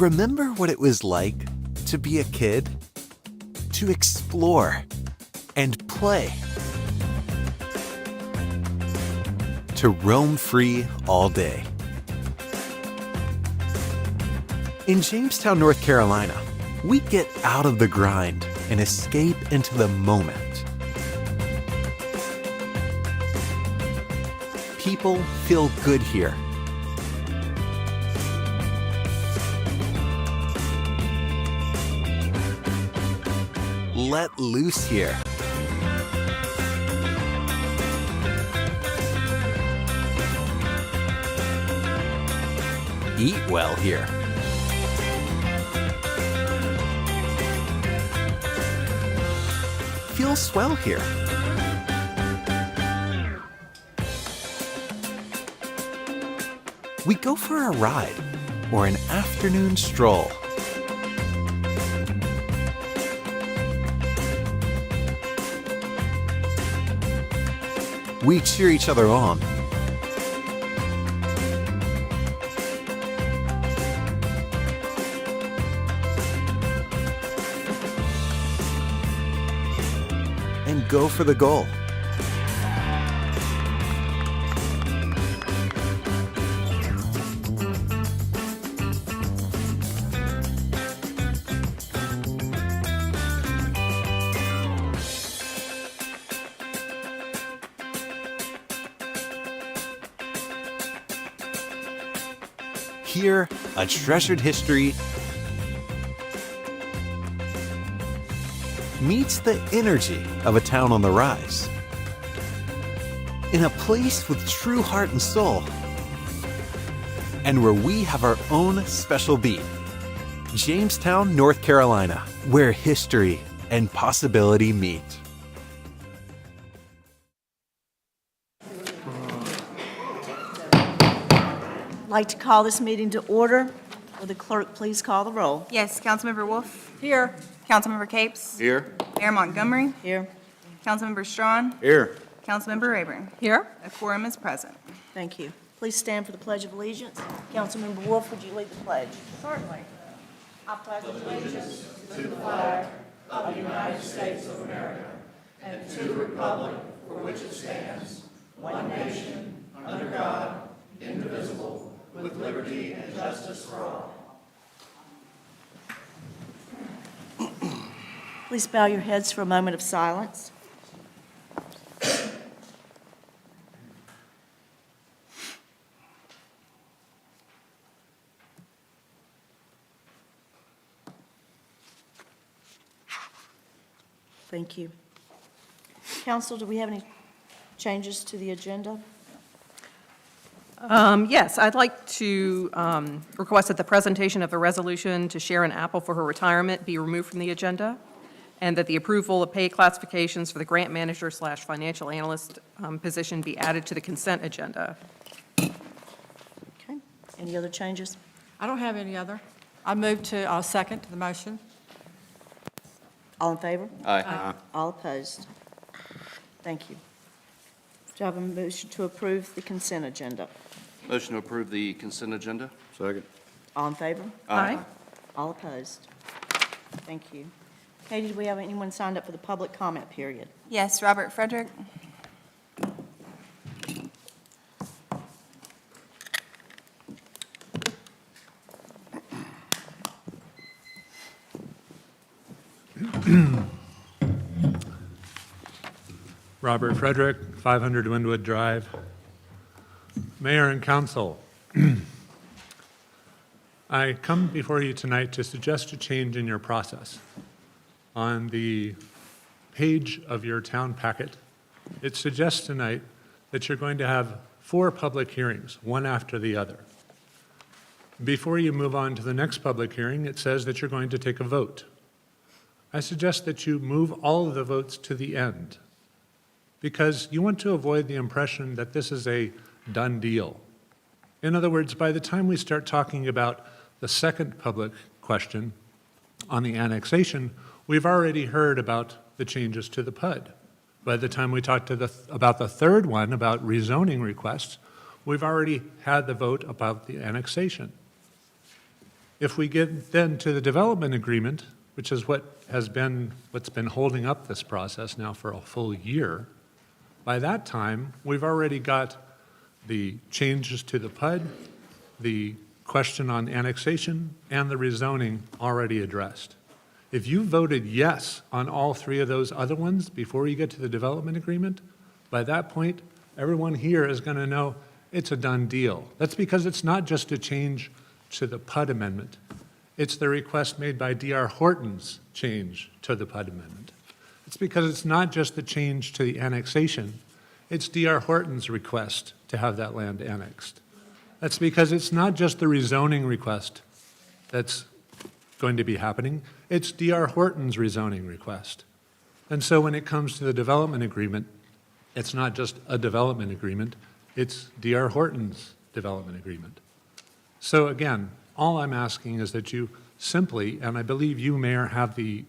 Remember what it was like to be a kid? To explore and play. To roam free all day. In Jamestown, North Carolina, we get out of the grind and escape into the moment. People feel good here. Let loose here. Eat well here. Feel swell here. We go for a ride or an afternoon stroll. We cheer each other on. And go for the goal. Here, a treasured history meets the energy of a town on the rise. In a place with true heart and soul, and where we have our own special beat. Jamestown, North Carolina, where history and possibility meet. I'd like to call this meeting to order. Will the clerk please call the roll? Yes, Councilmember Wolf. Here. Councilmember Capes. Here. Mayor Montgomery. Here. Councilmember Strawn. Here. Councilmember Rayburn. Here. A quorum is present. Thank you. Please stand for the Pledge of Allegiance. Councilmember Wolf, would you lead the pledge? Certainly. I pledge allegiance Please bow your heads for a moment of silence. Thank you. Council, do we have any changes to the agenda? Yes, I'd like to request that the presentation of the resolution to Sharon Apple for her retirement be removed from the agenda, and that the approval of pay classifications for the grant manager / financial analyst position be added to the consent agenda. Okay. Any other changes? I don't have any other. I move to second the motion. All in favor? Aye. All opposed? Thank you. Do I have a motion to approve the consent agenda? Motion to approve the consent agenda. Second. All in favor? Aye. All opposed? Thank you. Katie, do we have anyone signed up for the public comment period? Yes, Robert Frederick. Robert Frederick, 500 Windwood Drive. Mayor and Council, I come before you tonight to suggest a change in your process. On the page of your town packet, it suggests tonight that you're going to have 4 public hearings, one after the other. Before you move on to the next public hearing, it says that you're going to take a vote. I suggest that you move all of the votes to the end, because you want to avoid the impression that this is a done deal. In other words, by the time we start talking about the second public question on the annexation, we've already heard about the changes to the PUD. By the time we talk about the third one, about rezoning requests, we've already had the vote about the annexation. If we get then to the development agreement, which is what's been holding up this process now for a full year, by that time, we've already got the changes to the PUD, the question on annexation, and the rezoning already addressed. If you voted yes on all three of those other ones before you get to the development agreement, by that point, everyone here is going to know it's a done deal. That's because it's not just a change to the PUD amendment. It's the request made by D.R. Horton's change to the PUD amendment. It's because it's not just the change to the annexation. It's D.R. Horton's request to have that land annexed. That's because it's not just the rezoning request that's going to be happening. It's D.R. Horton's rezoning request. And so when it comes to the development agreement, it's not just a development agreement, it's D.R. Horton's development agreement. So again, all I'm asking is that you simply, and I believe you, Mayor, have the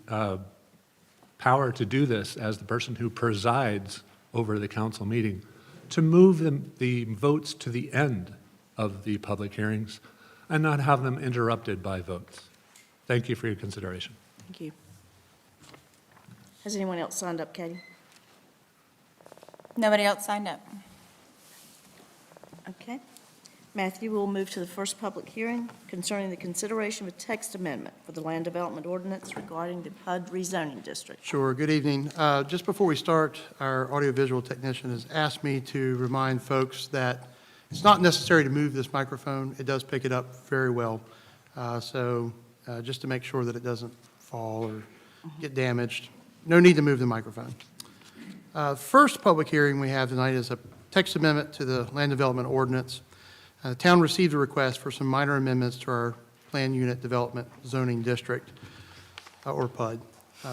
power to do this as the person who presides over the council meeting, to move the votes to the end of the public hearings and not have them interrupted by votes. Thank you for your consideration. Thank you. Has anyone else signed up, Katie? Nobody else signed up. Okay. Matthew, we'll move to the first public hearing concerning the consideration of a text amendment for the land development ordinance regarding the PUD rezoning district. Sure. Good evening. Just before we start, our audiovisual technician has asked me to remind folks that it's not necessary to move this microphone. It does pick it up very well. So just to make sure that it doesn't fall or get damaged, no need to move the microphone. First public hearing we have tonight is a text amendment to the land development ordinance. The town received a request for some minor amendments to our Plan Unit Development Zoning District, or PUD.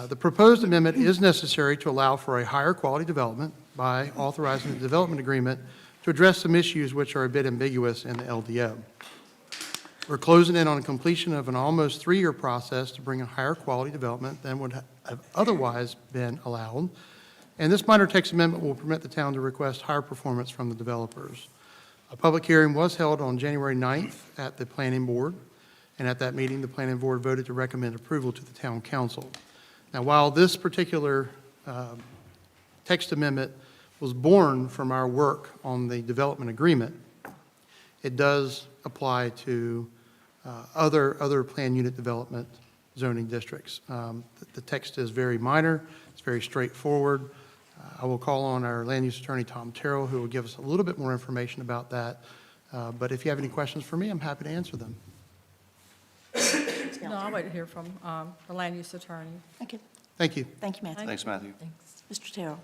The proposed amendment is necessary to allow for a higher quality development by authorizing the development agreement to address some issues which are a bit ambiguous in the LDO. We're closing in on completion of an almost 3-year process to bring a higher quality development than would have otherwise been allowed. And this minor text amendment will permit the town to request higher performance from the developers. A public hearing was held on January 9th at the Planning Board, and at that meeting, the Planning Board voted to recommend approval to the Town Council. Now, while this particular text amendment was born from our work on the development agreement, it does apply to other plan unit development zoning districts. The text is very minor, it's very straightforward. I will call on our land use attorney, Tom Terrell, who will give us a little bit more information about that. But if you have any questions for me, I'm happy to answer them. No, I'll wait to hear from the land use attorney. Okay. Thank you. Thank you, Matthew. Thanks, Matthew. Mr. Terrell.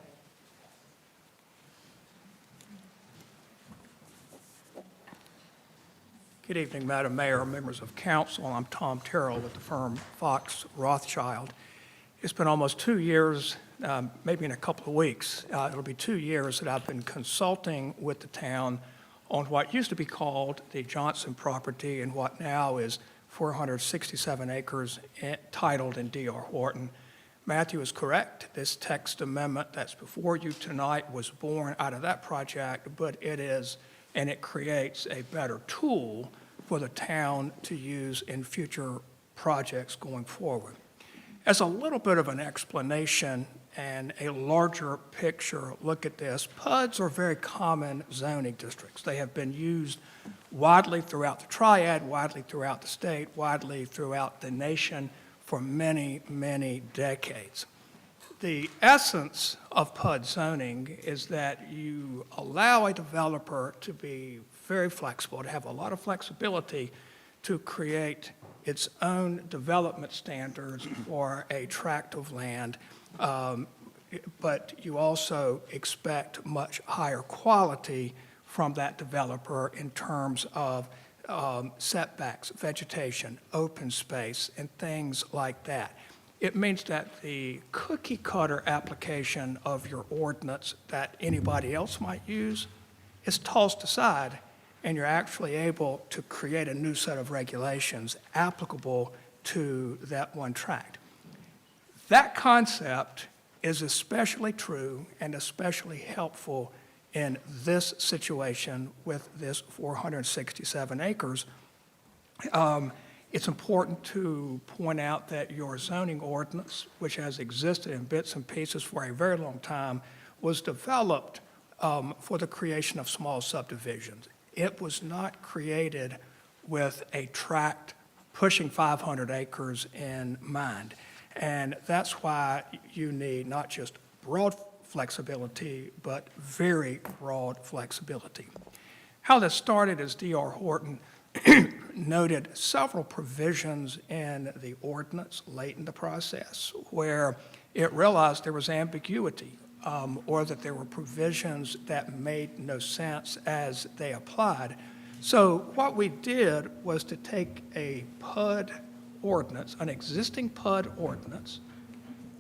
Good evening, Madam Mayor, members of council. I'm Tom Terrell with the firm Fox Rothschild. It's been almost 2 years, maybe in a couple of weeks, it'll be 2 years that I've been consulting with the town on what used to be called the Johnson property and what now is 467 acres titled in D.R. Horton. Matthew is correct. This text amendment that's before you tonight was born out of that project, but it is, and it creates a better tool for the town to use in future projects going forward. As a little bit of an explanation and a larger picture look at this, PUDs are very common zoning districts. They have been used widely throughout the triad, widely throughout the state, widely throughout the nation for many, many decades. The essence of PUD zoning is that you allow a developer to be very flexible, to have a lot of flexibility to create its own development standards for a tract of land, but you also expect much higher quality from that developer in terms of setbacks, vegetation, open space, and things like that. It means that the cookie-cutter application of your ordinance that anybody else might use is tossed aside, and you're actually able to create a new set of regulations applicable to that one tract. That concept is especially true and especially helpful in this situation with this 467 acres. It's important to point out that your zoning ordinance, which has existed in bits and pieces for a very long time, was developed for the creation of small subdivisions. It was not created with a tract pushing 500 acres in mind. And that's why you need not just broad flexibility, but very broad flexibility. How this started is D.R. Horton noted several provisions in the ordinance late in the process where it realized there was ambiguity or that there were provisions that made no sense as they applied. So what we did was to take a PUD ordinance, an existing PUD ordinance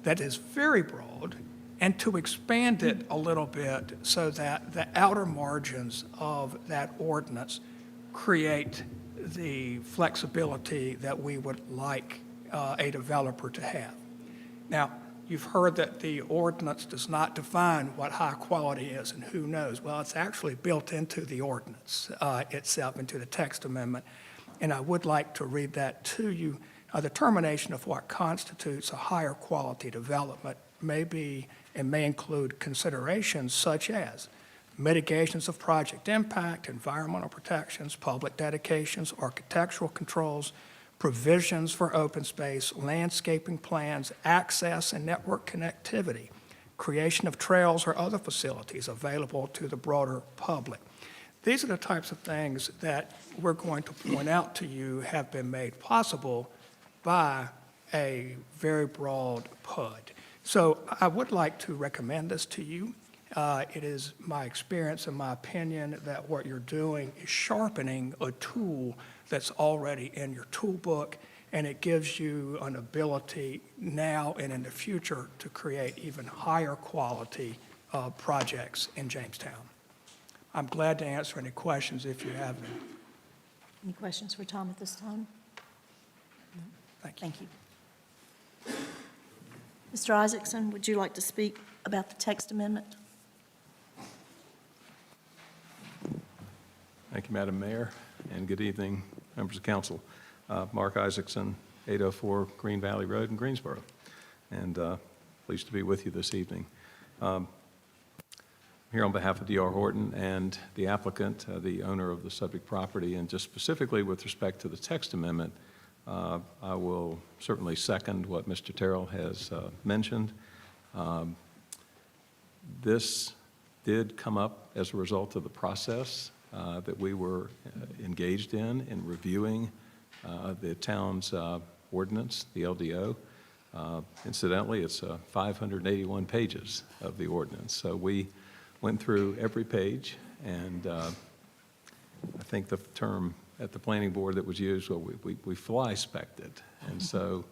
that is very broad, and to expand it a little bit so that the outer margins of that ordinance create the flexibility that we would like a developer to have. Now, you've heard that the ordinance does not define what high quality is, and who knows? Well, it's actually built into the ordinance itself, into the text amendment, and I would like to read that to you. A determination of what constitutes a higher quality development may be and may include considerations such as mitigations of project impact, environmental protections, public dedications, architectural controls, provisions for open space, landscaping plans, access and network connectivity, creation of trails or other facilities available to the broader public. These are the types of things that we're going to point out to you have been made possible by a very broad PUD. So I would like to recommend this to you. It is my experience and my opinion that what you're doing is sharpening a tool that's already in your toolbook, and it gives you an ability now and in the future to create even higher quality projects in Jamestown. I'm glad to answer any questions if you have them. Any questions for Tom at this time? No? Thank you. Thank you. Mr. Isaacson, would you like to speak about the text amendment? Thank you, Madam Mayor, and good evening, members of council. Mark Isaacson, 804 Green Valley Road in Greensboro, and pleased to be with you this evening. Here on behalf of D.R. Horton and the applicant, the owner of the subject property, and just specifically with respect to the text amendment, I will certainly second what Mr. Terrell has mentioned. This did come up as a result of the process that we were engaged in reviewing the town's ordinance, the LDO. Incidentally, it's 581 pages of the ordinance. So we went through every page, and I think the term at the planning board that was used, well, we fly-specced it. And so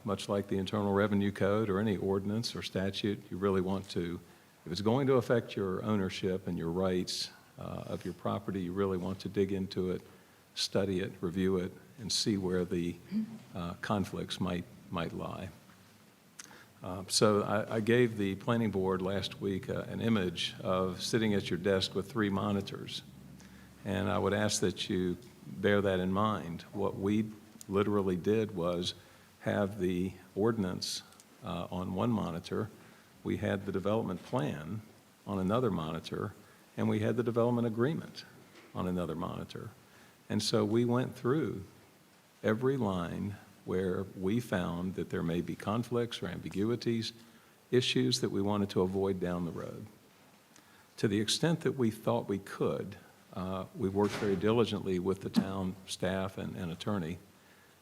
much like the Internal Revenue Code or any ordinance or statute, you really want to, if it's going to affect your ownership and your rights of your property, you really want to dig into it, study it, review it, and see where the conflicts might lie. So I gave the planning board last week an image of sitting at your desk with 3 monitors. And I would ask that you bear that in mind. What we literally did was have the ordinance on one monitor, we had the development plan on another monitor, and we had the development agreement on another monitor. And so we went through every line where we found that there may be conflicts or ambiguities, issues that we wanted to avoid down the road. To the extent that we thought we could, we worked very diligently with the town staff and attorney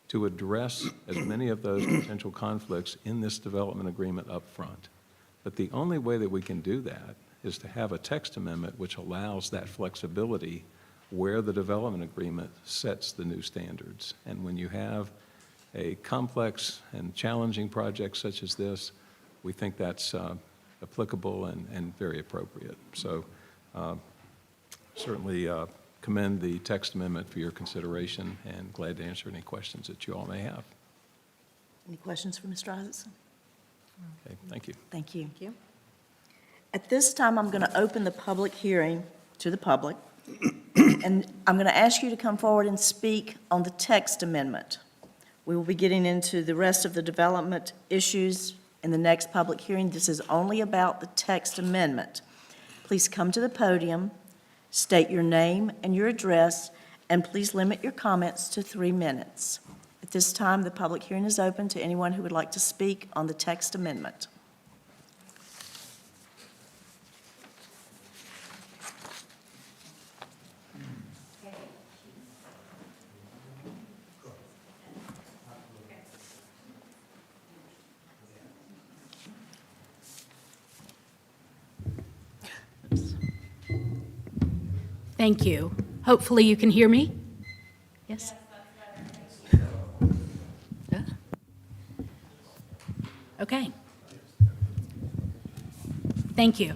to address as many of those potential conflicts in this development agreement up front. But the only way that we can do that is to have a text amendment which allows that flexibility where the development agreement sets the new standards. And when you have a complex and challenging project such as this, we think that's applicable and very appropriate. So certainly commend the text amendment for your consideration, and glad to answer any questions that you all may have. Any questions for Mr. Isaacson? Okay, thank you. Thank you. At this time, I'm going to open the public hearing to the public. And I'm going to ask you to come forward and speak on the text amendment. We will be getting into the rest of the development issues in the next public hearing. This is only about the text amendment. Please come to the podium, state your name and your address, and please limit your comments to 3 minutes. At this time, the public hearing is open to anyone who would like to speak on the text amendment. Thank you. Hopefully you can hear me? Yes? Okay. Thank you.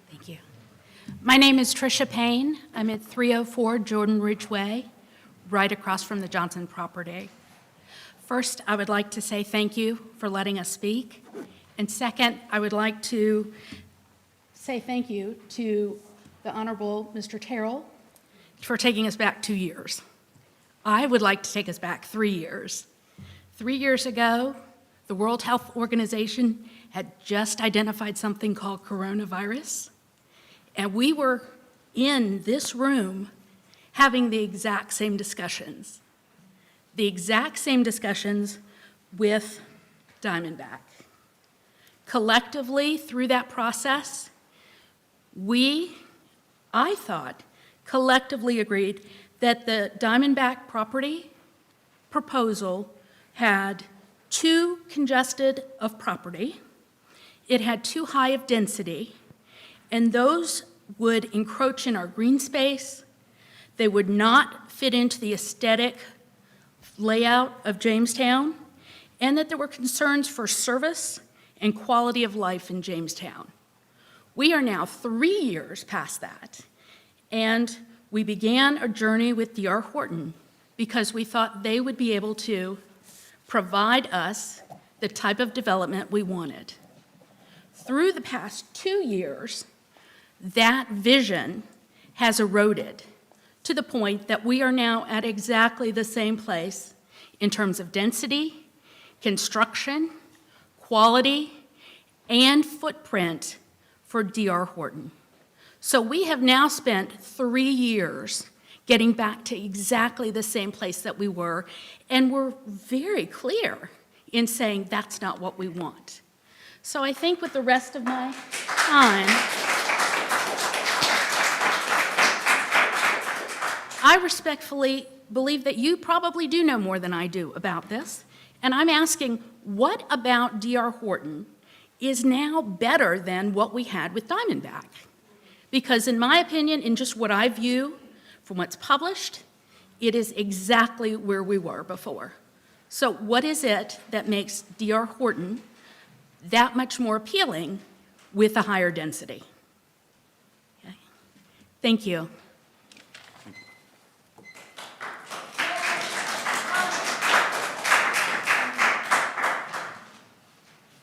Thank you. My name is Tricia Payne. I'm at 304 Jordan Ridge Way, right across from the Johnson property. First, I would like to say thank you for letting us speak. And second, I would like to say thank you to the Honorable Mr. Terrell for taking us back 2 years. I would like to take us back 3 years. 3 years ago, the World Health Organization had just identified something called coronavirus, and we were in this room having the exact same discussions. The exact same discussions with Diamondback. Collectively, through that process, I thought, collectively agreed that the Diamondback property proposal had too congested of property, it had too high of density, and those would encroach in our green space, they would not fit into the aesthetic layout of Jamestown, and that there were concerns for service and quality of life in Jamestown. We are now 3 years past that, and we began a journey with D.R. Horton because we thought they would be able to provide us the type of development we wanted. Through the past 2 years, that vision has eroded to the point that we are now at exactly the same place in terms of density, construction, quality, and footprint for D.R. Horton. So we have now spent 3 years getting back to exactly the same place that we were, and we're very clear in saying that's not what we want. So I think with the rest of my time, I respectfully believe that you probably do know more than I do about this, and I'm asking, what about D.R. Horton is now better than what we had with Diamondback? Because in my opinion, in just what I view from what's published, it is exactly where we were before. So what is it that makes D.R. Horton that much more appealing with a higher density? Okay. Thank you.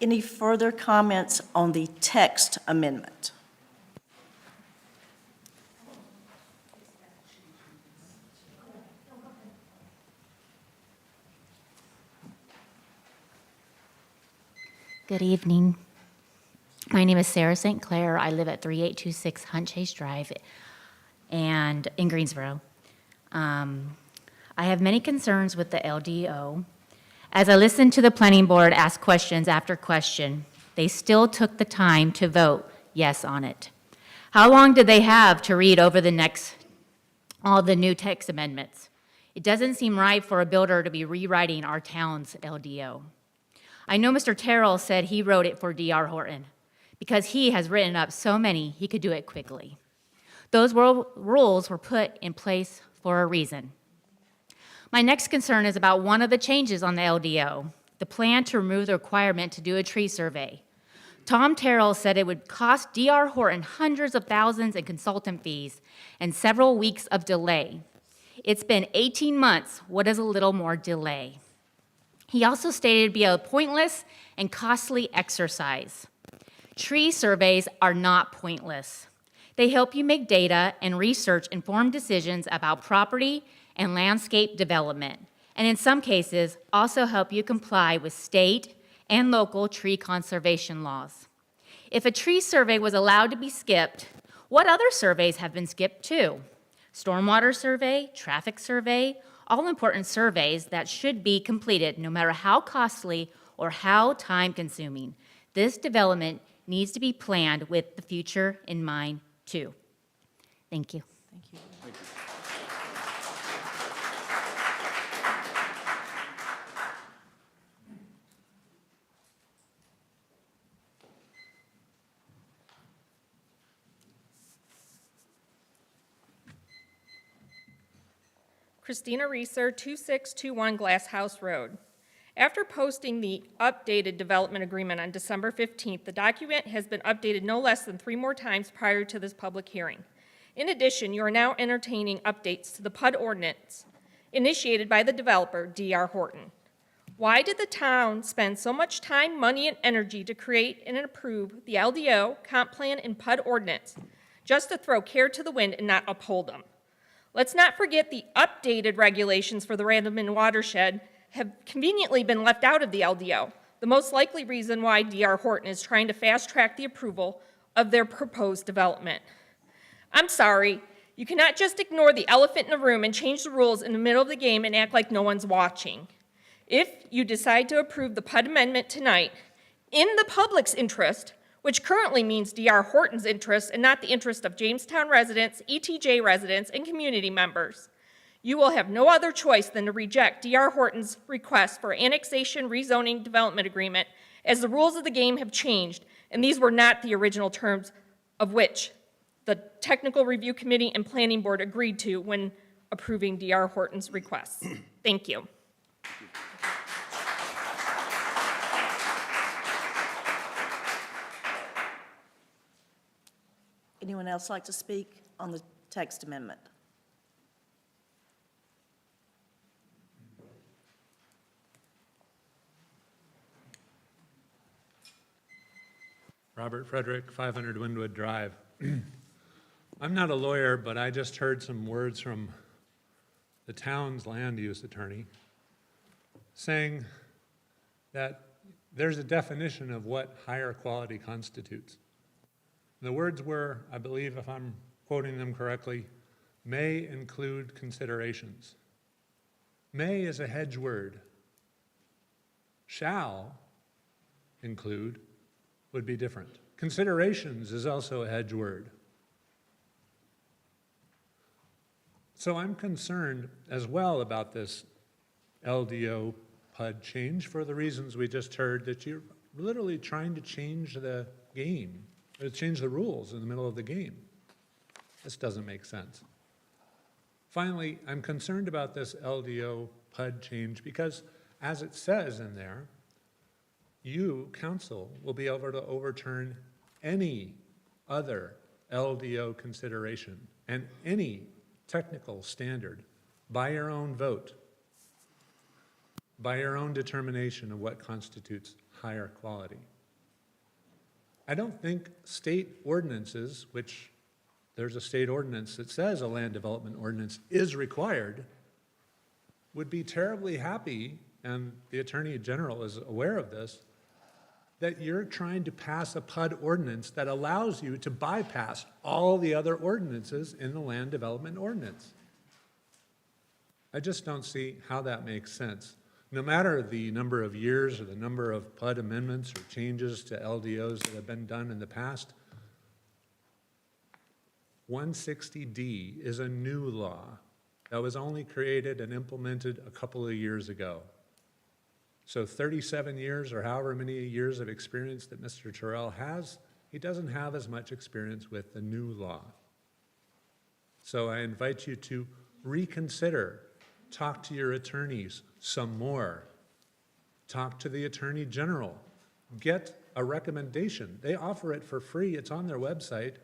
Any further comments on the text amendment? Good evening. My name is Sarah St. Clair. I live at 3826 Hunt Chase Drive and in Greensboro. I have many concerns with the LDO. As I listened to the planning board ask questions after question, they still took the time to vote yes on it. How long did they have to read over all the new text amendments? It doesn't seem right for a builder to be rewriting our town's LDO. I know Mr. Terrell said he wrote it for D.R. Horton because he has written up so many he could do it quickly. Those rules were put in place for a reason. My next concern is about one of the changes on the LDO, the plan to remove the requirement to do a tree survey. Tom Terrell said it would cost D.R. Horton hundreds of thousands in consultant fees and several weeks of delay. It's been 18 months. What is a little more delay? He also stated it'd be a pointless and costly exercise. Tree surveys are not pointless. They help you make data and research-informed decisions about property and landscape development, and in some cases, also help you comply with state and local tree conservation laws. If a tree survey was allowed to be skipped, what other surveys have been skipped too? Stormwater survey, traffic survey, all important surveys that should be completed no matter how costly or how time-consuming. This development needs to be planned with the future in mind too. Thank you. Thank you. Christina Reeser, 2621 Glass House Road. After posting the updated development agreement on December 15th, the document has been updated no less than 3 more times prior to this public hearing. In addition, you are now entertaining updates to the PUD ordinance initiated by the developer, D.R. Horton. Why did the town spend so much time, money, and energy to create and approve the LDO, comp plan, and PUD ordinance just to throw care to the wind and not uphold them? Let's not forget the updated regulations for the Randleman watershed have conveniently been left out of the LDO, the most likely reason why D.R. Horton is trying to fast-track the approval of their proposed development. I'm sorry, you cannot just ignore the elephant in the room and change the rules in the middle of the game and act like no one's watching. If you decide to approve the PUD amendment tonight, in the public's interest, which currently means D.R. Horton's interest and not the interest of Jamestown residents, ETJ residents, and community members, you will have no other choice than to reject D.R. Horton's request for annexation rezoning development agreement, as the rules of the game have changed, and these were not the original terms of which the Technical Review Committee and Planning Board agreed to when approving D.R. Horton's requests. Thank you. Anyone else like to speak on the text amendment? Robert Frederick, 500 Windwood Drive. I'm not a lawyer, but I just heard some words from the town's land use attorney saying that there's a definition of what higher quality constitutes. The words were, I believe, if I'm quoting them correctly, may include considerations. May is a hedge word. Shall include would be different. Considerations is also a hedge word. So I'm concerned as well about this LDO PUD change for the reasons we just heard, that you're literally trying to change the game, or change the rules in the middle of the game. This doesn't make sense. Finally, I'm concerned about this LDO PUD change because, as it says in there, you, council, will be able to overturn any other LDO consideration and any technical standard by your own vote, by your own determination of what constitutes higher quality. I don't think state ordinances, which there's a state ordinance that says a land development ordinance is required, would be terribly happy, and the Attorney General is aware of this, that you're trying to pass a PUD ordinance that allows you to bypass all the other ordinances in the land development ordinance. I just don't see how that makes sense. No matter the number of years or the number of PUD amendments or changes to LDOs that have been done in the past, 160D is a new law that was only created and implemented a couple of years ago. So 37 years or however many years of experience that Mr. Terrell has, he doesn't have as much experience with the new law. So I invite you to reconsider, talk to your attorneys some more, talk to the Attorney General, get a recommendation. They offer it for free, it's on their website.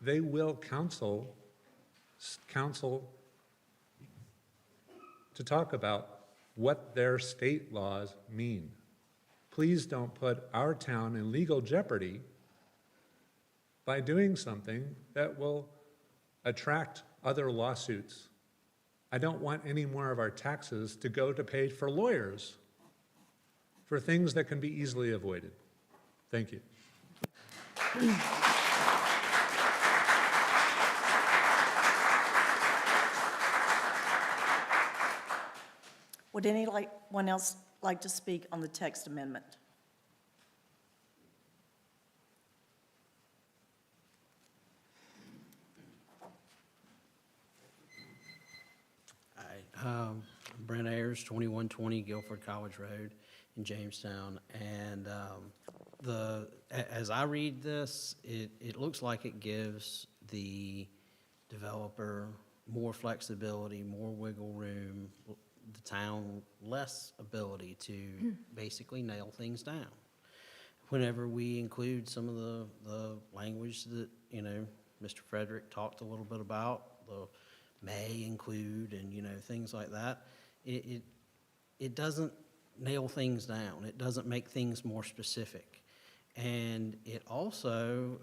They will counsel to talk about what their state laws mean. Please don't put our town in legal jeopardy by doing something that will attract other lawsuits. I don't want any more of our taxes to go to pay for lawyers for things that can be easily avoided. Thank you. Would anyone else like to speak on the text amendment? Hi, Brent Ayers, 2120 Guilford College Road in Jamestown. And as I read this, it looks like it gives the developer more flexibility, more wiggle room, the town less ability to basically nail things down. Whenever we include some of the language that, Mr. Frederick talked a little bit about, the may include and, things like that, it doesn't nail things down. It doesn't make things more specific. And it also,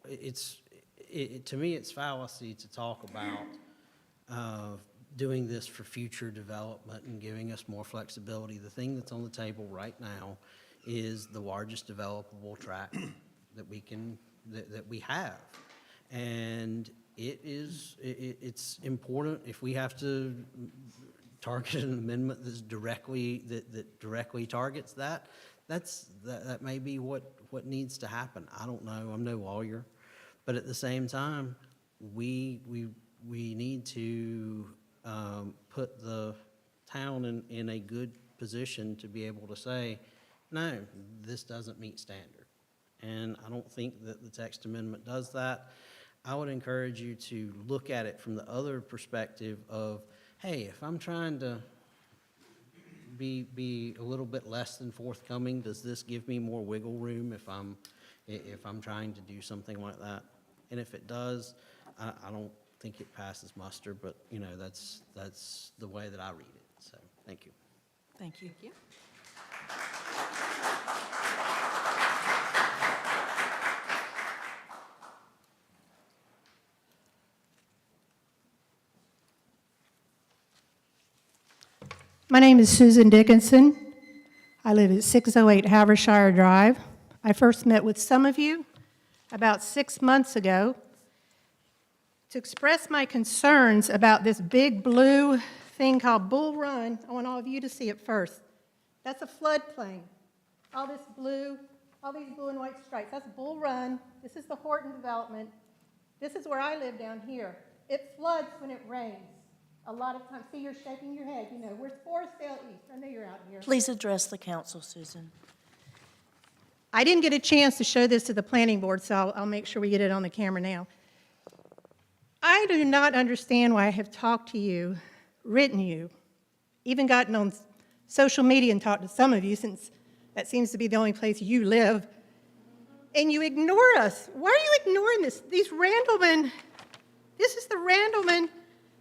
to me, it's fallacy to talk about doing this for future development and giving us more flexibility. The thing that's on the table right now is the largest developable tract that we have. And it's important if we have to target an amendment that directly targets that. That may be what needs to happen. I don't know. I'm no lawyer, but at the same time, we need to put the town in a good position to be able to say, no, this doesn't meet standard. And I don't think that the text amendment does that. I would encourage you to look at it from the other perspective of, hey, if I'm trying to be a little bit less than forthcoming, does this give me more wiggle room if I'm trying to do something like that? And if it does, I don't think it passes muster, but that's the way that I read it. So thank you. Thank you. Thank you. My name is Susan Dickinson. I live at 608 Havershire Drive. I first met with some of you about 6 months ago to express my concerns about this big blue thing called Bull Run. I want all of you to see it first. That's a floodplain. All this blue, all these blue and white stripes, that's Bull Run. This is the Horton development. This is where I live down here. It floods when it rains. A lot of times, see, you're shaking your head. Where's Forestdale East? I know you're out here. Please address the council, Susan. I didn't get a chance to show this to the planning board, so I'll make sure we get it on the camera now. I do not understand why I have talked to you, written you, even gotten on social media and talked to some of you, since that seems to be the only place you live, and you ignore us. Why are you ignoring this? These Randleman, this is the Randleman.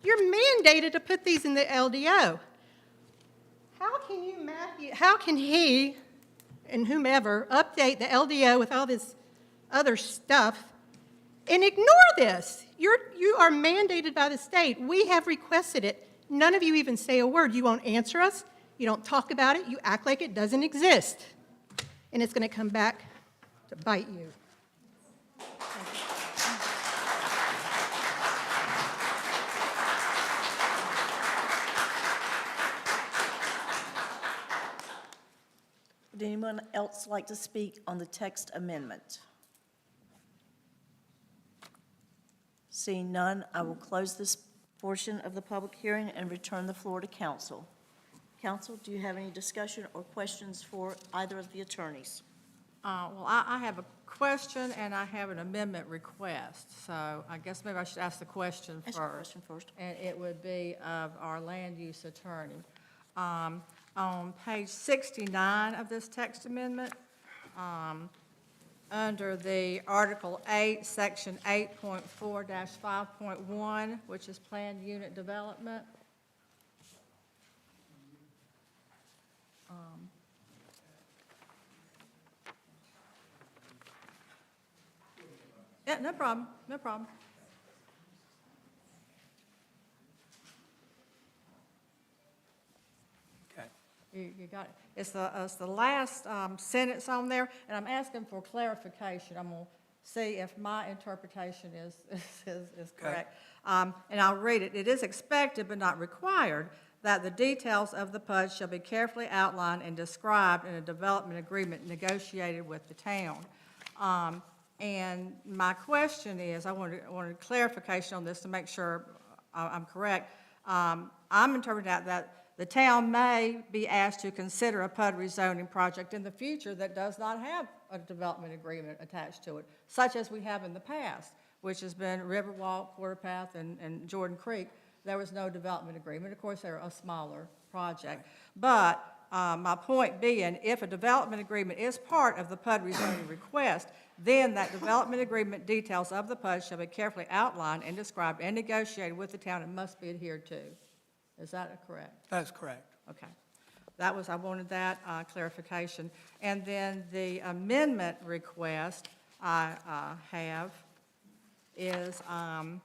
You're mandated to put these in the LDO. How can he and whomever update the LDO with all this other stuff and ignore this? You are mandated by the state. We have requested it. None of you even say a word. You won't answer us. You don't talk about it. You act like it doesn't exist. And it's going to come back to bite you. Would anyone else like to speak on the text amendment? Seeing none, I will close this portion of the public hearing and return the floor to council. Council, do you have any discussion or questions for either of the attorneys? Well, I have a question and I have an amendment request. So I guess maybe I should ask the question first. Ask your question first. And it would be of our land use attorney. On page 69 of this text amendment, under the Article 8, Section 8.4-5.1, which is planned unit development, Yeah, no problem, no problem. Okay. You got it. It's the last sentence on there, and I'm asking for clarification. I'm going to see if my interpretation is correct. And I'll read it. It is expected but not required that the details of the PUD shall be carefully outlined and described in a development agreement negotiated with the town. And my question is, I wanted clarification on this to make sure I'm correct. I'm interpreting that the town may be asked to consider a PUD rezoning project in the future that does not have a development agreement attached to it, such as we have in the past, which has been Riverwalk, Quarter Path, and Jordan Creek. There was no development agreement. Of course, they're a smaller project. But my point being, if a development agreement is part of the PUD rezoning request, then that development agreement details of the PUD shall be carefully outlined and described and negotiated with the town and must be adhered to. Is that correct? That's correct. Okay. I wanted that clarification. And then the amendment request I have is on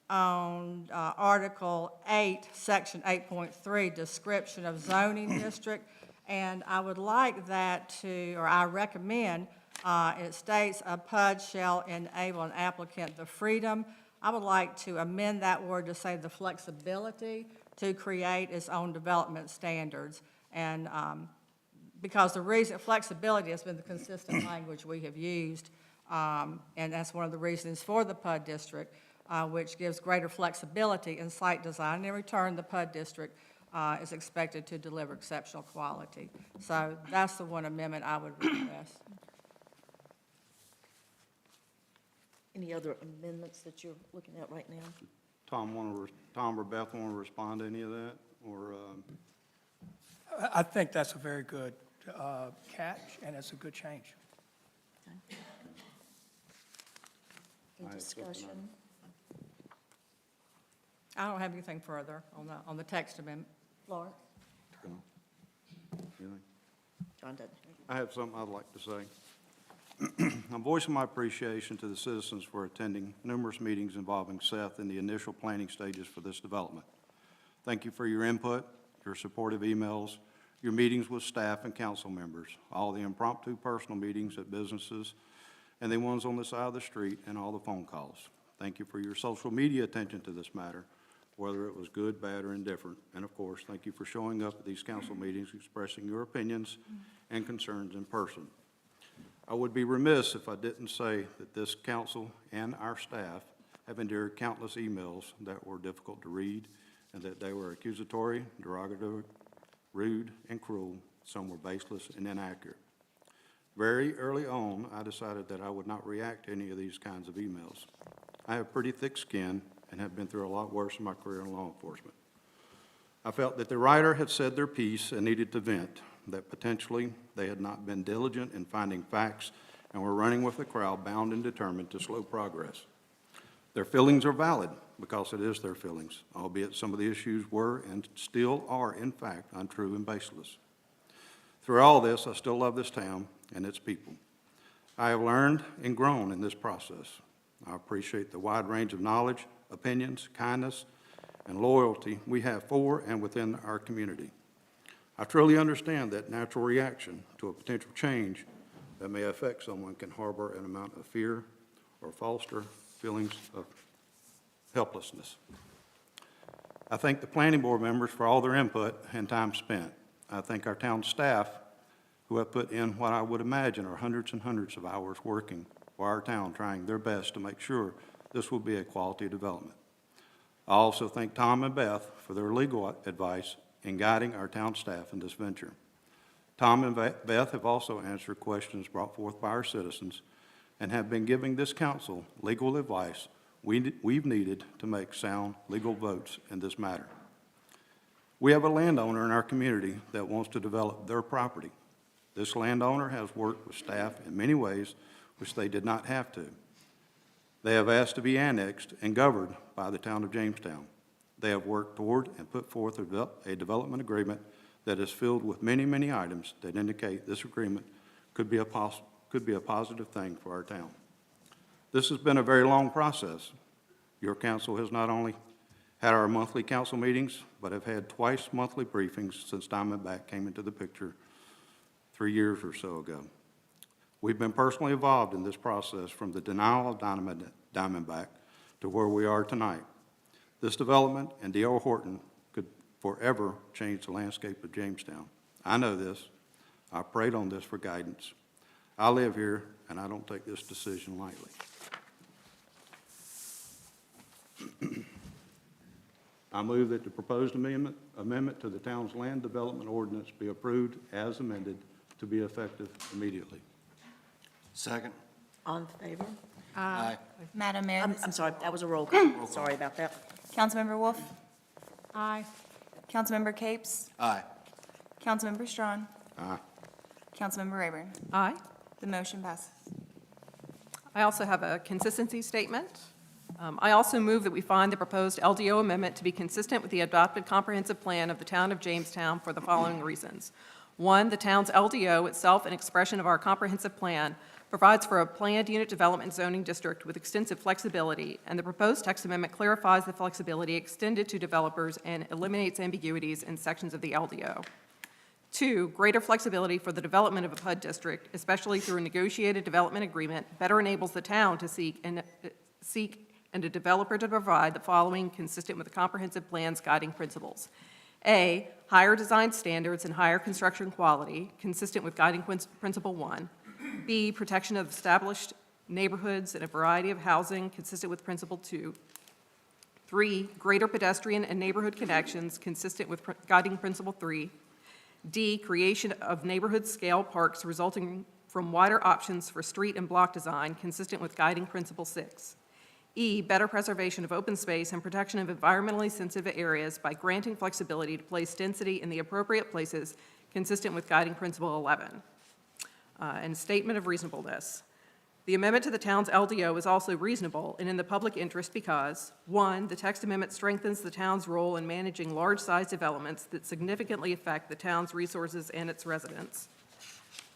Article 8, Section 8.3, description of zoning district. And I would like that to, or I recommend, it states a PUD shall enable an applicant the freedom. I would like to amend that word to say the flexibility to create its own development standards. And because the reason, flexibility has been the consistent language we have used, and that's one of the reasons for the PUD district, which gives greater flexibility in site design. In return, the PUD district is expected to deliver exceptional quality. So that's the one amendment I would request. Any other amendments that you're looking at right now? Tom or Beth want to respond to any of that, or? I think that's a very good catch, and it's a good change. Okay. Any I have something discussion? I don't have anything further on the text amendment. Florence? Anything? John doesn't. I have something I'd like to say. I'm voicing my appreciation to the citizens for attending numerous meetings involving Seth in the initial planning stages for this development. Thank you for your input, your supportive emails, your meetings with staff and council members, all the impromptu personal meetings at businesses, and the ones on the side of the street, and all the phone calls. Thank you for your social media attention to this matter, whether it was good, bad, or indifferent. And of course, thank you for showing up at these council meetings, expressing your opinions and concerns in person. I would be remiss if I didn't say that this council and our staff have endured countless emails that were difficult to read, and that they were accusatory, derogatory, rude, and cruel. Some were baseless and inaccurate. Very early on, I decided that I would not react to any of these kinds of emails. I have pretty thick skin and have been through a lot worse in my career in law enforcement. I felt that the writer had said their piece and needed to vent, that potentially they had not been diligent in finding facts and were running with the crowd, bound and determined to slow progress. Their feelings are valid because it is their feelings, albeit some of the issues were and still are, in fact, untrue and baseless. Through all this, I still love this town and its people. I have learned and grown in this process. I appreciate the wide range of knowledge, opinions, kindness, and loyalty we have for and within our community. I truly understand that natural reaction to a potential change that may affect someone can harbor an amount of fear or foster feelings of helplessness. I thank the planning board members for all their input and time spent. I thank our town staff who have put in what I would imagine are hundreds and hundreds of hours working for our town, trying their best to make sure this will be a quality development. I also thank Tom and Beth for their legal advice in guiding our town staff in this venture. Tom and Beth have also answered questions brought forth by our citizens and have been giving this council legal advice we've needed to make sound legal votes in this matter. We have a landowner in our community that wants to develop their property. This landowner has worked with staff in many ways which they did not have to. They have asked to be annexed and governed by the town of Jamestown. They have worked toward and put forth a development agreement that is filled with many, many items that indicate this agreement could be a positive thing for our town. This has been a very long process. Your council has not only had our monthly council meetings, but have had twice monthly briefings since Diamondback came into the picture 3 years or so ago. We've been personally involved in this process from the denial of Diamondback to where we are tonight. This development and D.R. Horton could forever change the landscape of Jamestown. I know this. I prayed on this for guidance. I live here, and I don't take this decision lightly. I move that the proposed amendment to the town's land development ordinance be approved as amended to be effective immediately. Second. All in favor? Aye. Madam Mayor. I'm sorry, that was a roll call. Sorry about that. Councilmember Wolf. Aye. Councilmember Capes. Aye. Councilmember Strawn. Aye. Councilmember Rayburn. Aye. The motion passes. I also have a consistency statement. I also move that we find the proposed LDO amendment to be consistent with the adopted comprehensive plan of the town of Jamestown for the following reasons. One, the town's LDO, itself an expression of our comprehensive plan, provides for a planned unit development zoning district with extensive flexibility, and the proposed text amendment clarifies the flexibility extended to developers and eliminates ambiguities in sections of the LDO. Two, greater flexibility for the development of a PUD district, especially through a negotiated development agreement, better enables the town to seek and a developer to provide the following consistent with the comprehensive plan's guiding principles. A, higher design standards and higher construction quality, consistent with guiding principle 1. B, protection of established neighborhoods and a variety of housing, consistent with principle 2. 3, greater pedestrian and neighborhood connections, consistent with guiding principle 3. D, creation of neighborhood-scale parks resulting from wider options for street and block design, consistent with guiding principle 6. E, better preservation of open space and protection of environmentally sensitive areas by granting flexibility to place density in the appropriate places, consistent with guiding principle 11. And statement of reasonableness. The amendment to the town's LDO is also reasonable and in the public interest because, 1, the text amendment strengthens the town's role in managing large-size developments that significantly affect the town's resources and its residents.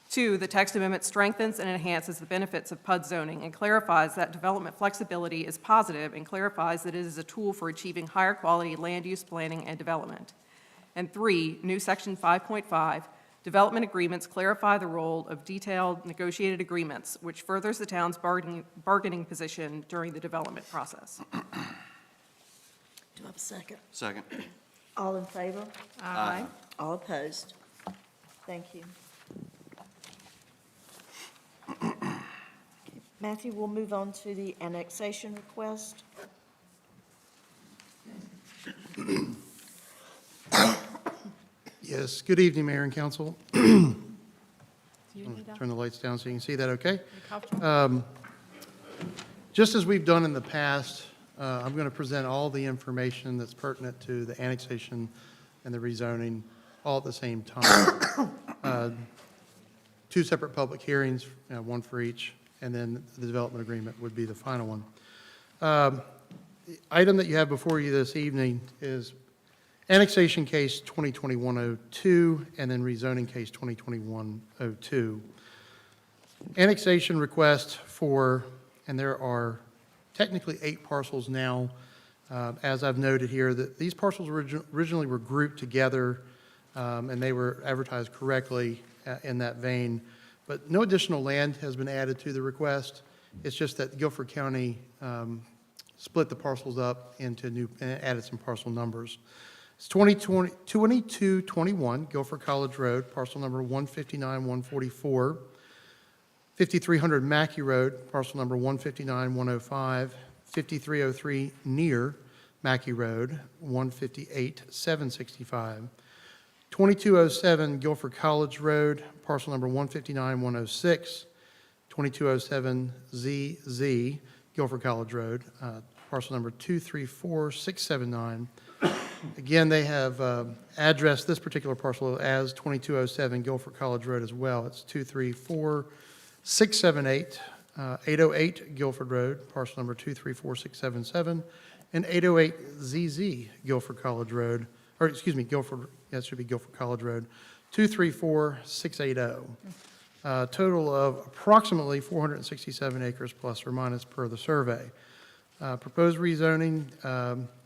2, the text amendment strengthens and enhances the benefits of PUD zoning and clarifies that development flexibility is positive and clarifies that it is a tool for achieving higher quality land use planning and development. And 3, new section 5.5, development agreements clarify the role of detailed negotiated agreements, which furthers the town's bargaining position during the development process. Do I have a second? Second. All in favor? Aye. All opposed? Thank you. Matthew, we'll move on to the annexation request. Yes, good evening, Mayor and Council. Turn the lights down so you can see that okay. Just as we've done in the past, I'm going to present all the information that's pertinent to the annexation and the rezoning all at the same time. 2 separate public hearings, one for each, and then the development agreement would be the final one. The item that you have before you this evening is annexation case 2021-02 and then rezoning case 2021-02. Annexation request for, and there are technically 8 parcels now, as I've noted here, that these parcels originally were grouped together and they were advertised correctly in that vein, but no additional land has been added to the request. It's just that Guilford County split the parcels up into new, and added some parcel numbers. It's 2221 Guilford College Road, parcel number 159-144, 5300 Mackey Road, parcel number 159-105, 5303 near Mackey Road, 158-765, 2207 Guilford College Road, parcel number 159-106, 2207 ZZ Guilford College Road, parcel number 234679. Again, they have addressed this particular parcel as 2207 Guilford College Road as well. It's 234678, 808 Guilford Road, parcel number 234677, and 808 ZZ Guilford College Road, or excuse me, Guilford, that should be Guilford College Road, 234680. a total of approximately 467 acres plus or minus per the survey. Proposed rezoning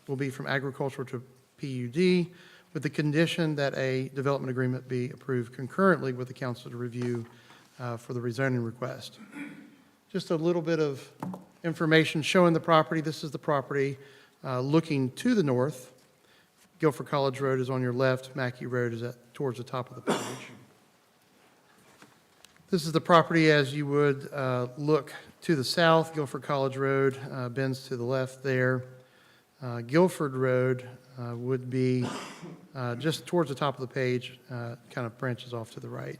will be from agricultural to PUD with the condition that a development agreement be approved concurrently with the council to review for the rezoning request. Just a little bit of information showing the property. This is the property looking to the north. Guilford College Road is on your left. Mackey Road is towards the top of the page. This is the property as you would look to the south. Guilford College Road bends to the left there. Guilford Road would be just towards the top of the page, kind of branches off to the right.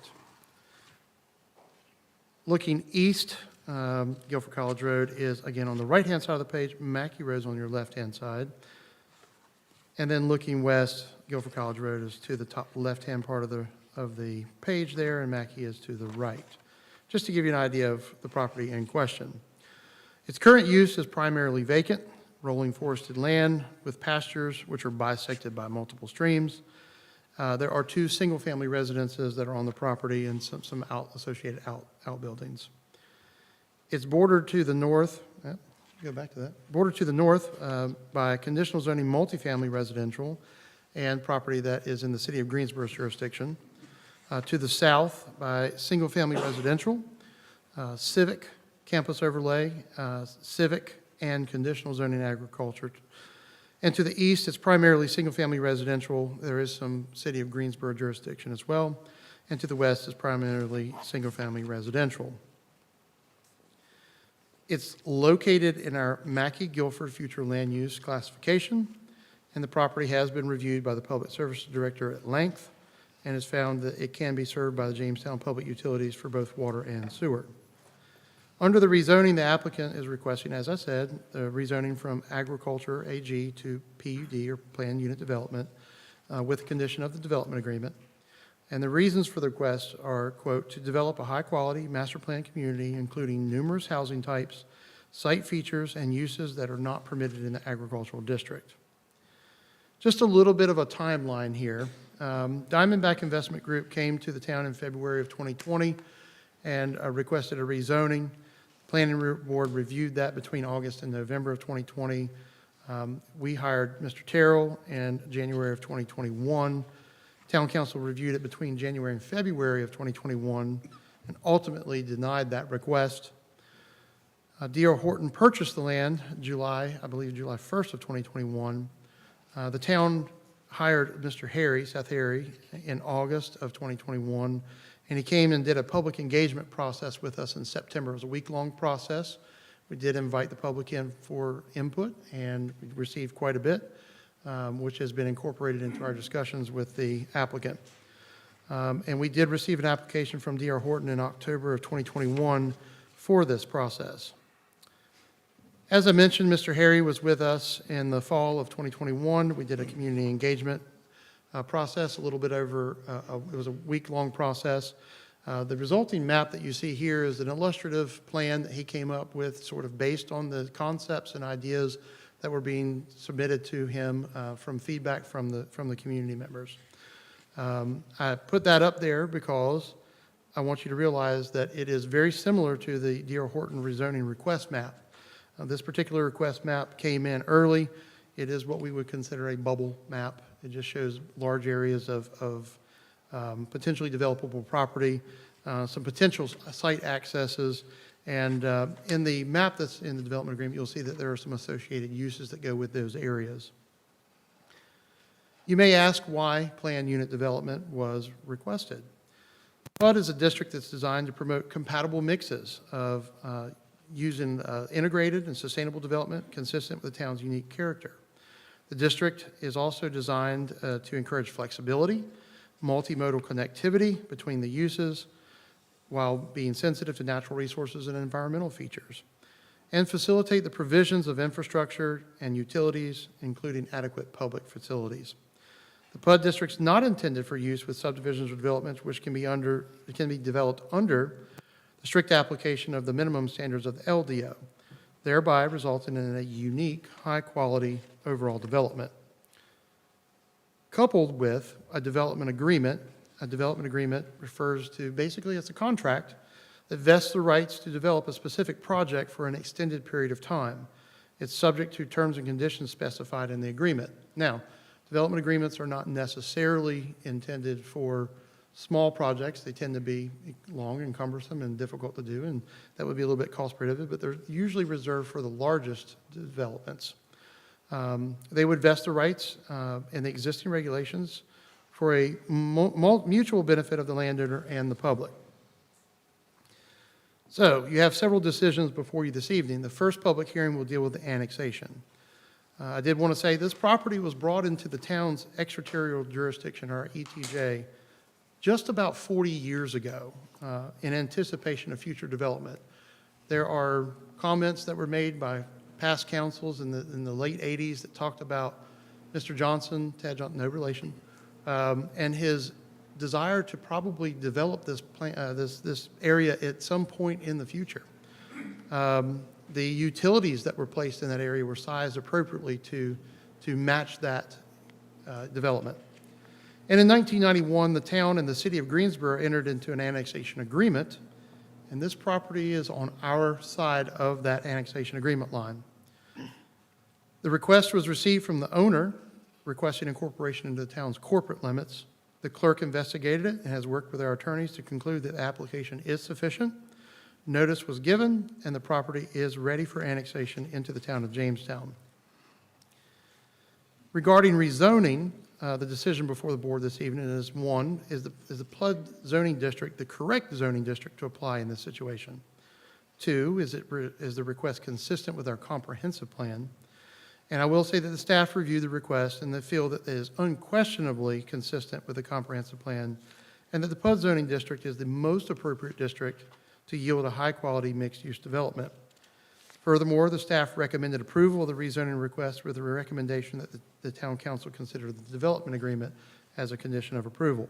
Looking east, Guilford College Road is again on the right-hand side of the page. Mackey Road is on your left-hand side. And then looking west, Guilford College Road is to the top left-hand part of the page there, and Mackey is to the right. Just to give you an idea of the property in question. Its current use is primarily vacant, rolling forested land with pastures which are bisected by multiple streams. There are 2 single-family residences that are on the property and some associated outbuildings. It's bordered to the north, go back to that, bordered to the north by conditional zoning multifamily residential and property that is in the city of Greensboro's jurisdiction. To the south by single-family residential, civic campus overlay, civic and conditional zoning agriculture. And to the east, it's primarily single-family residential. There is some city of Greensboro jurisdiction as well. And to the west is primarily single-family residential. It's located in our Mackey-Guilford future land use classification, and the property has been reviewed by the Public Services Director at length and has found that it can be served by the Jamestown Public Utilities for both water and sewer. Under the rezoning, the applicant is requesting, as I said, the rezoning from agriculture AG to PUD, or planned unit development, with the condition of the development agreement. And the reasons for the request are, quote, to develop a high-quality master plan community, including numerous housing types, site features, and uses that are not permitted in the agricultural district. Just a little bit of a timeline here. Diamondback Investment Group came to the town in February of 2020 and requested a rezoning. Planning Board reviewed that between August and November of 2020. We hired Mr. Terrell in January of 2021. Town Council reviewed it between January and February of 2021 and ultimately denied that request. D.R. Horton purchased the land July 1st of 2021. The town hired Mr. Seth Harry, in August of 2021, and he came and did a public engagement process with us in September. It was a week-long process. We did invite the public in for input, and we received quite a bit, which has been incorporated into our discussions with the applicant. And we did receive an application from D.R. Horton in October of 2021 for this process. As I mentioned, Mr. Harry was with us in the fall of 2021. We did a community engagement process, a little bit over, it was a week-long process. The resulting map that you see here is an illustrative plan that he came up with, sort of based on the concepts and ideas that were being submitted to him from feedback from the community members. I put that up there because I want you to realize that it is very similar to the D.R. Horton rezoning request map. This particular request map came in early. It is what we would consider a bubble map. It just shows large areas of potentially developable property, some potential site accesses, and in the map that's in the development agreement, you'll see that there are some associated uses that go with those areas. You may ask why planned unit development was requested. PUD is a district that's designed to promote compatible mixes of using integrated and sustainable development consistent with the town's unique character. The district is also designed to encourage flexibility, multimodal connectivity between the uses, while being sensitive to natural resources and environmental features, and facilitate the provisions of infrastructure and utilities, including adequate public facilities. The PUD district is not intended for use with subdivisions or developments which can be developed under the strict application of the minimum standards of the LDO, thereby resulting in a unique, high-quality overall development. Coupled with a development agreement a development agreement refers to, basically, it's a contract that vests the rights to develop a specific project for an extended period of time. It's subject to terms and conditions specified in the agreement. Now, development agreements are not necessarily intended for small projects. They tend to be long and cumbersome and difficult to do, and that would be a little bit cost prohibitive, but they're usually reserved for the largest developments. They would vest the rights in the existing regulations for a mutual benefit of the landowner and the public. So you have several decisions before you this evening. The first public hearing will deal with the annexation. I did want to say this property was brought into the town's extraterritorial jurisdiction, or ETJ, just about 40 years ago in anticipation of future development. There are comments that were made by past councils in the late 80s that talked about Mr. Johnson, Tad Johnson, no relation, and his desire to probably develop this area at some point in the future. The utilities that were placed in that area were sized appropriately to match that development. And in 1991, the town and the city of Greensboro entered into an annexation agreement, and this property is on our side of that annexation agreement line. The request was received from the owner requesting incorporation into the town's corporate limits. The clerk investigated it and has worked with our attorneys to conclude that the application is sufficient. Notice was given, and the property is ready for annexation into the town of Jamestown. Regarding rezoning, the decision before the board this evening is, one, is the PLUD zoning district the correct zoning district to apply in this situation? Two, is the request consistent with our comprehensive plan? And I will say that the staff reviewed the request and they feel that it is unquestionably consistent with the comprehensive plan, and that the PUD zoning district is the most appropriate district to yield a high-quality mixed-use development. Furthermore, the staff recommended approval of the rezoning request with a recommendation that the town council consider the development agreement as a condition of approval.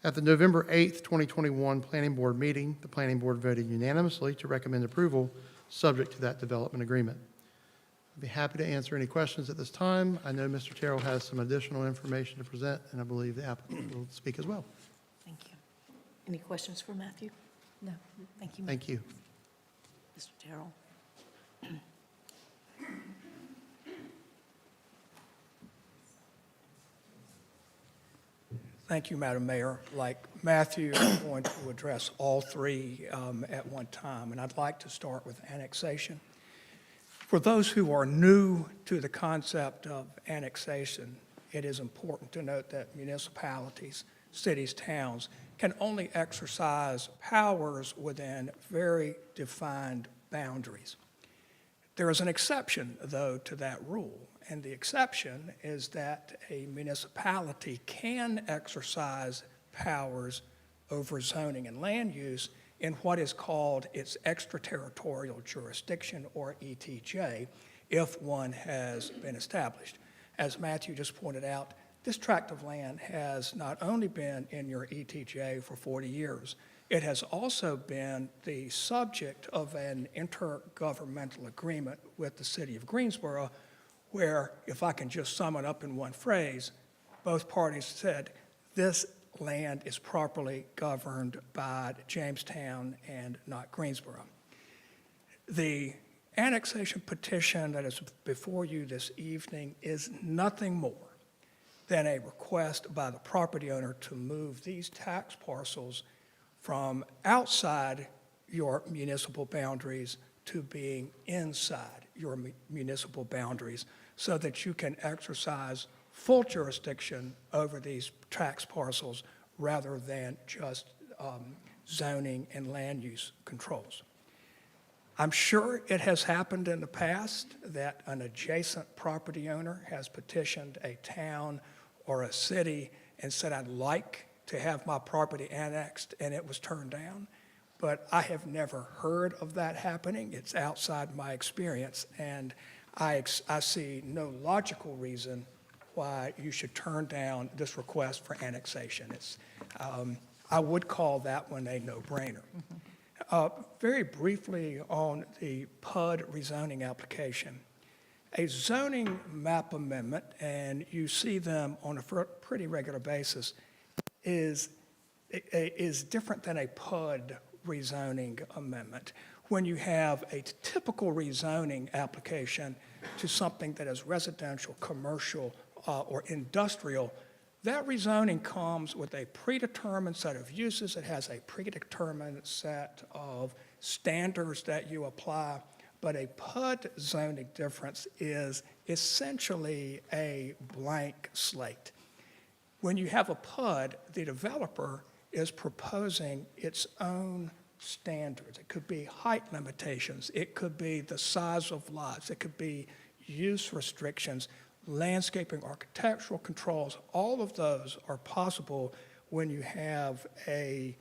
At the November 8th, 2021 Planning Board meeting, the Planning Board voted unanimously to recommend approval subject to that development agreement. I'd be happy to answer any questions at this time. I know Mr. Terrell has some additional information to present, and I believe the applicant will speak as well. Thank you. Any questions for Matthew? No. Thank you. Thank you. Mr. Terrell. Thank you, Madam Mayor. Like Matthew, I'm going to address all three at one time, and I'd like to start with annexation. For those who are new to the concept of annexation, it is important to note that municipalities, cities, towns can only exercise powers within very defined boundaries. There is an exception, though, to that rule, and the exception is that a municipality can exercise powers over zoning and land use in what is called its extraterritorial jurisdiction, or ETJ, if one has been established. As Matthew just pointed out, this tract of land has not only been in your ETJ for 40 years, it has also been the subject of an intergovernmental agreement with the city of Greensboro, where, if I can just sum it up in one phrase, both parties said this land is properly governed by Jamestown and not Greensboro. The annexation petition that is before you this evening is nothing more than a request by the property owner to move these tax parcels from outside your municipal boundaries to being inside your municipal boundaries so that you can exercise full jurisdiction over these tax parcels rather than just zoning and land use controls. I'm sure it has happened in the past that an adjacent property owner has petitioned a town or a city and said, I'd like to have my property annexed, and it was turned down. But I have never heard of that happening. It's outside my experience, and I see no logical reason why you should turn down this request for annexation. I would call that one a no-brainer. Very briefly on the PUD rezoning application. A zoning map amendment, and you see them on a pretty regular basis, is is different than a PUD rezoning amendment. When you have a typical rezoning application to something that is residential, commercial, or industrial, that rezoning comes with a predetermined set of uses. It has a predetermined set of standards that you apply. But a PUD zoning difference is essentially a blank slate. When you have a PUD, the developer is proposing its own standards. It could be height limitations. It could be the size of lots. It could be use restrictions, landscaping, architectural controls. All of those are possible when you have a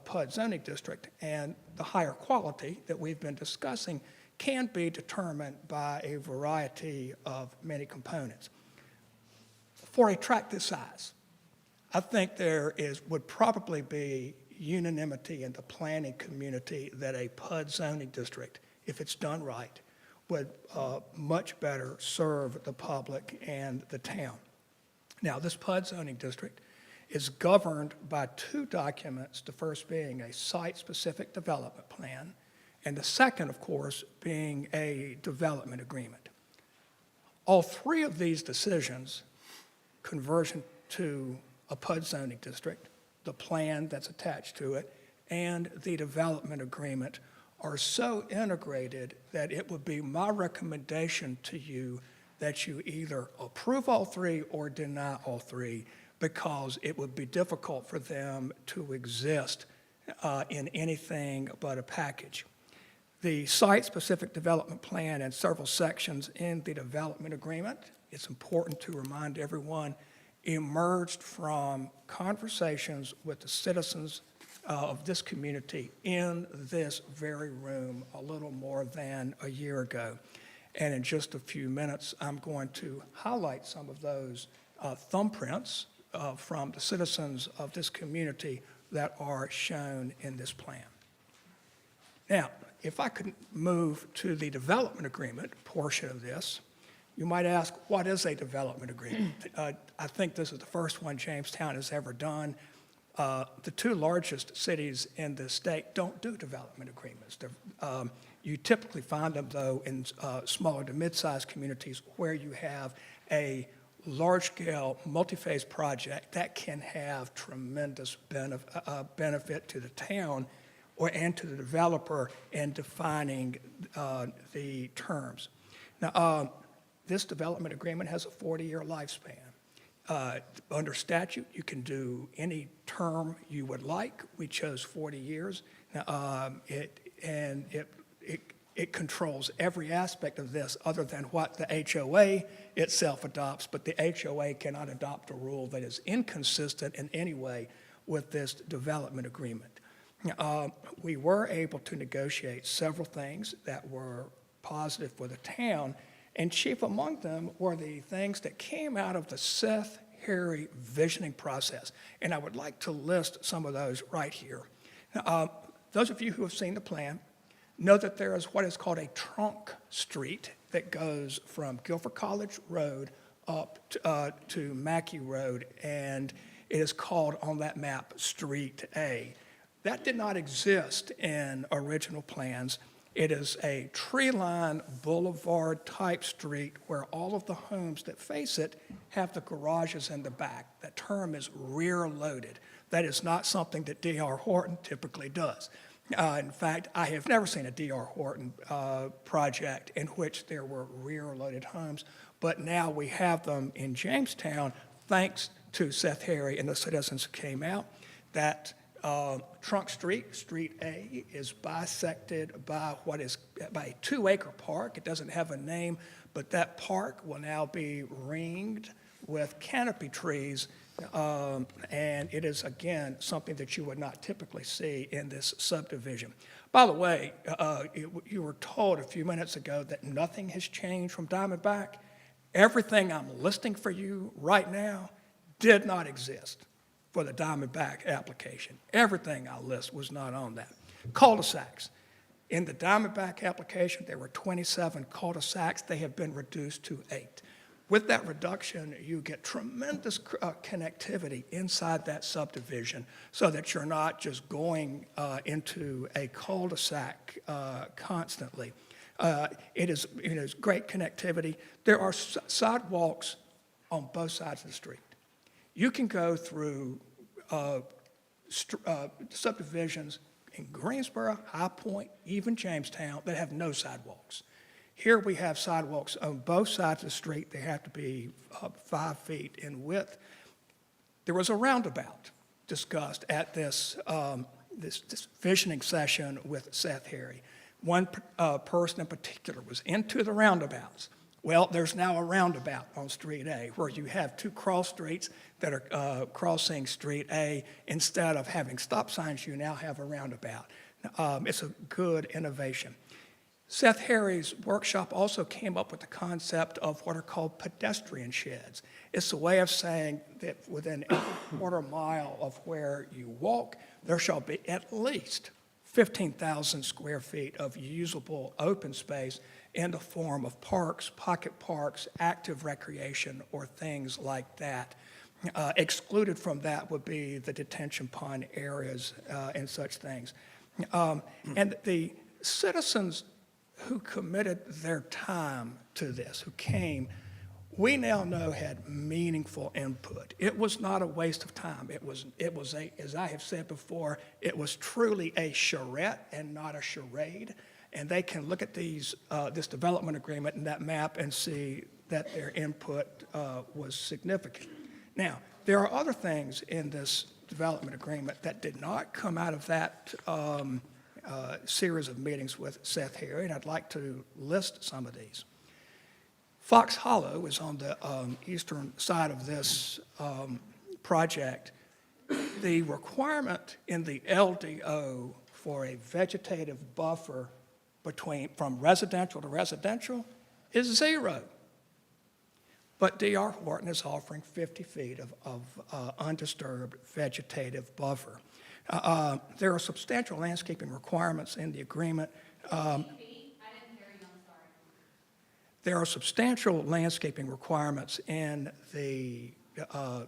PUD zoning district. And the higher quality that we've been discussing can be determined by a variety of many components. For a tract this size, I think would probably be unanimity in the planning community that a PUD zoning district, if it's done right, would much better serve the public and the town. Now, this PUD zoning district is governed by two documents, the first being a site-specific development plan, and the second, of course, being a development agreement. All three of these decisions, conversion to a PUD zoning district, the plan that's attached to it, and the development agreement, are so integrated that it would be my recommendation to you that you either approve all three or deny all three, because it would be difficult for them to exist in anything but a package. The site-specific development plan and several sections in the development agreement, it's important to remind everyone, emerged from conversations with the citizens of this community in this very room a little more than a year ago. And in just a few minutes, I'm going to highlight some of those thumbprints from the citizens of this community that are shown in this plan. Now, if I could move to the development agreement portion of this, you might ask, what is a development agreement? I think this is the first one Jamestown has ever done. The two largest cities in the state don't do development agreements. You typically find them, though, in smaller to mid-sized communities where you have a large-scale, multi-phase project that can have tremendous benefit to the town and to the developer in defining the terms. Now, this development agreement has a 40-year lifespan. Under statute, you can do any term you would like. We chose 40 years. It controls every aspect of this other than what the HOA itself adopts, but the HOA cannot adopt a rule that is inconsistent in any way with this development agreement. We were able to negotiate several things that were positive for the town, and chief among them were the things that came out of the Seth Harry visioning process. And I would like to list some of those right here. Those of you who have seen the plan know that there is what is called a trunk street that goes from Guilford College Road up to Mackey Road, and it is called on that map Street A. That did not exist in original plans. It is a tree-lined boulevard-type street where all of the homes that face it have the garages in the back. That term is rear-loaded. That is not something that D.R. Horton typically does. In fact, I have never seen a D.R. Horton project in which there were rear-loaded homes, but now we have them in Jamestown thanks to Seth Harry and the citizens who came out. That Trunk Street, Street A, is bisected by by a 2-acre park. It doesn't have a name, but that park will now be ringed with canopy trees, and it is, again, something that you would not typically see in this subdivision. By the way, you were told a few minutes ago that nothing has changed from Diamondback. Everything I'm listing for you right now did not exist for the Diamondback application. Everything I list was not on that. Cul-de-sacs. In the Diamondback application, there were 27 cul-de-sacs. They have been reduced to 8. With that reduction, you get tremendous connectivity inside that subdivision so that you're not just going into a cul-de-sac constantly. It is great connectivity. There are sidewalks on both sides of the street. You can go through subdivisions in Greensboro, High Point, even Jamestown, that have no sidewalks. Here we have sidewalks on both sides of the street. They have to be 5 feet in width. There was a roundabout discussed at this visioning session with Seth Harry. One person in particular was into the roundabouts. Well, there's now a roundabout on Street A where you have two cross streets that are crossing Street A. Instead of having stop signs, you now have a roundabout. It's a good innovation. Seth Harry's workshop also came up with the concept of what are called pedestrian sheds. It's a way of saying that within a quarter mile of where you walk, there shall be at least 15,000 square feet of usable open space in the form of parks, pocket parks, active recreation, or things like that. Excluded from that would be the detention pond areas and such things. And the citizens who committed their time to this, who came, we now know had meaningful input. It was not a waste of time. It was as I have said before, it was truly a charrette and not a charade. And they can look at this development agreement and that map and see that their input was significant. Now, there are other things in this development agreement that did not come out of that series of meetings with Seth Harry, and I'd like to list some of these. Fox Hollow is on the eastern side of this project. The requirement in the LDO for a vegetative buffer from residential to residential is 0. But D.R. Horton is offering 50 feet of undisturbed vegetative buffer. There are substantial landscaping requirements in the agreement. There are substantial landscaping requirements in the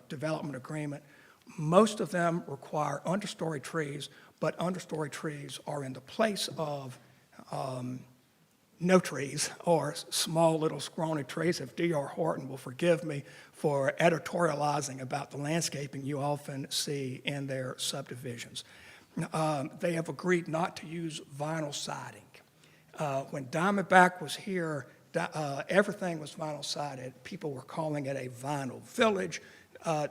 development agreement. Most of them require understory trees, but understory trees are in the place of no trees or small little scrawny trees. If D.R. Horton will forgive me for editorializing about the landscaping you often see in their subdivisions. They have agreed not to use vinyl siding. When Diamondback was here, everything was vinyl sided. People were calling it a vinyl village.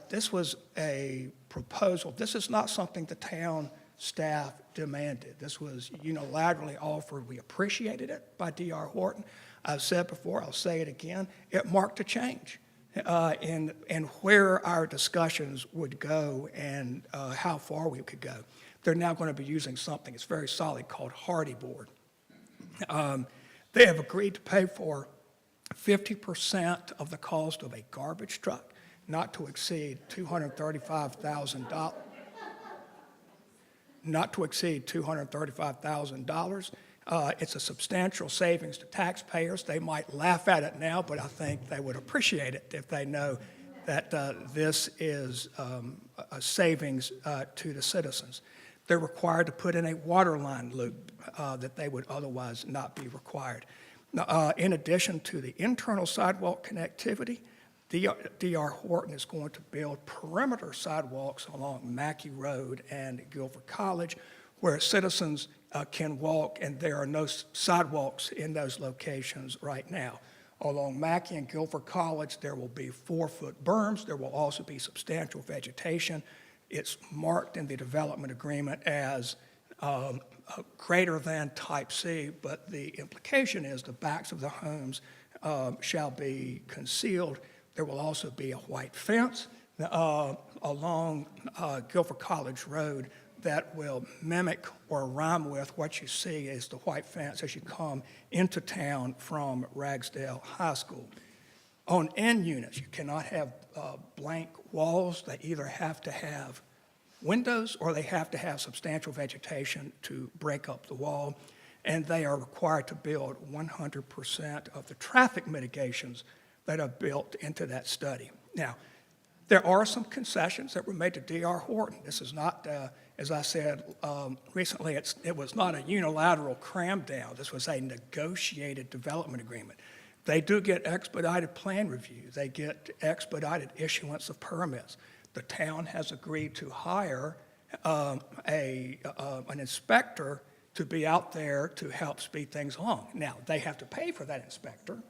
This was a proposal. This is not something the town staff demanded. This was unilaterally offered. We appreciated it by D.R. Horton. I've said before, I'll say it again, it marked a change in where our discussions would go and how far we could go. They're now going to be using something that's very solid called hardy board. They have agreed to pay for 50% of the cost of a garbage truck, not to exceed $235,000. Not to exceed $235,000. It's a substantial savings to taxpayers. They might laugh at it now, but I think they would appreciate it if they know that this is a savings to the citizens. They're required to put in a water line loop that they would otherwise not be required. Now, in addition to the internal sidewalk connectivity, D.R. Horton is going to build perimeter sidewalks along Mackey Road and Guilford College where citizens can walk, and there are no sidewalks in those locations right now. Along Mackey and Guilford College, there will be 4-foot berms. There will also be substantial vegetation. It's marked in the development agreement as greater than type C, but the implication is the backs of the homes shall be concealed. There will also be a white fence along Guilford College Road that will mimic or rhyme with what you see as the white fence as you come into town from Ragsdale High School. On end units, you cannot have blank walls. They either have to have windows or they have to have substantial vegetation to break up the wall, and they are required to build 100% of the traffic mitigations that are built into that study. Now, there are some concessions that were made to D.R. Horton. This is not, as I said recently, it was not a unilateral cram down. This was a negotiated development agreement. They do get expedited plan review. They get expedited issuance of permits. The town has agreed to hire an inspector to be out there to help speed things along. Now, they have to pay for that inspector,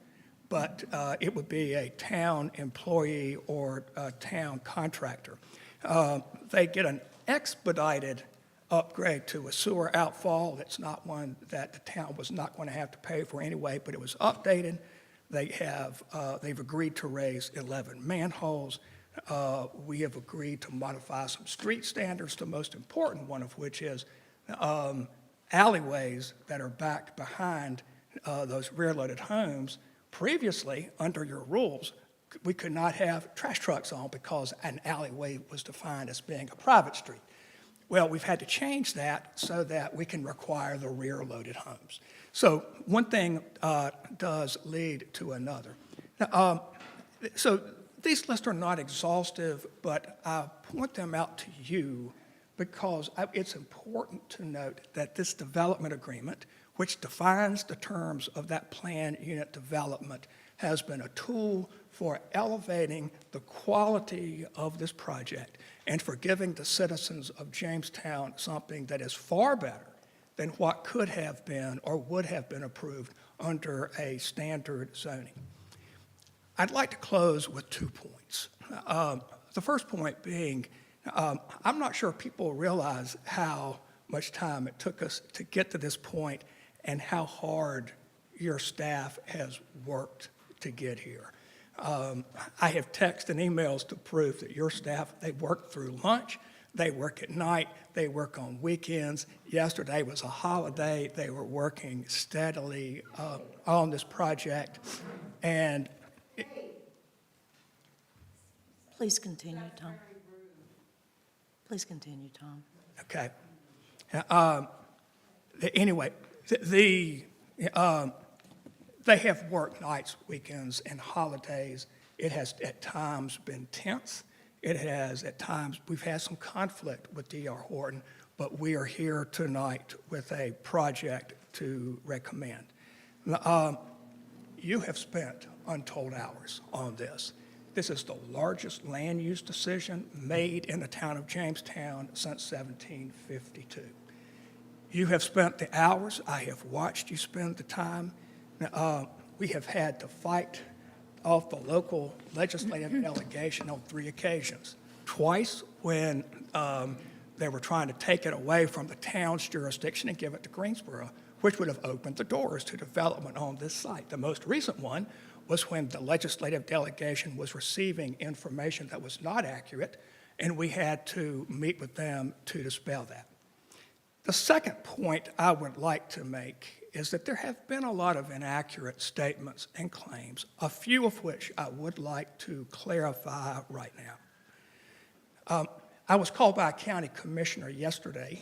but it would be a town employee or a town contractor. They get an expedited upgrade to a sewer outfall. That's not one that the town was not going to have to pay for anyway, but it was updated. They've agreed to raise 11 manholes. We have agreed to modify some street standards, the most important one of which is alleyways that are backed behind those rear-loaded homes. Previously, under your rules, we could not have trash trucks on because an alleyway was defined as being a private street. Well, we've had to change that so that we can require the rear-loaded homes. So one thing does lead to another. So these lists are not exhaustive, but I point them out to you because it's important to note that this development agreement, which defines the terms of that planned unit development, has been a tool for elevating the quality of this project and for giving the citizens of Jamestown something that is far better than what could have been or would have been approved under a standard zoning. I'd like to close with 2 points. The first point being, I'm not sure people realize how much time it took us to get to this point and how hard your staff has worked to get here. I have texts and emails to prove that your staff, they work through lunch, they work at night, they work on weekends. Yesterday was a holiday. They were working steadily on this project. And Please continue, Tom. Please continue, Tom. okay. Anyway, they have worked nights, weekends, and holidays. It has at times been tense. It has at times, we've had some conflict with D.R. Horton, but we are here tonight with a project to recommend. You have spent untold hours on this. This is the largest land use decision made in the town of Jamestown since 1752. You have spent the hours. I have watched you spend the time. We have had to fight off the local legislative delegation on 3 occasions. Twice when they were trying to take it away from the town's jurisdiction and give it to Greensboro, which would have opened the doors to development on this site. The most recent one was when the legislative delegation was receiving information that was not accurate, and we had to meet with them to dispel that. The second point I would like to make is that there have been a lot of inaccurate statements and claims, a few of which I would like to clarify right now. I was called by a county commissioner yesterday,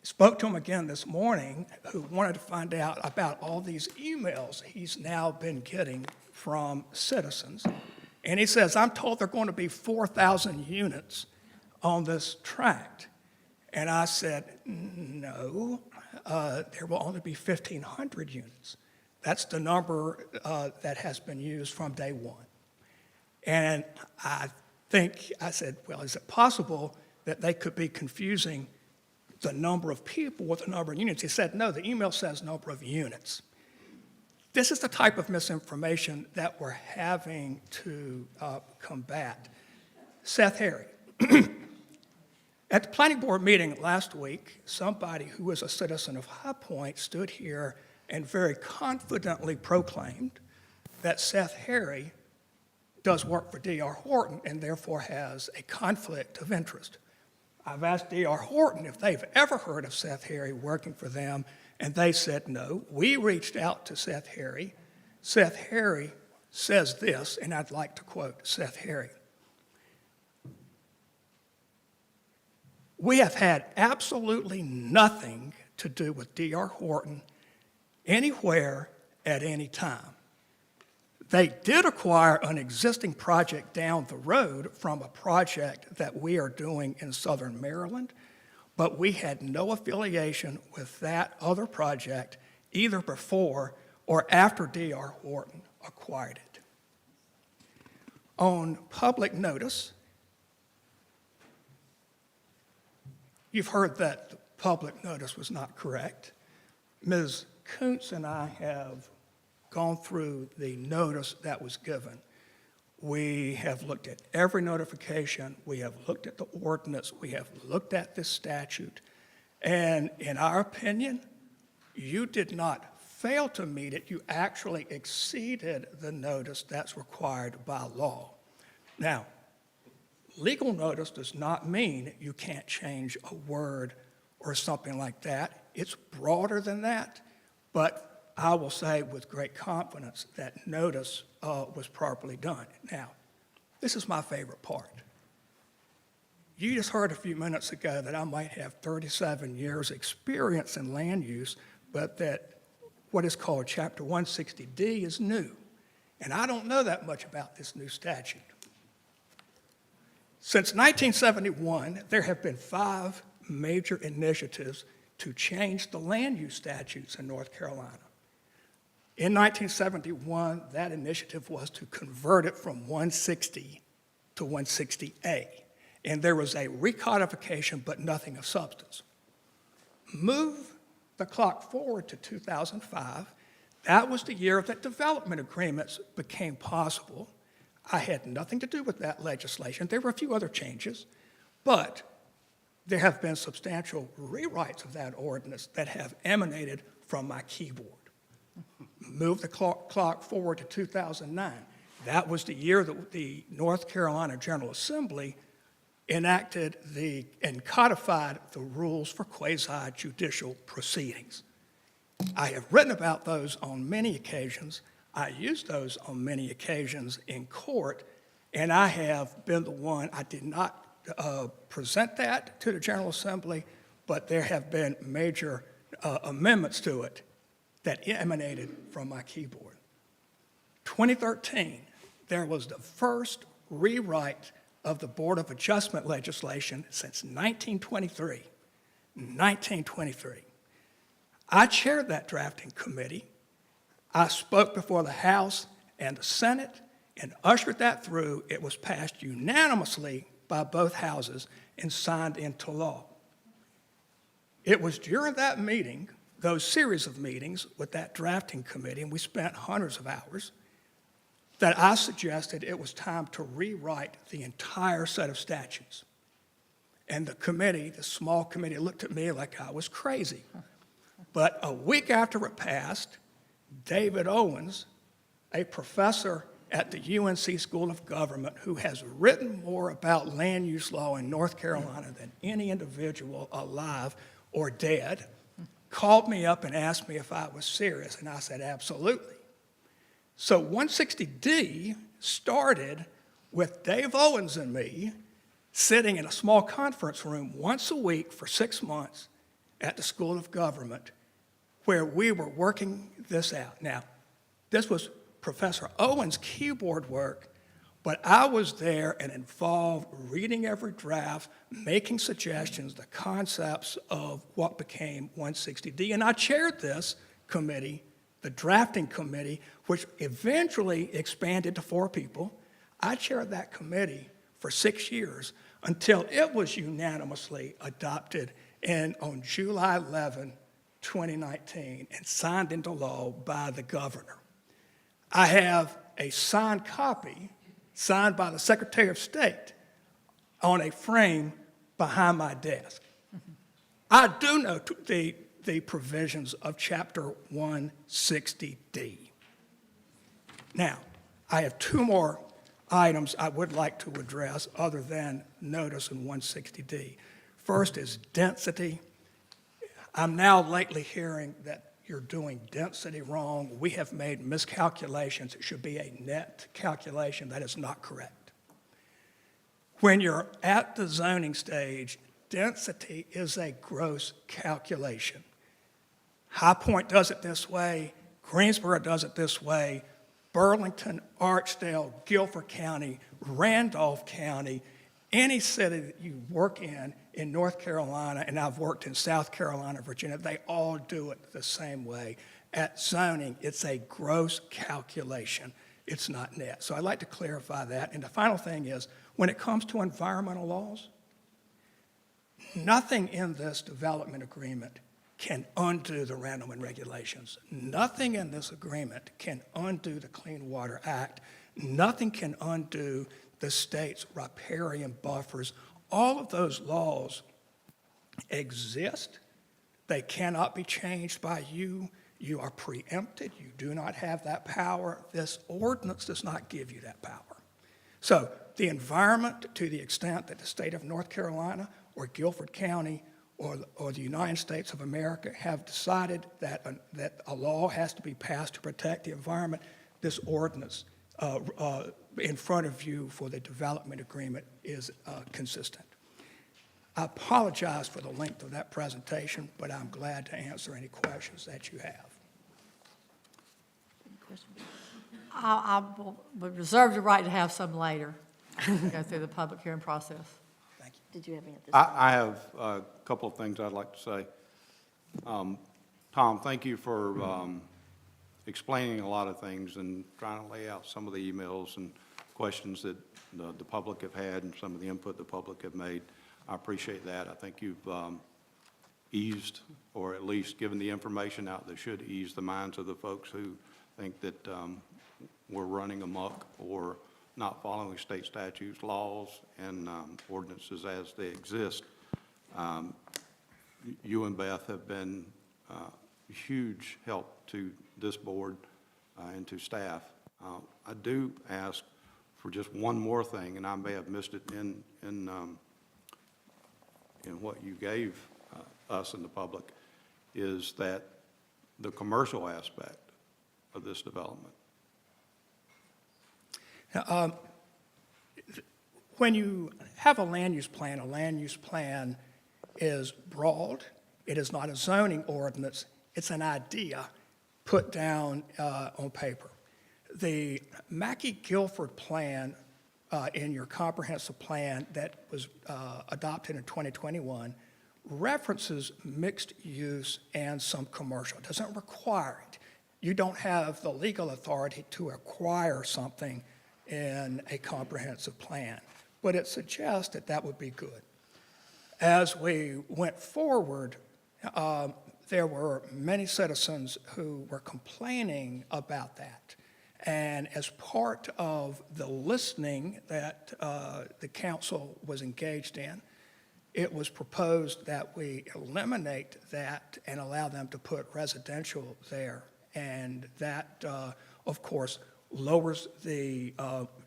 spoke to him again this morning, who wanted to find out about all these emails he's now been getting from citizens. And he says, I'm told there are going to be 4,000 units on this tract. And I said, no, there will only be 1,500 units. That's the number that has been used from day one. And I said, well, is it possible that they could be confusing the number of people with the number of units? He said, no, the email says number of units. This is the type of misinformation that we're having to combat. Seth Harry. At the planning board meeting last week, somebody who was a citizen of High Point stood here and very confidently proclaimed that Seth Harry does work for D.R. Horton and therefore has a conflict of interest. I've asked D.R. Horton if they've ever heard of Seth Harry working for them, and they said no. We reached out to Seth Harry. Seth Harry says this, and I'd like to quote Seth Harry. We have had absolutely nothing to do with D.R. Horton anywhere at any time. They did acquire an existing project down the road from a project that we are doing in southern Maryland, but we had no affiliation with that other project either before or after D.R. Horton acquired it. On public notice, you've heard that the public notice was not correct. Ms. Kuntz and I have gone through the notice that was given. We have looked at every notification. We have looked at the ordinance. We have looked at this statute. And in our opinion, you did not fail to meet it. You actually exceeded the notice that's required by law. Now, legal notice does not mean you can't change a word or something like that. It's broader than that, but I will say with great confidence that notice was properly done. Now, this is my favorite part. You just heard a few minutes ago that I might have 37 years' experience in land use, but that what is called Chapter 160D is new. And I don't know that much about this new statute. Since 1971, there have been 5 major initiatives to change the land use statutes in North Carolina. In 1971, that initiative was to convert it from 160 to 160A. And there was a recodification, but nothing of substance. Move the clock forward to 2005. That was the year that development agreements became possible. I had nothing to do with that legislation. There were a few other changes, but there have been substantial rewrites of that ordinance that have emanated from my keyboard. Move the clock forward to 2009. That was the year that the North Carolina General Assembly enacted and codified the rules for quasi-judicial proceedings. I have written about those on many occasions. I used those on many occasions in court, and I have been the one, I did not present that to the General Assembly, but there have been major amendments to it that emanated from my keyboard. 2013, there was the first rewrite of the Board of Adjustment legislation since 1923. 1923. I chaired that drafting committee. I spoke before the House and the Senate and ushered that through. It was passed unanimously by both houses and signed into law. It was during that meeting, those series of meetings with that drafting committee, and we spent hundreds of hours, that I suggested it was time to rewrite the entire set of statutes. And the committee, the small committee, looked at me like I was crazy. But a week after it passed, David Owens, a professor at the UNC School of Government who has written more about land use law in North Carolina than any individual alive or dead, called me up and asked me if I was serious, and I said, absolutely. So 160D started with Dave Owens and me sitting in a small conference room once a week for 6 months at the School of Government where we were working this out. Now, this was Professor Owens' keyboard work, but I was there and involved reading every draft, making suggestions, the concepts of what became 160D. And I chaired this committee, the drafting committee, which eventually expanded to 4 people. I chaired that committee for 6 years until it was unanimously adopted on July 11, 2019, and signed into law by the governor. I have a signed copy, signed by the Secretary of State, on a frame behind my desk. I do know the provisions of Chapter 160D. Now, I have 2 more items I would like to address other than notice in 160D. First is density. I'm now lately hearing that you're doing density wrong. We have made miscalculations. It should be a net calculation. That is not correct. When you're at the zoning stage, density is a gross calculation. High Point does it this way. Greensboro does it this way. Burlington, Archdale, Guilford County, Randolph County, any city that you work in North Carolina, and I've worked in South Carolina, Virginia, they all do it the same way. At zoning, it's a gross calculation. It's not net. So I'd like to clarify that. And the final thing is, when it comes to environmental laws, nothing in this development agreement can undo the Randleman regulations. Nothing in this agreement can undo the Clean Water Act. Nothing can undo the state's riparian buffers. All of those laws exist. They cannot be changed by you. You are preempted. You do not have that power. This ordinance does not give you that power. So the environment, to the extent that the state of North Carolina or Guilford County or the United States of America have decided that a law has to be passed to protect the environment, this ordinance in front of you for the development agreement is consistent. I apologize for the length of that presentation, but I'm glad to answer any questions that you have. I will reserve the right to have some later, as we go through the public hearing process. Did you have any at this? I have a couple of things I'd like to say. Tom, thank you for explaining a lot of things and trying to lay out some of the emails and questions that the public have had and some of the input the public have made. I appreciate that. I think you've eased, or at least given the information out that should ease the minds of the folks who think that we're running amok or not following state statutes, laws, and ordinances as they exist. You and Beth have been huge help to this board and to staff. I do ask for just one more thing, and I may have missed it in what you gave us and the public, is that the commercial aspect of this development. When you have a land use plan is broad. It is not a zoning ordinance. It's an idea put down on paper. The Mackey-Guilford plan in your comprehensive plan that was adopted in 2021 references mixed use and some commercial. It doesn't require it. You don't have the legal authority to acquire something in a comprehensive plan, but it suggests that that would be good. As we went forward, there were many citizens who were complaining about that. And as part of the listening that the council was engaged in, it was proposed that we eliminate that and allow them to put residential there. And that, of course, lowers the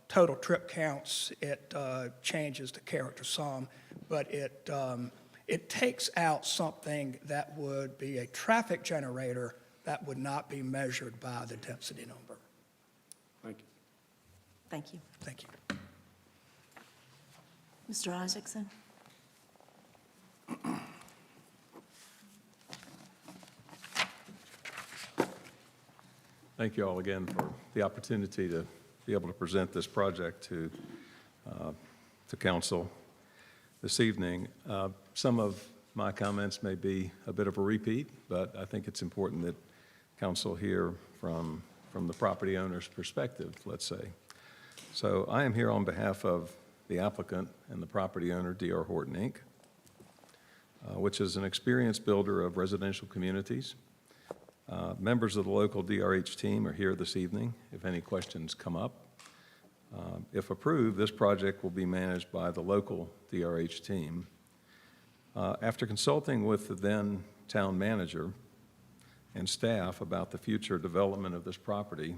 total trip counts. It changes the character some, but it takes out something that would be a traffic generator that would not be measured by the density number. Thank you. Thank you. Thank you. Mr. Isaacson? Thank you all again for the opportunity to be able to present this project to council this evening. Some of my comments may be a bit of a repeat, but I think it's important that council hear from the property owner's perspective, let's say. So I am here on behalf of the applicant and the property owner, D.R. Horton, Inc., which is an experienced builder of residential communities. Members of the local DRH team are here this evening if any questions come up. If approved, this project will be managed by the local DRH team. After consulting with the then town manager and staff about the future development of this property,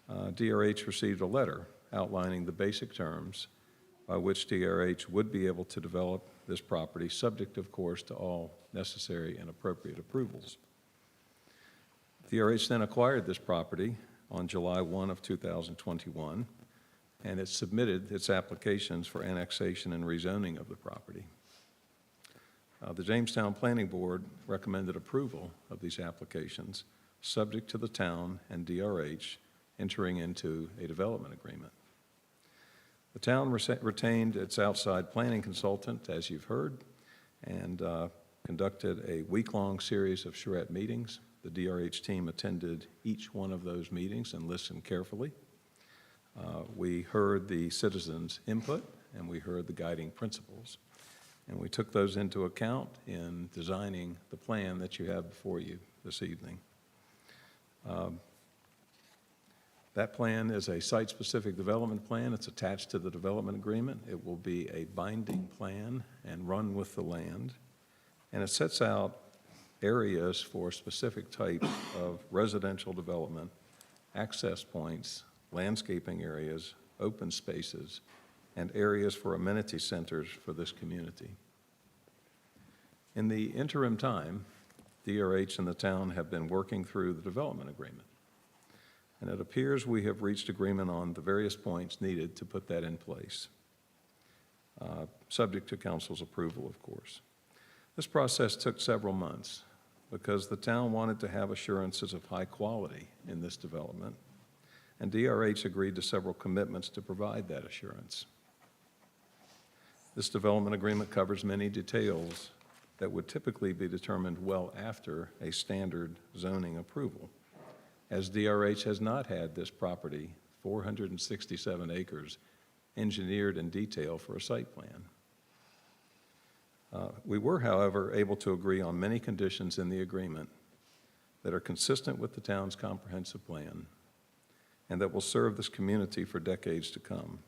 DRH received a letter outlining the basic terms by which DRH would be able to develop this property, subject, of course, to all necessary and appropriate approvals. DRH then acquired this property on July 1 of 2021, and it submitted its applications for annexation and rezoning of the property. The Jamestown Planning Board recommended approval of these applications, subject to the town and DRH entering into a development agreement. The town retained its outside planning consultant, as you've heard, and conducted a week-long series of charrette meetings. The DRH team attended each one of those meetings and listened carefully. We heard the citizens' input, and we heard the guiding principles. And we took those into account in designing the plan that you have before you this evening. That plan is a site-specific development plan. It's attached to the development agreement. It will be a binding plan and run with the land. And it sets out areas for specific types of residential development, access points, landscaping areas, open spaces, and areas for amenity centers for this community. In the interim time, DRH and the town have been working through the development agreement. And it appears we have reached agreement on the various points needed to put that in place, subject to council's approval, of course. This process took several months because the town wanted to have assurances of high quality in this development, and DRH agreed to several commitments to provide that assurance. This development agreement covers many details that would typically be determined well after a standard zoning approval, as DRH has not had this property, 467 acres, engineered in detail for a site plan. We were, however, able to agree on many conditions in the agreement that are consistent with the town's comprehensive plan and that will serve this community for decades to come.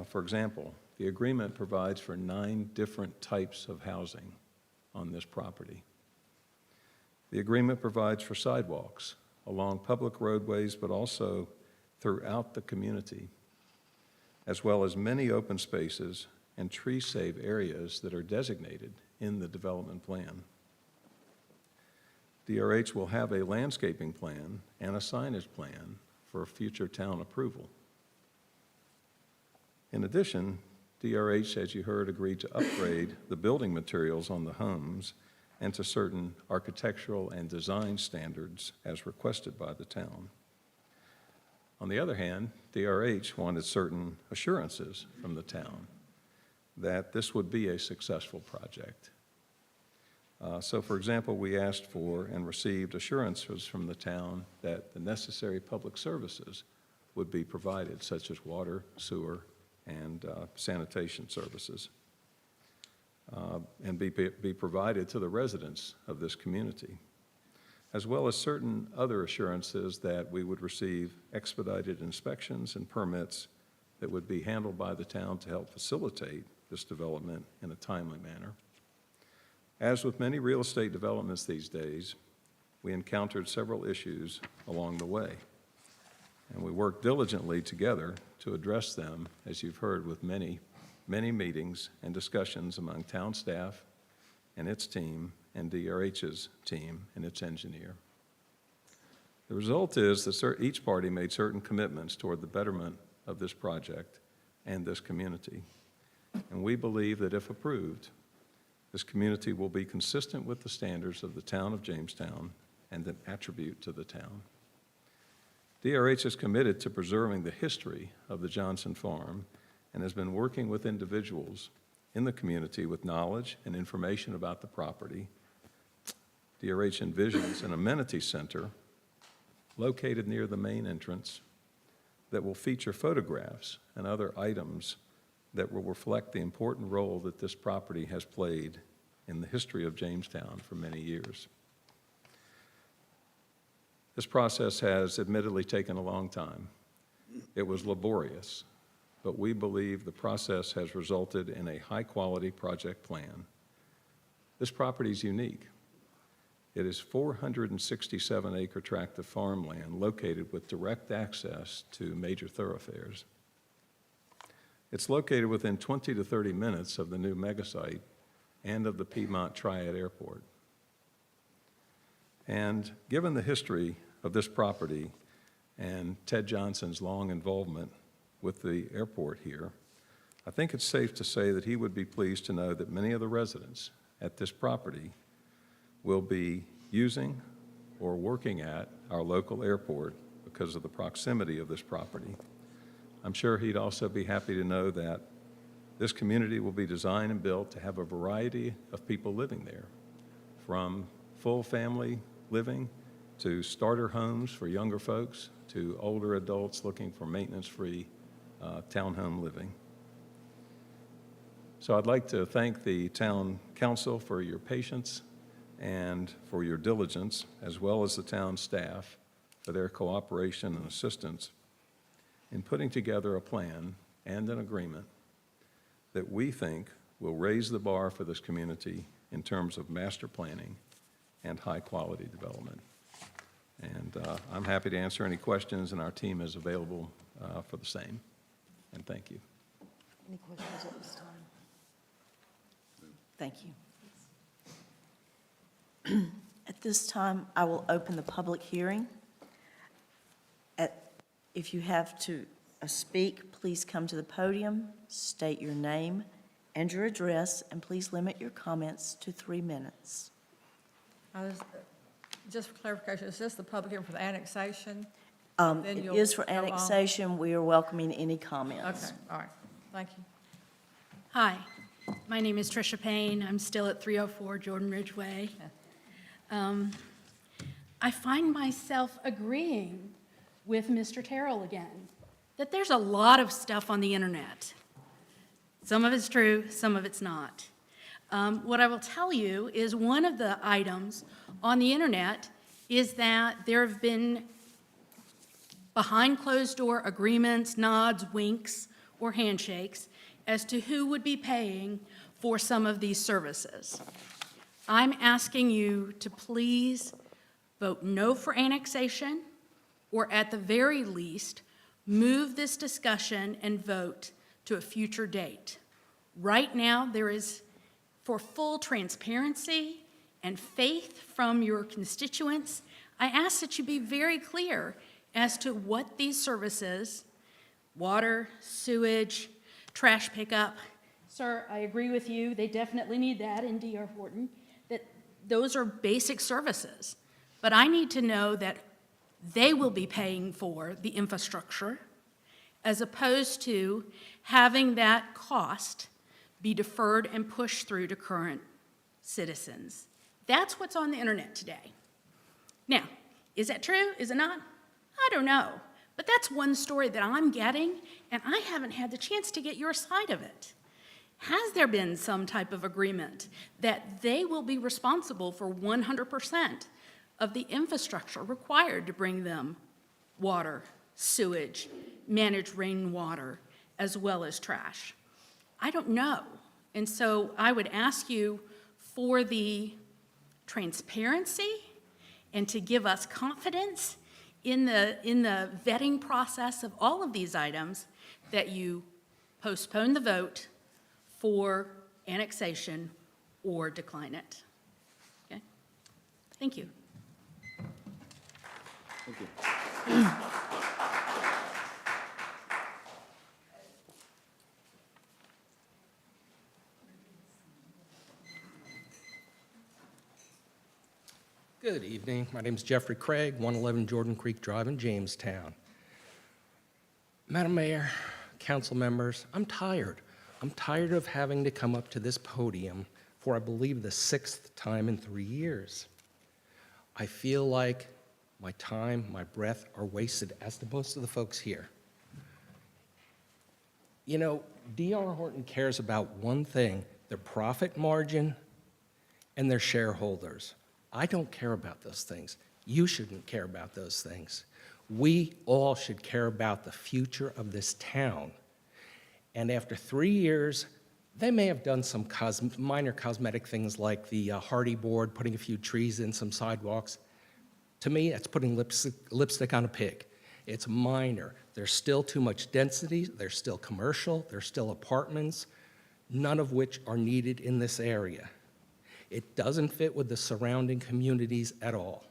For example, the agreement provides for 9 different types of housing on this property. The agreement provides for sidewalks along public roadways, but also throughout the community, as well as many open spaces and tree-save areas that are designated in the development plan. DRH will have a landscaping plan and a signage plan for future town approval. In addition, DRH, as you heard, agreed to upgrade the building materials on the homes and to certain architectural and design standards as requested by the town. On the other hand, DRH wanted certain assurances from the town that this would be a successful project. So, for example, we asked for and received assurances from the town that the necessary public services would be provided, such as water, sewer, and sanitation services, and be provided to the residents of this community, as well as certain other assurances that we would receive expedited inspections and permits that would be handled by the town to help facilitate this development in a timely manner. As with many real estate developments these days, we encountered several issues along the way, and we worked diligently together to address them, as you've heard, with many meetings and discussions among town staff and its team and DRH's team and its engineer. The result is that each party made certain commitments toward the betterment of this project and this community. And we believe that if approved, this community will be consistent with the standards of the town of Jamestown and an attribute to the town. DRH is committed to preserving the history of the Johnson Farm and has been working with individuals in the community with knowledge and information about the property. DRH envisions an amenity center located near the main entrance that will feature photographs and other items that will reflect the important role that this property has played in the history of Jamestown for many years. This process has admittedly taken a long time. It was laborious, but we believe the process has resulted in a high-quality project plan. This property is unique. It is 467-acre tract of farmland located with direct access to major thoroughfares. It's located within 20 to 30 minutes of the new megasite and of the Piedmont Triad Airport. And given the history of this property and Ted Johnson's long involvement with the airport here, I think it's safe to say that he would be pleased to know that many of the residents at this property will be using or working at our local airport because of the proximity of this property. I'm sure he'd also be happy to know that this community will be designed and built to have a variety of people living there, from full family living to starter homes for younger folks to older adults looking for maintenance-free townhome living. So I'd like to thank the town council for your patience and for your diligence, as well as the town staff for their cooperation and assistance in putting together a plan and an agreement that we think will raise the bar for this community in terms of master planning and high-quality development. And I'm happy to answer any questions, and our team is available for the same. And thank you. Any questions at this time? Thank you. At this time, I will open the public hearing. If you have to speak, please come to the podium, state your name and your address, and please limit your comments to 3 minutes. Just for clarification, is this the public hearing for the annexation? Then It you'll is for go on. annexation. We are welcoming any comments. Okay, all right, thank you. Hi, my name is Tricia Payne. I'm still at 304 Jordan Ridge Way. I find myself agreeing with Mr. Terrell again, that there's a lot of stuff on the internet. Some of it's true, some of it's not. What I will tell you is one of the items on the internet is that there have been behind closed door agreements, nods, winks, or handshakes as to who would be paying for some of these services. I'm asking you to please vote no for annexation, or at the very least, move this discussion and vote to a future date. Right now, there is, for full transparency and faith from your constituents, I ask that you be very clear as to what these services, water, sewage, trash pickup. Sir, I agree with you, they definitely need that in D.R. Horton, that those are basic services. But I need to know that they will be paying for the infrastructure as opposed to having that cost be deferred and pushed through to current citizens. That's what's on the internet today. Now, is that true? Is it not? I don't know. But that's one story that I'm getting, and I haven't had the chance to get your side of it. Has there been some type of agreement that they will be responsible for 100% of the infrastructure required to bring them water, sewage, managed rainwater, as well as trash? I don't know. And so I would ask you for the transparency and to give us confidence in the vetting process of all of these items, that you postpone the vote for annexation or decline it. Okay? Thank you. Thank you. Good evening. My name is Jeffrey Craig, 111 Jordan Creek Drive in Jamestown. Madam Mayor, council members, I'm tired. I'm tired of having to come up to this podium for, I believe, the 6th time in 3 years. I feel like my time, my breath are wasted, as do most of the folks here. You know, D.R. Horton cares about one thing: their profit margin and their shareholders. I don't care about those things. You shouldn't care about those things. We all should care about the future of this town. And after 3 years, they may have done some minor cosmetic things like the hardy board, putting a few trees in, some sidewalks. To me, that's putting lipstick on a pig. It's minor. There's still too much density. There's still commercial. There's still apartments, none of which are needed in this area. It doesn't fit with the surrounding communities at all.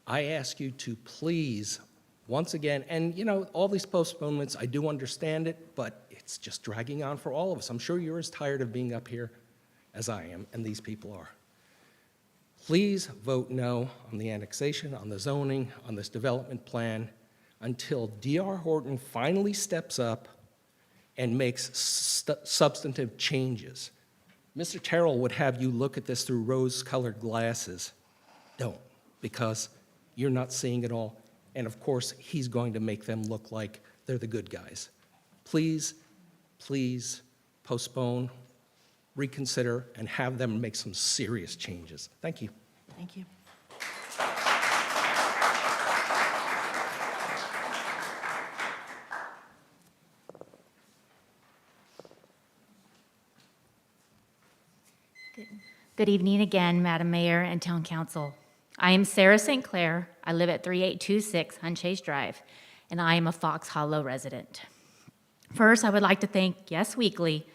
I ask you to please, once again, and you know, all these postponements, I do understand it, but it's just dragging on for all of us. I'm sure you're as tired of being up here as I am, and these people are. Please vote no on the annexation, on the zoning, on this development plan, until D.R. Horton finally steps up and makes substantive changes. Mr. Terrell would have you look at this through rose-colored glasses. Don't, because you're not seeing it all. And of course, he's going to make them look like they're the good guys. Please, please postpone, reconsider, and have them make some serious changes. Thank you. Thank you. Good evening again, Madam Mayor and Town Council. I am Sarah St. Clair. I live at 3826 Hunchase Drive, and I am a Fox Hollow resident. First, I would like to thank Yes Weekly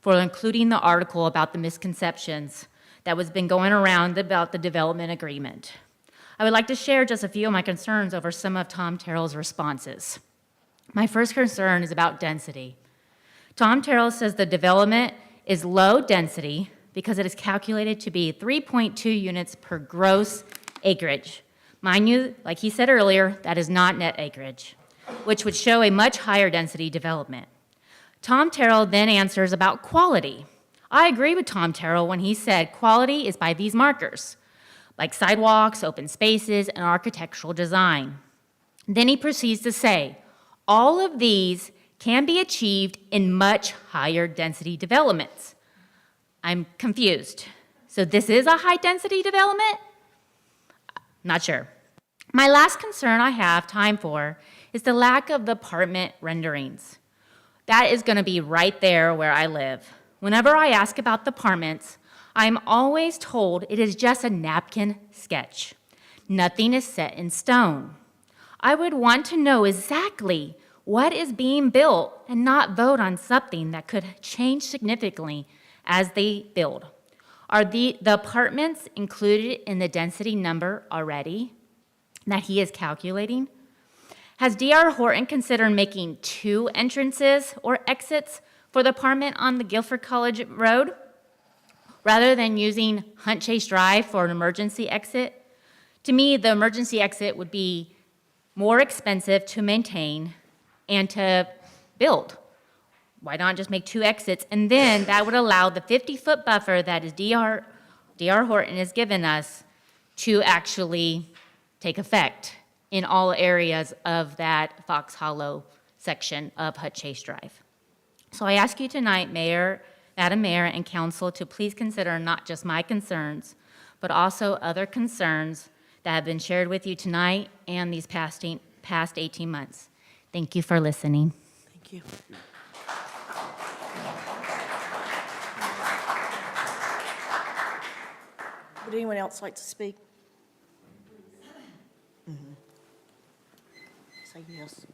for including the article about the misconceptions that was been going around about the development agreement. I would like to share just a few of my concerns over some of Tom Terrell's responses. My first concern is about density. Tom Terrell says the development is low density because it is calculated to be 3.2 units per gross acreage. Mind you, like he said earlier, that is not net acreage, which would show a much higher density development. Tom Terrell then answers about quality. I agree with Tom Terrell when he said quality is by these markers, like sidewalks, open spaces, and architectural design. Then he proceeds to say, all of these can be achieved in much higher density developments. I'm confused. So this is a high-density development? Not sure. My last concern I have time for is the lack of the apartment renderings. That is going to be right there where I live. Whenever I ask about the apartments, I'm always told it is just a napkin sketch. Nothing is set in stone. I would want to know exactly what is being built and not vote on something that could change significantly as they build. Are the apartments included in the density number already that he is calculating? Has D.R. Horton considered making 2 entrances or exits for the apartment on the Guilford College Road rather than using Hunchase Drive for an emergency exit? To me, the emergency exit would be more expensive to maintain and to build. Why not just make 2 exits? And then that would allow the 50-foot buffer that is D.R. Horton has given us to actually take effect in all areas of that Fox Hollow section of Hunchase Drive. So I ask you tonight, Madam Mayor and Council, to please consider not just my concerns, but also other concerns that have been shared with you tonight and these past 18 months. Thank you for listening. Thank you. Would anyone else like to speak? Say yes.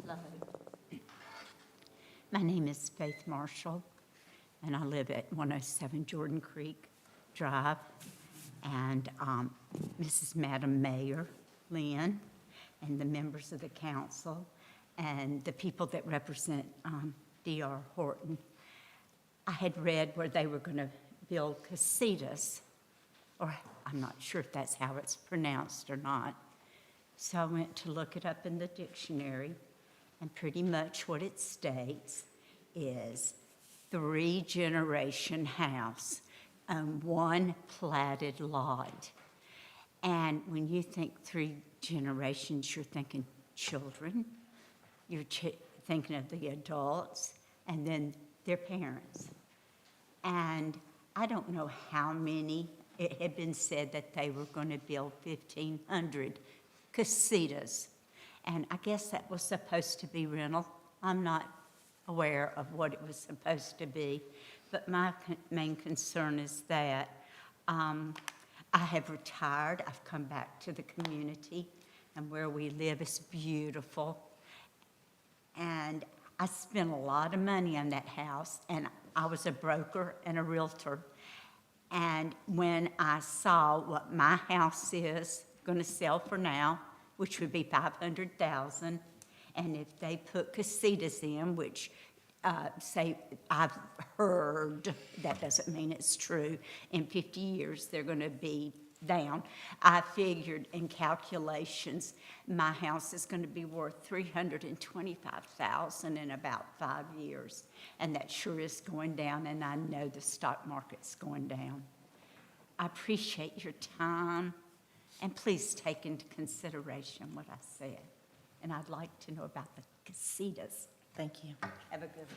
Hello. My name is Faith Marshall, and I live at 107 Jordan Creek Drive. And Mrs. Madam Mayor, Lynn, and the members of the council, and the people that represent D.R. Horton, I had read where they were going to build casitas, or I'm not sure if that's how it's pronounced or not. So I went to look it up in the dictionary, and pretty much what it states is 3-generation house on 1 platted lot. And when you think 3 generations, you're thinking children, you're thinking of the adults, and then their parents. And I don't know how many. It had been said that they were going to build 1,500 casitas. And I guess that was supposed to be rental. I'm not aware of what it was supposed to be. But my main concern is that I have retired. I've come back to the community, and where we live is beautiful. And I spent a lot of money on that house, and I was a broker and a realtor. And when I saw what my house is going to sell for now, which would be $500,000, and if they put casitas in, which say, I've heard, that doesn't mean it's true, in 50 years they're going to be down. I figured in calculations, my house is going to be worth $325,000 in about 5 years. And that sure is going down, and I know the stock market's going down. I appreciate your time, and please take into consideration what I said. And I'd like to know about the casitas. Thank you. Have a good one.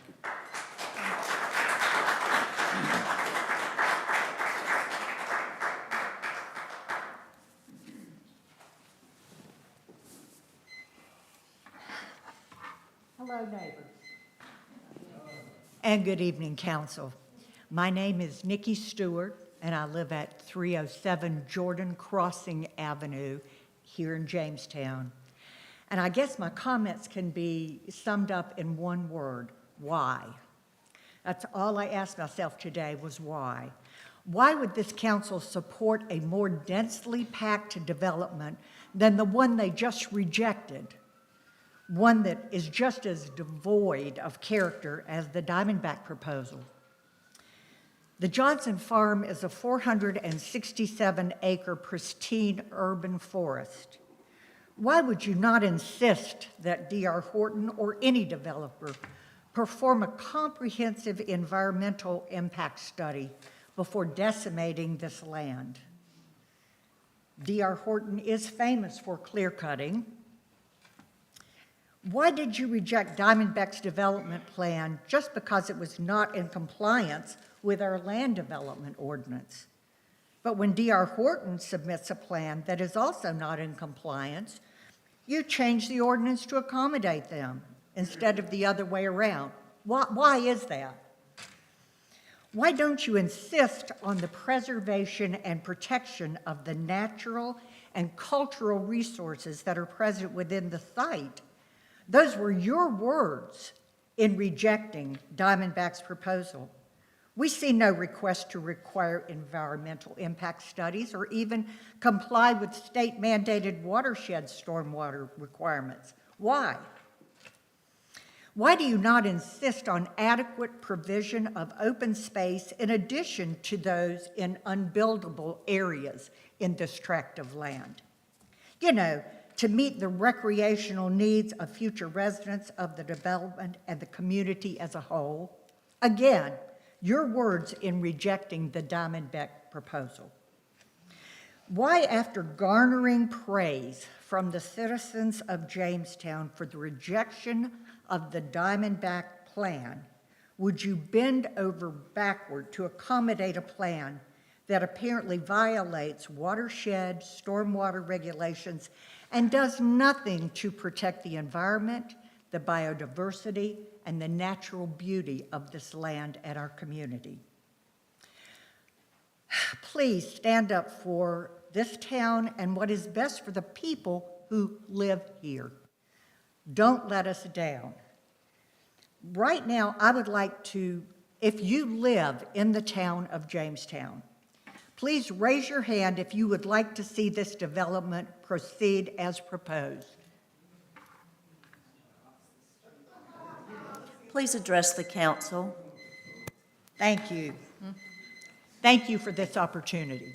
Hello, neighbors. And good evening, council. My name is Nikki Stewart, and I live at 307 Jordan Crossing Avenue here in Jamestown. And I guess my comments can be summed up in one word: why? That's all I asked myself today was why. Why would this council support a more densely packed development than the one they just rejected? One that is just as devoid of character as the Diamondback proposal. The Johnson Farm is a 467-acre pristine urban forest. Why would you not insist that D.R. Horton or any developer perform a comprehensive environmental impact study before decimating this land? D.R. Horton is famous for clear cutting. Why did you reject Diamondback's development plan just because it was not in compliance with our land development ordinance? But when D.R. Horton submits a plan that is also not in compliance, you change the ordinance to accommodate them instead of the other way around. Why is that? Why don't you insist on the preservation and protection of the natural and cultural resources that are present within the site? Those were your words in rejecting Diamondback's proposal. We see no request to require environmental impact studies or even comply with state-mandated watershed stormwater requirements. Why? Why do you not insist on adequate provision of open space in addition to those in unbuildable areas in this tract of land? You know, to meet the recreational needs of future residents of the development and the community as a whole. Again, your words in rejecting the Diamondback proposal. Why, after garnering praise from the citizens of Jamestown for the rejection of the Diamondback plan, would you bend over backward to accommodate a plan that apparently violates watershed, stormwater regulations, and does nothing to protect the environment, the biodiversity, and the natural beauty of this land and our community? Please stand up for this town and what is best for the people who live here. Don't let us down. Right now, I would like to, if you live in the town of Jamestown, please raise your hand if you would like to see this development proceed as proposed. Please address the council. Thank you. Thank you for this opportunity.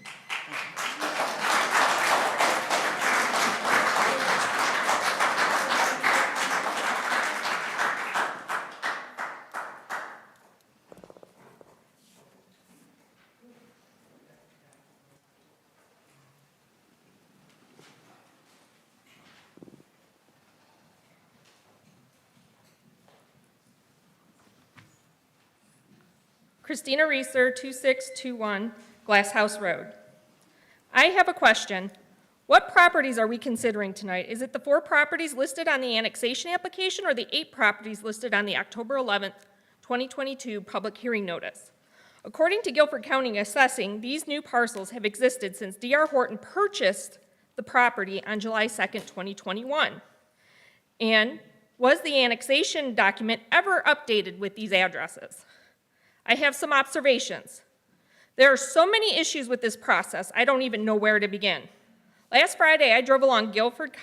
Christina Reeser, 2621 Glass House Road. I have a question. What properties are we considering tonight? Is it the 4 properties listed on the annexation application or the 8 properties listed on the October 11th, 2022 public hearing notice? According to Guilford County Assessing, these new parcels have existed since D.R. Horton purchased the property on July 2nd, 2021. And was the annexation document ever updated with these addresses? I have some observations. There are so many issues with this process, I don't even know where to begin. Last Friday, I drove along Guilford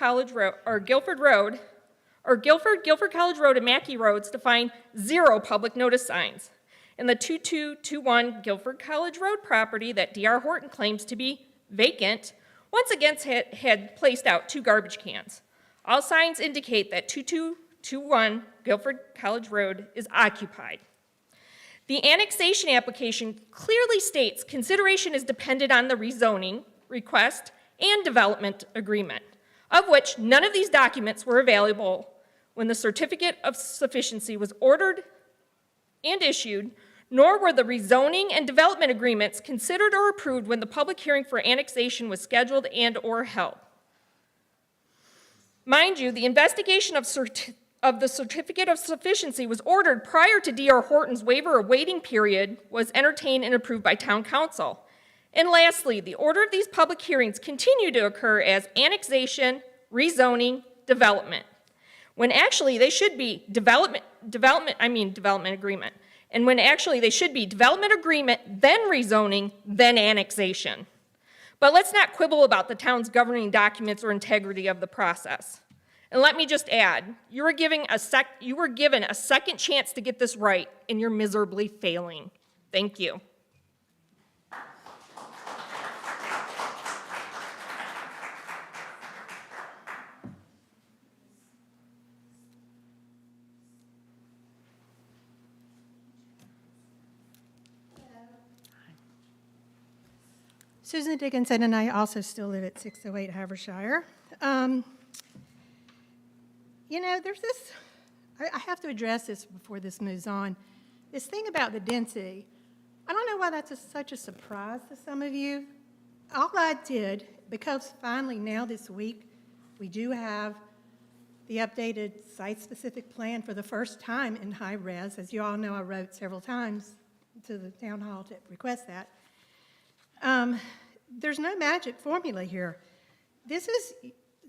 Road or Guilford, Guilford College Road, and Mackey Roads to find 0 public notice signs. And the 2221 Guilford College Road property that D.R. Horton claims to be vacant once again had placed out 2 garbage cans. All signs indicate that 2221 Guilford College Road is occupied. The annexation application clearly states consideration is dependent on the rezoning request and development agreement, of which none of these documents were available when the certificate of sufficiency was ordered and issued, nor were the rezoning and development agreements considered or approved when the public hearing for annexation was scheduled and or held. Mind you, the investigation of the certificate of sufficiency was ordered prior to D.R. Horton's waiver of waiting period was entertained and approved by town council. And lastly, the order of these public hearings continue to occur as annexation, rezoning, development, when actually they should be development agreement, and when actually they should be development agreement, then rezoning, then annexation. But let's not quibble about the town's governing documents or integrity of the process. And let me just add, you were given a second chance to get this right, and you're miserably failing. Thank you. Susan Dickinson and I also still live at 608 Havershire. You know, there's this, I have to address this before this moves on. This thing about the density, I don't know why that's such a surprise to some of you. All I did, because finally now this week, we do have the updated site-specific plan for the first time in high res. As you all know, I wrote several times to the town hall to request that. There's no magic formula here. This is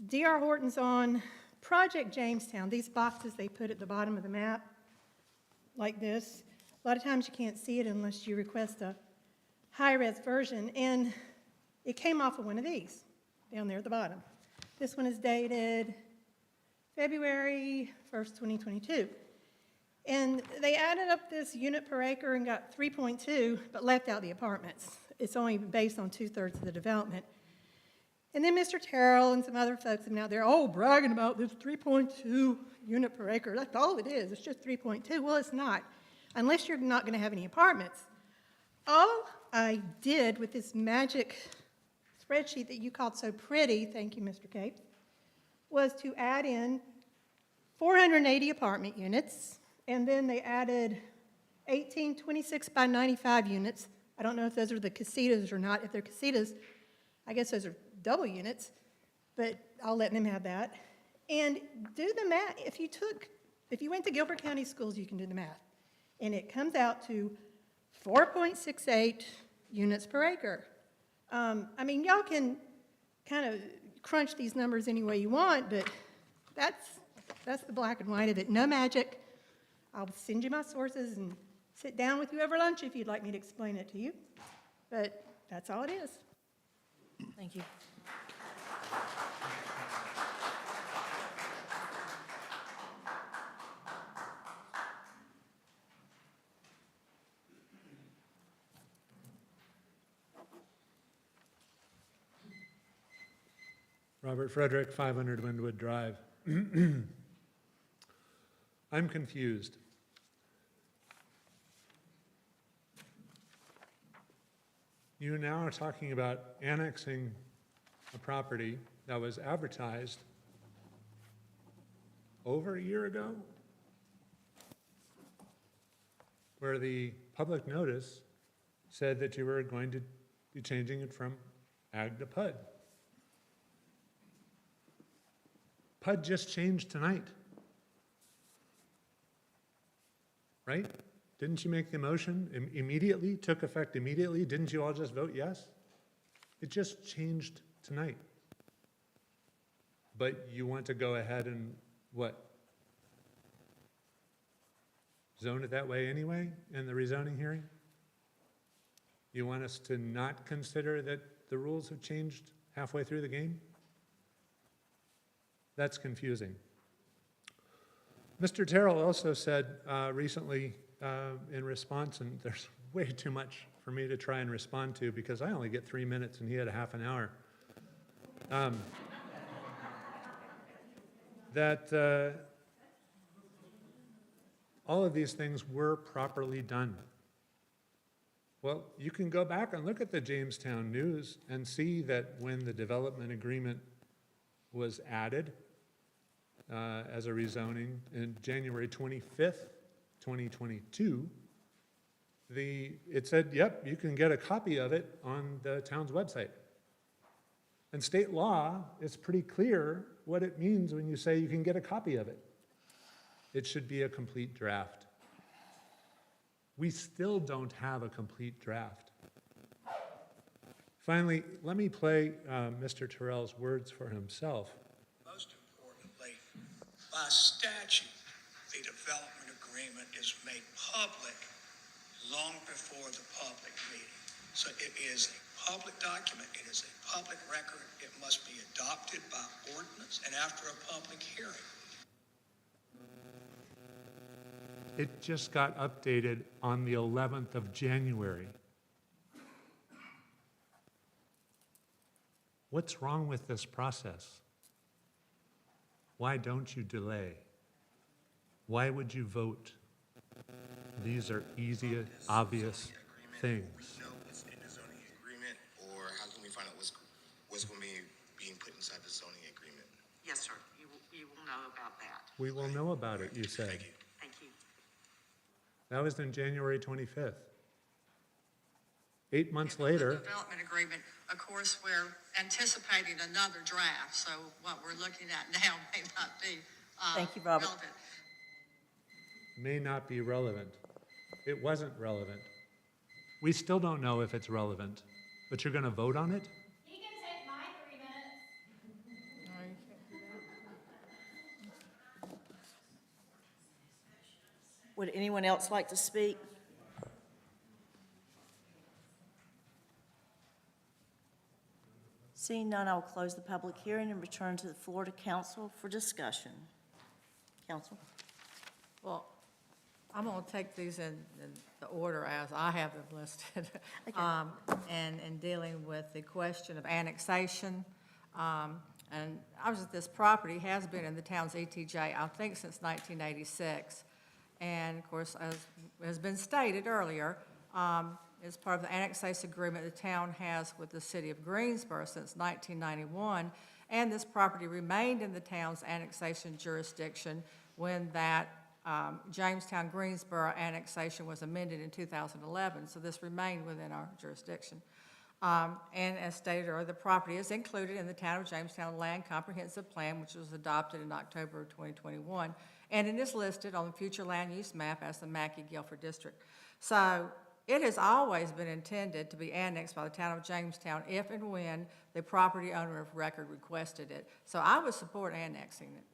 D.R. Horton's on Project Jamestown. These boxes they put at the bottom of the map, like this. A lot of times you can't see it unless you request a high-res version, and it came off of one of these down there at the bottom. This one is dated February 1st, 2022. And they added up this unit per acre and got 3.2, but left out the apartments. It's only based on 2/3 of the development. And then Mr. Terrell and some other folks have been out there, bragging about this 3.2 unit per acre. That's all it is. It's just 3.2. Well, it's not, unless you're not going to have any apartments. All I did with this magic spreadsheet that you called so pretty, thank you, Mr. Cape, was to add in 480 apartment units, and then they added 18 26 by 95 units. I don't know if those are the casitas or not. If they're casitas, I guess those are double units, but I'll let them have that. And do the math. If you went to Guilford County Schools, you can do the math. And it comes out to 4.68 units per acre. I mean, y'all can kind of crunch these numbers any way you want, but that's the black and white of it. No magic. I'll send you my sources and sit down with you over lunch if you'd like me to explain it to you. But that's all it is. Thank you. Robert Frederick, 500 Windwood Drive. I'm confused. You now are talking about annexing a property that was advertised over a year ago, where the public notice said that you were going to be changing it from ag to PUD. PUD just changed tonight, right? Didn't you make the motion immediately, took effect immediately? Didn't you all just vote yes? It just changed tonight. But you want to go ahead and what? Zone it that way anyway in the rezoning hearing? You want us to not consider that the rules have changed halfway through the game? That's confusing. Mr. Terrell also said recently in response, and there's way too much for me to try and respond to because I only get 3 minutes and he had a half an hour, that all of these things were properly done. Well, you can go back and look at the Jamestown News and see that when the development agreement was added as a rezoning in January 25th, 2022, it said, yep, you can get a copy of it on the town's website. And state law is pretty clear what it means when you say you can get a copy of it. It should be a complete draft. We still don't have a complete draft. Finally, let me play Mr. Terrell's words for himself. Most importantly, by statute, the development agreement is made public long before the public meeting. So it is a public document. It is a public record. It must be adopted by ordinance and after a public hearing. It just got updated on the 11th of January. What's wrong with this process? Why don't you delay? Why would you vote? These are easy, obvious things. We know what's in the zoning agreement, or how can we find out what's going to be being put inside the zoning agreement? Yes, sir. You will know about that. We will know about it, you said. Thank you. Thank you. That was in January 25th. 8 months later, Development agreement, of course, we're anticipating another draft, so what we're looking at now may not be Thank you, Robert. relevant. may not be relevant. It wasn't relevant. We still don't know if it's relevant, but you're going to vote on it? He can take my 3 minutes. Would anyone else like to speak? Seeing none, I will close the public hearing and return to the floor to council for discussion. Council? Well, I'm going to take these in the order as I have them listed. Okay. And dealing with the question of annexation. And obviously, this property has been in the town's ETJ, I think, since 1986. And of course, as has been stated earlier, as part of the annexation agreement the town has with the city of Greensboro since 1991. And this property remained in the town's annexation jurisdiction when that Jamestown Greensboro annexation was amended in 2011, so this remained within our jurisdiction. And as stated earlier, the property is included in the Town of Jamestown Land Comprehensive Plan, which was adopted in October of 2021, and it is listed on the future land use map as the Mackey-Guilford District. So it has always been intended to be annexed by the Town of Jamestown if and when the property owner of record requested it. So I would support annexing it.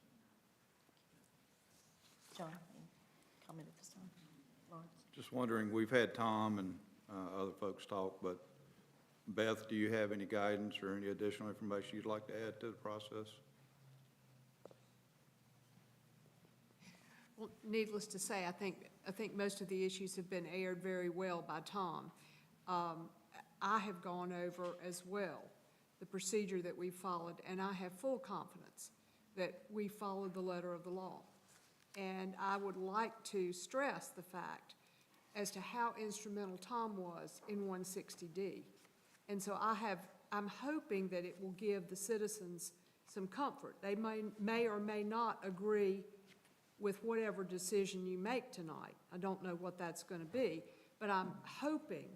John, any comment at this time? Lawrence? Just wondering, we've had Tom and other folks talk, but Beth, do you have any guidance or any additional information you'd like to add to the process? Well, needless to say, I think most of the issues have been aired very well by Tom. I have gone over as well the procedure that we followed, and I have full confidence that we followed the letter of the law. And I would like to stress the fact as to how instrumental Tom was in 160D. And so I'm hoping that it will give the citizens some comfort. They may or may not agree with whatever decision you make tonight. I don't know what that's going to be, but I'm hoping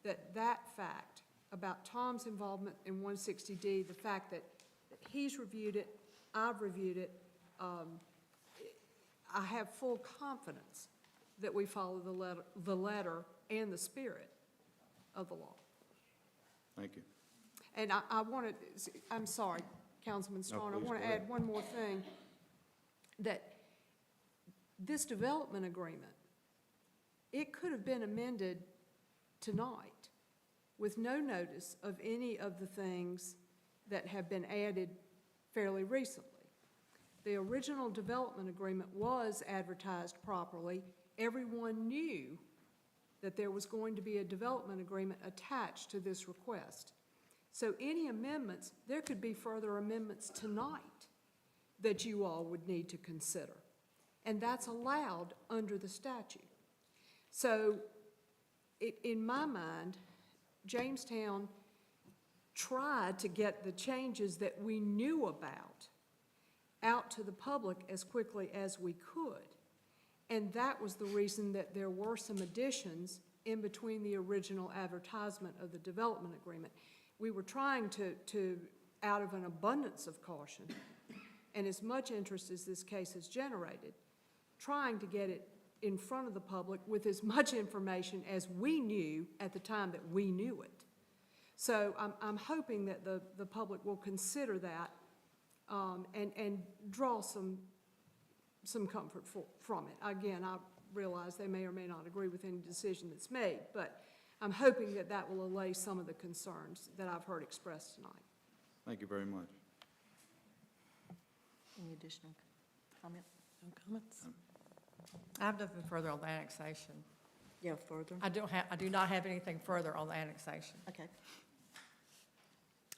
that that fact about Tom's involvement in 160D, the fact that he's reviewed it, I've reviewed it, I have full confidence that we follow the letter and the spirit of the law. Thank you. And I wanted, I'm sorry, Councilman Strawn, I please want go to ahead. add one more thing, that this development agreement, it could have been amended tonight with no notice of any of the things that have been added fairly recently. The original development agreement was advertised properly. Everyone knew that there was going to be a development agreement attached to this request. So any amendments, there could be further amendments tonight that you all would need to consider. And that's allowed under the statute. So in my mind, Jamestown tried to get the changes that we knew about out to the public as quickly as we could. And that was the reason that there were some additions in between the original advertisement of the development agreement. We were trying to out of an abundance of caution, and as much interest as this case has generated, trying to get it in front of the public with as much information as we knew at the time that we knew it. So I'm hoping that the public will consider that and draw some comfort from it. Again, I realize they may or may not agree with any decision that's made, but I'm hoping that that will allay some of the concerns that I've heard expressed tonight. Thank you very much. Any additional comment? No comments? I have nothing further on the annexation. Yeah, further? I do not have anything further on the annexation. Okay.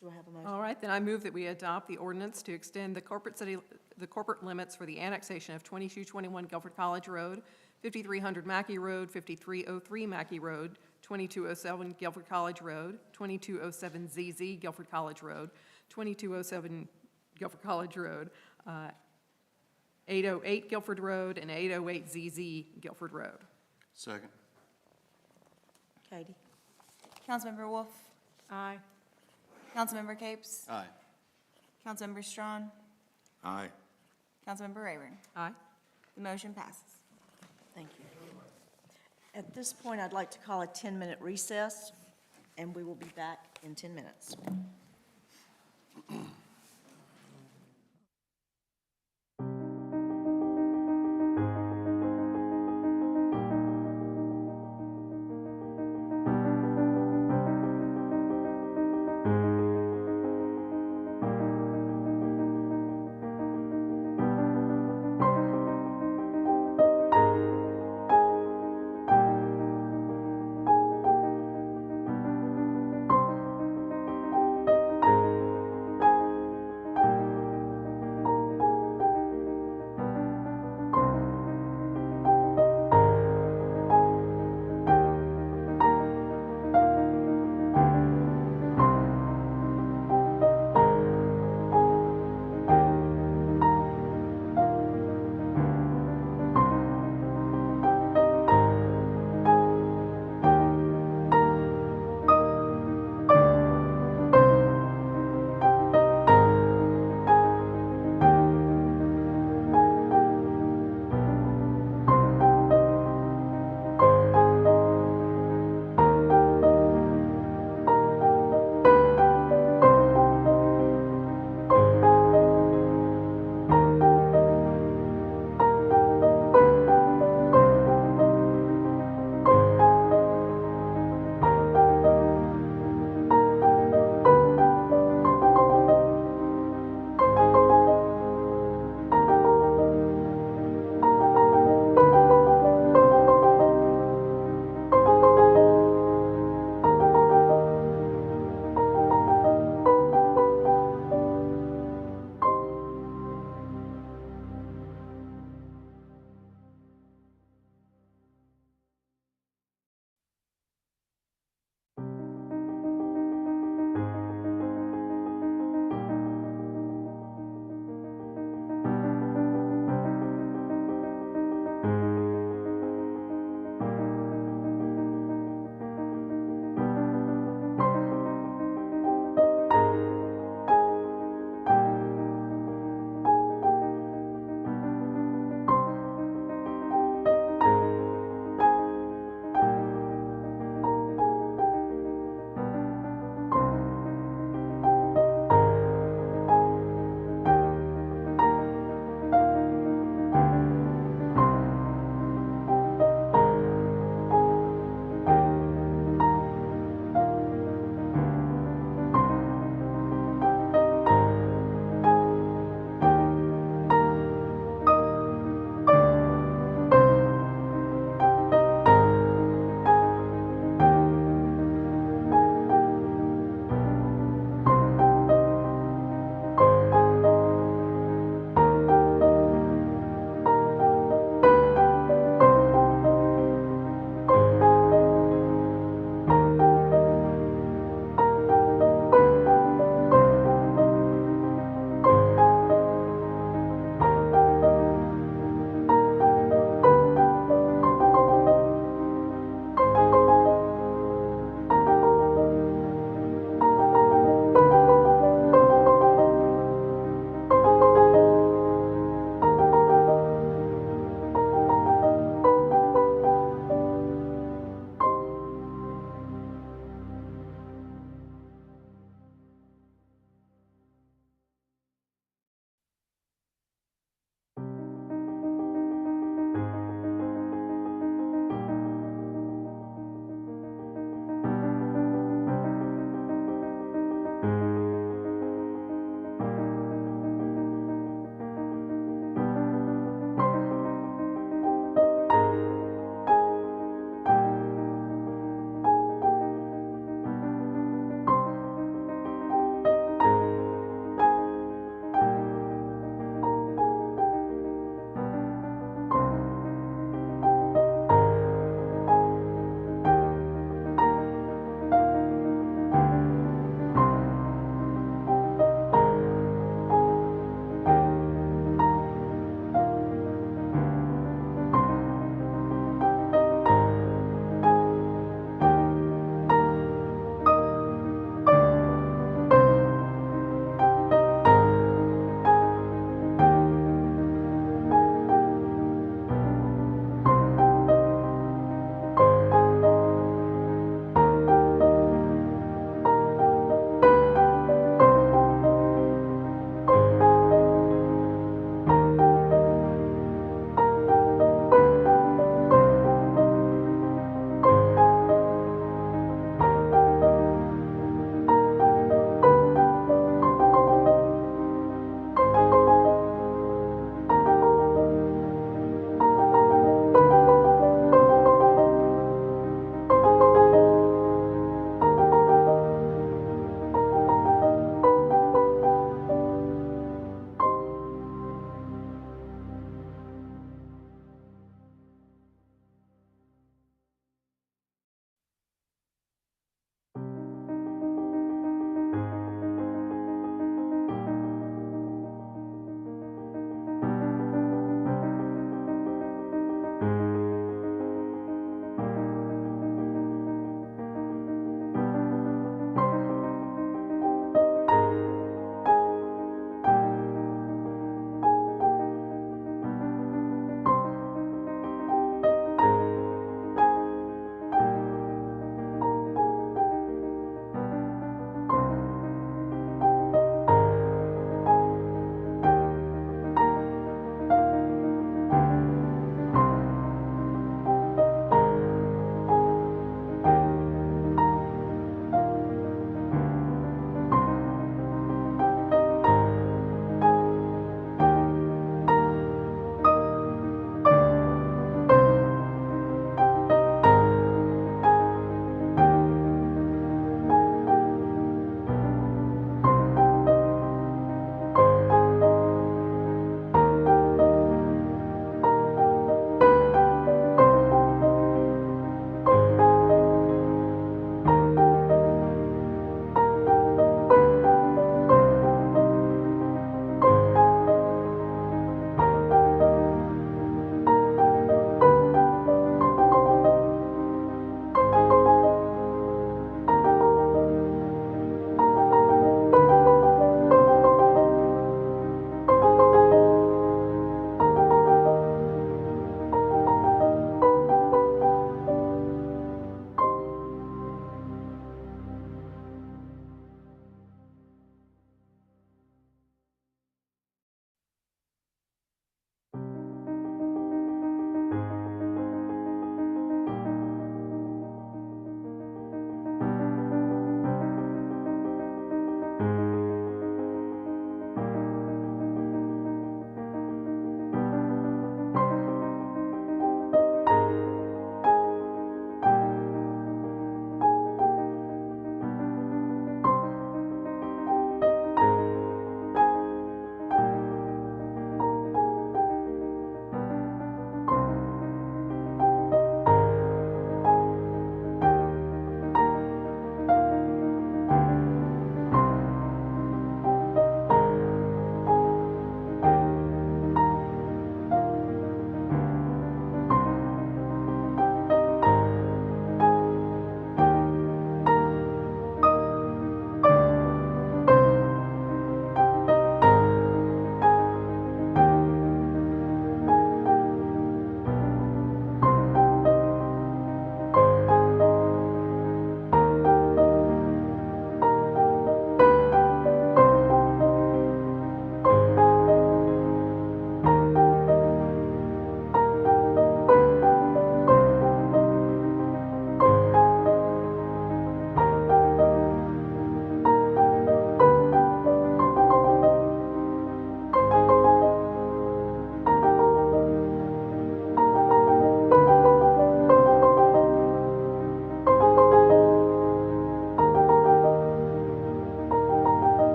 Do I have a motion? All right, then I move that we adopt the ordinance to extend the corporate limits for the annexation of 2221 Guilford College Road, 5300 Mackey Road, 5303 Mackey Road, 2207 Guilford College Road, 2207 ZZ Guilford College Road, 2207 Guilford College Road, 808 Guilford Road, and 808 ZZ Guilford Road. Second. Katie? Councilmember Wolf? Aye. Councilmember Capes? Aye. Councilmember Strawn? Aye. Councilmember Rayburn? Aye. The motion passes. Thank you. At this point, I'd like to call a 10-minute recess, and we will be back in 10 minutes.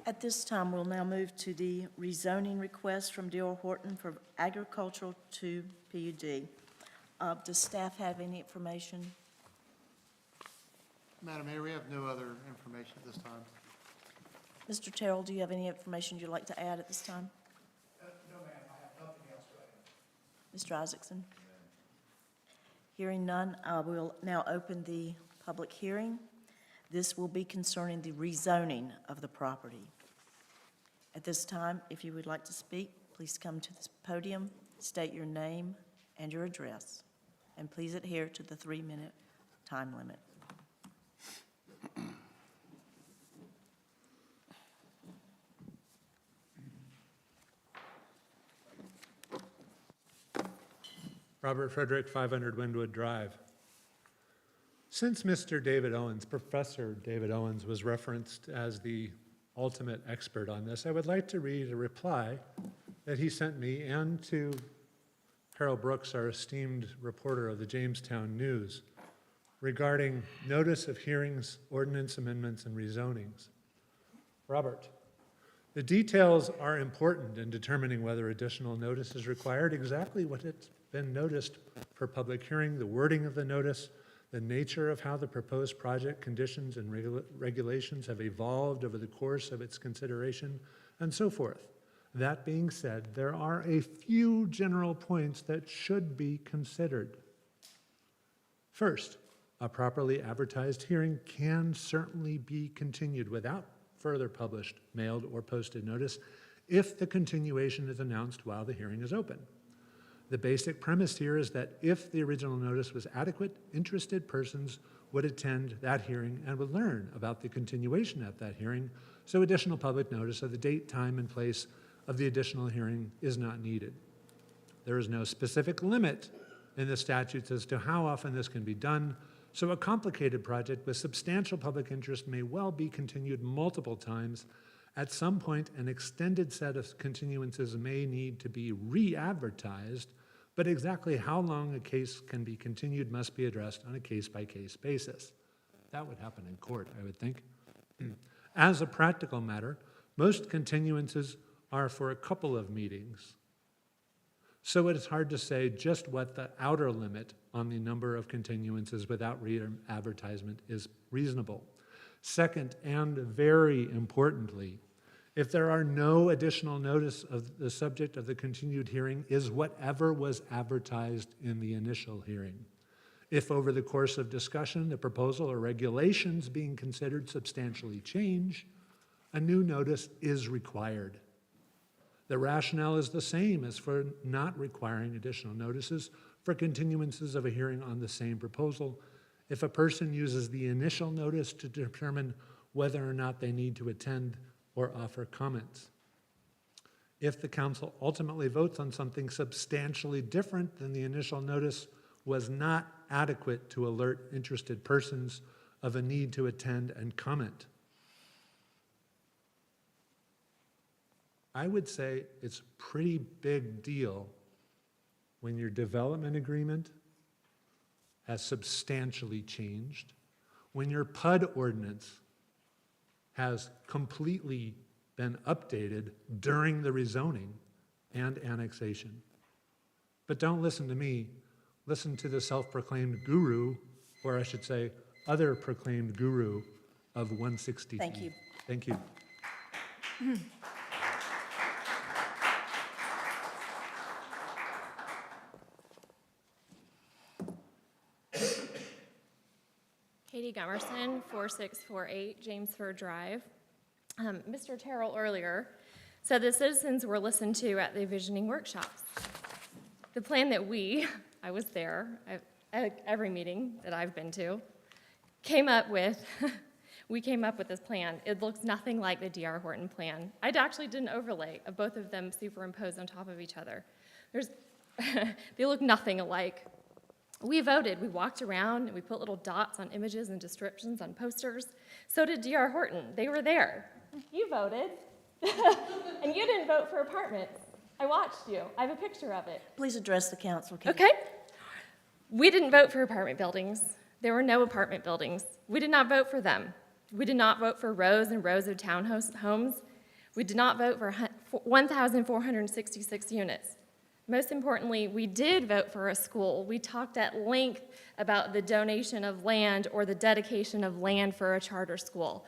At this time, we'll now move to the rezoning request from D.R. Horton for agricultural to PUD. Does staff have any information? Madam Mayor, we have no other information at this time. Mr. Terrell, do you have any information you'd like to add at this time? No, ma'am, I have nothing else to add. Mr. Isaacson? Hearing none, I will now open the public hearing. This will be concerning the rezoning of the property. At this time, if you would like to speak, please come to this podium, state your name and your address, and please adhere to the 3-minute time limit. Robert Frederick, 500 Windwood Drive. Since Mr. David Owens, Professor David Owens, was referenced as the ultimate expert on this, I would like to read a reply that he sent me and to Carol Brooks, our esteemed reporter of the Jamestown News, regarding notice of hearings, ordinance amendments, and rezonings. Robert, the details are important in determining whether additional notice is required, exactly what it's been noticed for public hearing, the wording of the notice, the nature of how the proposed project conditions and regulations have evolved over the course of its consideration, and so forth. That being said, there are a few general points that should be considered. First, a properly advertised hearing can certainly be continued without further published, mailed, or posted notice if the continuation is announced while the hearing is open. The basic premise here is that if the original notice was adequate, interested persons would attend that hearing and would learn about the continuation at that hearing, so additional public notice of the date, time, and place of the additional hearing is not needed. There is no specific limit in the statutes as to how often this can be done, so a complicated project with substantial public interest may well be continued multiple times. At some point, an extended set of continuances may need to be re-advertised, but exactly how long a case can be continued must be addressed on a case-by-case basis. That would happen in court, I would think. As a practical matter, most continuances are for a couple of meetings, so it is hard to say just what the outer limit on the number of continuances without re-advertisement is reasonable. Second, and very importantly, if there are no additional notice of the subject of the continued hearing is whatever was advertised in the initial hearing. If over the course of discussion, the proposal or regulations being considered substantially change, a new notice is required. The rationale is the same as for not requiring additional notices for continuances of a hearing on the same proposal. If a person uses the initial notice to determine whether or not they need to attend or offer comments. If the council ultimately votes on something substantially different than the initial notice was not adequate to alert interested persons of a need to attend and comment, I would say it's a pretty big deal when your development agreement has substantially changed, when your PUD ordinance has completely been updated during the rezoning and annexation. But don't listen to me, listen to the self-proclaimed guru, or I should say, other proclaimed guru of 160. Thank you. Thank you. Katie Gummerson, 4648 Jamesford Drive. Mr. Terrell earlier said the citizens were listened to at the visioning workshops. The plan that I was there at every meeting that I've been to, we came up with this plan. It looks nothing like the D.R. Horton plan. I actually did an overlay of both of them superimposed on top of each other. They look nothing alike. We voted, we walked around, and we put little dots on images and descriptions on posters. So did D.R. Horton. They were there. You voted, and you didn't vote for apartments. I watched you. I have a picture of it. Please address the council, Kate. Okay. We didn't vote for apartment buildings. There were no apartment buildings. We did not vote for them. We did not vote for rows and rows of townhomes. We did not vote for 1,466 units. Most importantly, we did vote for a school. We talked at length about the donation of land or the dedication of land for a charter school.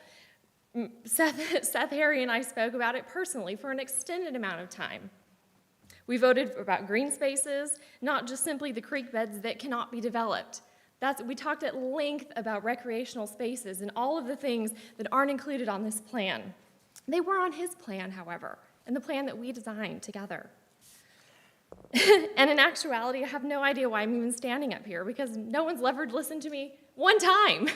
Seth Harry and I spoke about it personally for an extended amount of time. We voted about green spaces, not just simply the creek beds that cannot be developed. We talked at length about recreational spaces and all of the things that aren't included on this plan. They were on his plan, however, and the plan that we designed together. And in actuality, I have no idea why I'm even standing up here, because no one's ever listened to me one time.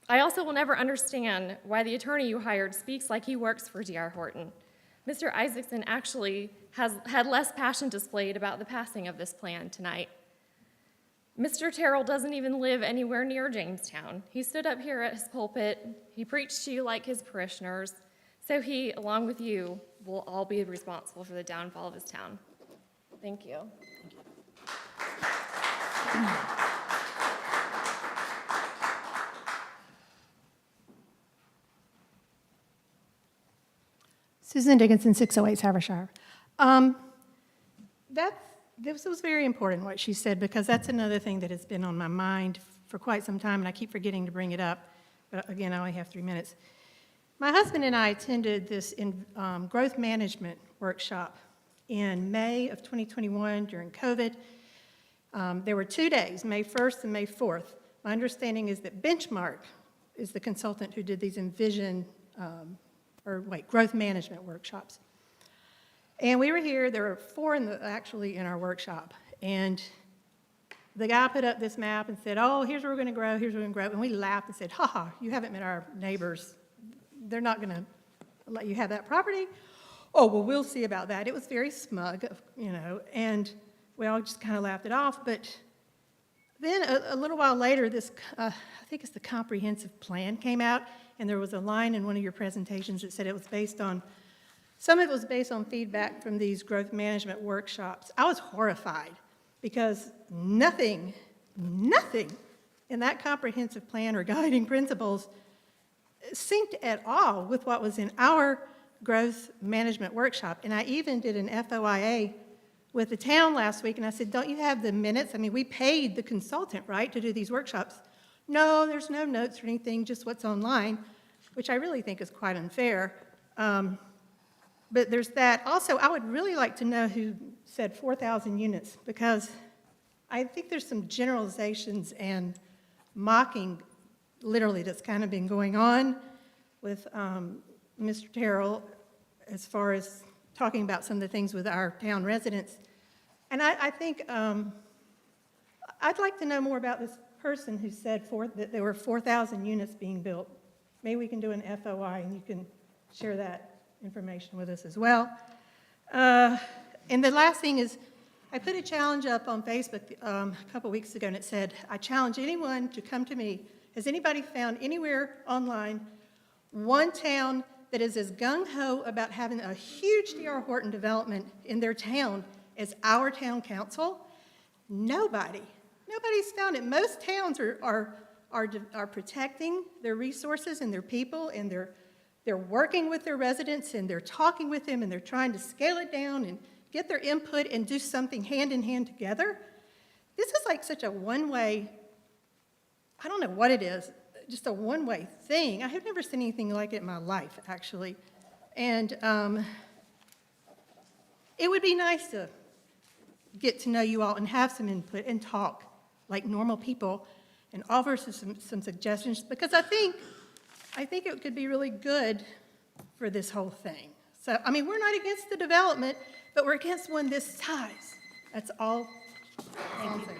I also will never understand why the attorney you hired speaks like he works for D.R. Horton. Mr. Isaacson actually has had less passion displayed about the passing of this plan tonight. Mr. Terrell doesn't even live anywhere near Jamestown. He stood up here at his pulpit, he preached to you like his parishioners, so he, along with you, will all be responsible for the downfall of his town. Thank you. Susan Dickinson, 608 Havershire. This was very important, what she said, because that's another thing that has been on my mind for quite some time, and I keep forgetting to bring it up. But again, I only have 3 minutes. My husband and I attended this growth management workshop in May of 2021 during COVID. There were 2 days, May 1st and May 4th. My understanding is that Benchmark is the consultant who did these growth management workshops. And we were here, there were 4 actually in our workshop. And the guy put up this map and said, oh, here's where we're going to grow, here's where we're going to grow. And we laughed and said, ha ha, you haven't met our neighbors. They're not going to let you have that property. Oh, well, we'll see about that. It was very smug, and we all just kind of laughed it off. But then a little while later, I think it's the comprehensive plan came out, and there was a line in one of your presentations that said some of it was based on feedback from these growth management workshops. I was horrified because nothing in that comprehensive plan or guiding principles synced at all with what was in our growth management workshop. And I even did an FOIA with the town last week, and I said, don't you have the minutes? I mean, we paid the consultant, right, to do these workshops. No, there's no notes or anything, just what's online, which I really think is quite unfair. But there's that. Also, I would really like to know who said 4,000 units, because I think there's some generalizations and mocking, literally, that's kind of been going on with Mr. Terrell as far as talking about some of the things with our town residents. And I think I'd like to know more about this person who said that there were 4,000 units being built. Maybe we can do an FOI and you can share that information with us as well. And the last thing is, I put a challenge up on Facebook a couple weeks ago, and it said, I challenge anyone to come to me. Has anybody found anywhere online one town that is as gung-ho about having a huge D.R. Horton development in their town as our town council? Nobody. Nobody's found it. Most towns are protecting their resources and their people, and they're working with their residents, and they're talking with them, and they're trying to scale it down and get their input and do something hand in hand together. This is like such a one-way, I don't know what it is, just a one-way thing. I have never seen anything like it in my life, actually. And it would be nice to get to know you all and have some input and talk like normal people and offer some suggestions, because I think it could be really good for this whole thing. So, I mean, we're not against the development, but we're against one this size. That's all. Thank you.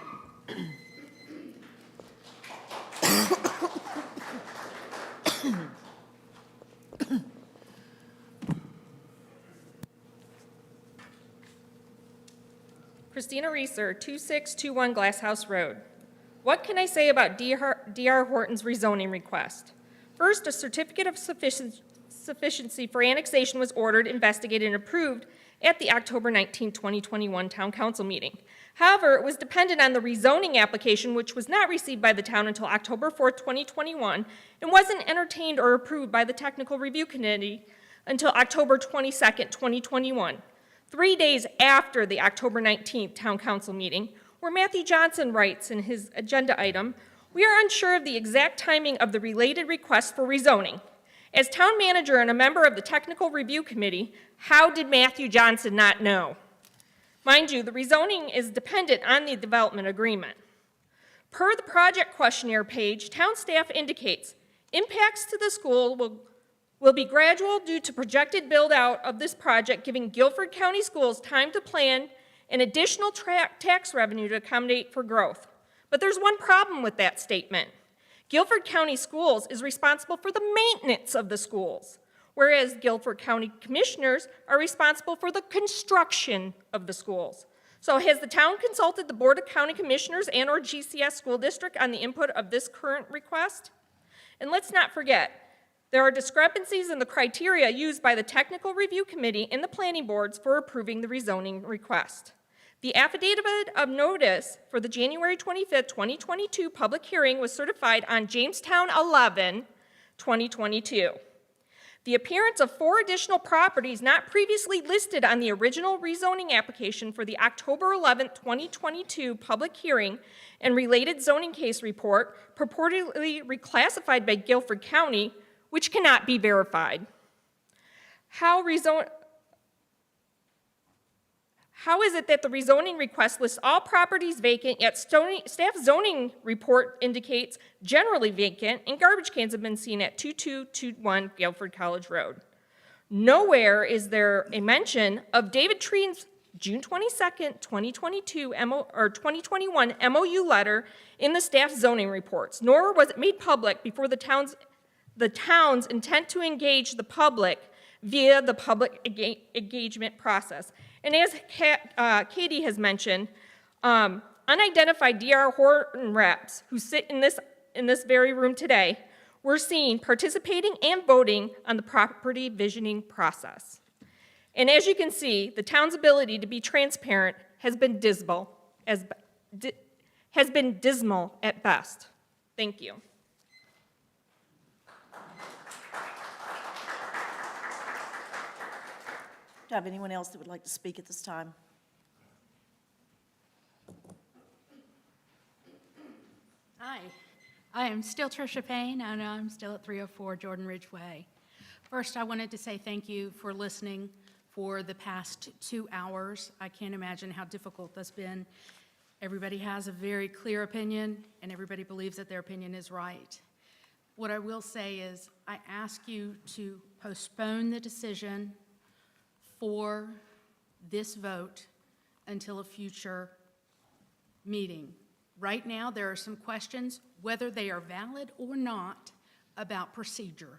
Christina Reeser, 2621 Glass House Road. What can I say about D.R. Horton's rezoning request? First, a certificate of sufficiency for annexation was ordered, investigated, and approved at the October 19, 2021 Town Council meeting. However, it was dependent on the rezoning application, which was not received by the town until October 4, 2021, and wasn't entertained or approved by the Technical Review Committee until October 22nd, 2021, 3 days after the October 19th Town Council meeting, where Matthew Johnson writes in his agenda item, "We are unsure of the exact timing of the related request for rezoning. As town manager and a member of the Technical Review Committee, how did Matthew Johnson not know?" Mind you, the rezoning is dependent on the development agreement. Per the project questionnaire page, town staff indicates impacts to the school will be gradual due to projected build-out of this project, giving Guilford County Schools time to plan and additional tax revenue to accommodate for growth. But there's one problem with that statement. Guilford County Schools is responsible for the maintenance of the schools, whereas Guilford County Commissioners are responsible for the construction of the schools. So has the town consulted the Board of County Commissioners and/or GCS School District on the input of this current request? And let's not forget, there are discrepancies in the criteria used by the Technical Review Committee and the planning boards for approving the rezoning request. The affidavit of notice for the January 25th, 2022 public hearing was certified on Jamestown 11, 2022. The appearance of 4 additional properties not previously listed on the original rezoning application for the October 11th, 2022 public hearing and related zoning case report purportedly reclassified by Guilford County, which cannot be verified. How is it that the rezoning request lists all properties vacant, yet staff zoning report indicates generally vacant, and garbage cans have been seen at 2221 Guilford College Road? Nowhere is there a mention of David Treen's June 22nd, 2021 MOU letter in the staff zoning reports, nor was it made public before the town's intent to engage the public via the public engagement process. And as Katie has mentioned, unidentified D.R. Horton reps who sit in this very room today were seen participating and voting on the property visioning process. And as you can see, the town's ability to be transparent has been dismal at best. Thank you. Do I have anyone else that would like to speak at this time? Hi, I am still Tricia Payne, and I'm still at 304 Jordan Ridge Way. First, I wanted to say thank you for listening for the past 2 hours. I can't imagine how difficult that's been. Everybody has a very clear opinion, and everybody believes that their opinion is right. What I will say is I ask you to postpone the decision for this vote until a future meeting. Right now, there are some questions, whether they are valid or not, about procedure.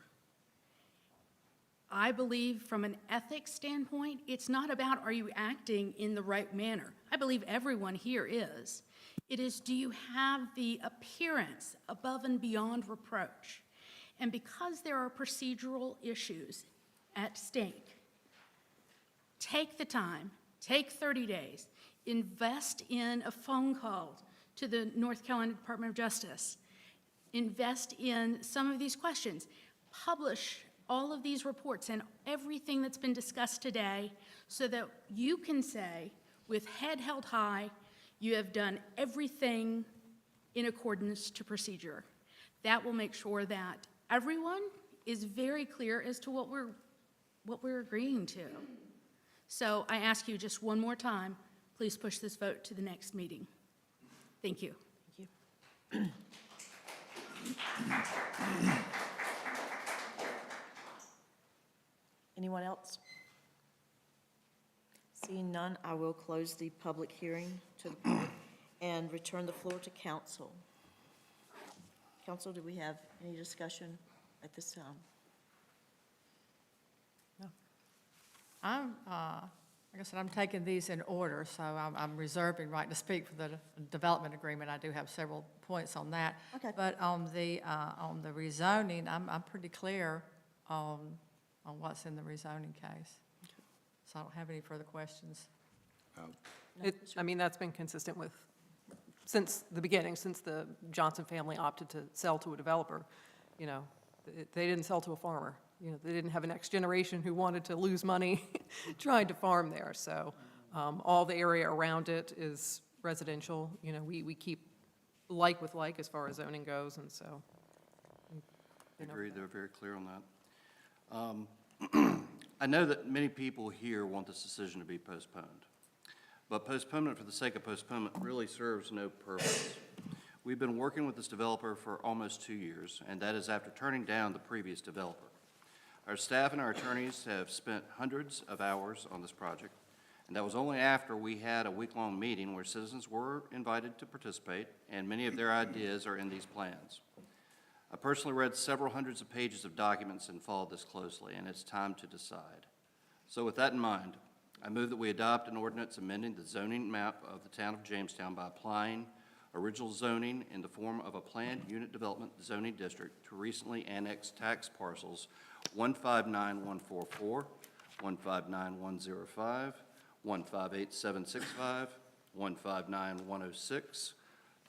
I believe from an ethics standpoint, it's not about are you acting in the right manner. I believe everyone here is. It is, do you have the appearance above and beyond reproach? And because there are procedural issues at stake, take the time, take 30 days, invest in a phone call to the North Carolina Department of Justice, invest in some of these questions, publish all of these reports and everything that's been discussed today so that you can say, with head held high, you have done everything in accordance to procedure. That will make sure that everyone is very clear as to what we're agreeing to. So I ask you just one more time, please push this vote to the next meeting. Thank you. Thank you. Anyone else? Seeing none, I will close the public hearing to the public and return the floor to council. Council, do we have any discussion at this time? Like I said, I'm taking these in order, so I'm reserving right to speak for the development agreement. I do have several points on that. Okay. But on the rezoning, I'm pretty clear on what's in the rezoning case. So I don't have any further questions. I mean, that's been consistent with, since the beginning, since the Johnson family opted to sell to a developer, you know, They didn't sell to a farmer. You know, they didn't have a next generation who wanted to lose money trying to farm there. So all the area around it is residential. You know, we keep like with like as far as zoning goes, and so. I agree, they're very clear on that. I know that many people here want this decision to be postponed, but postponement for the sake of postponement really serves no purpose. We've been working with this developer for almost 2 years, and that is after turning down the previous developer. Our staff and our attorneys have spent hundreds of hours on this project, and that was only after we had a week-long meeting where citizens were invited to participate, and many of their ideas are in these plans. I personally read several hundreds of pages of documents and followed this closely, and it's time to decide. So with that in mind, I move that we adopt an ordinance amending the zoning map of the town of Jamestown by applying original zoning in the form of a planned unit development zoning district to recently annexed tax parcels 159144, 159105, 158765, 159106,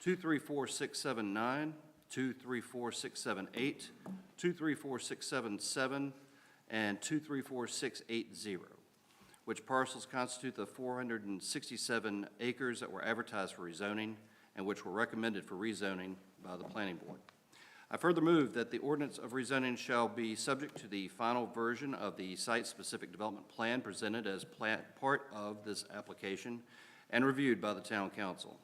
234679, 234678, 234677, and 234680, which parcels constitute the 467 acres that were advertised for rezoning and which were recommended for rezoning by the planning board. I further move that the ordinance of rezoning shall be subject to the final version of the site-specific development plan presented as part of this application and reviewed by the town council.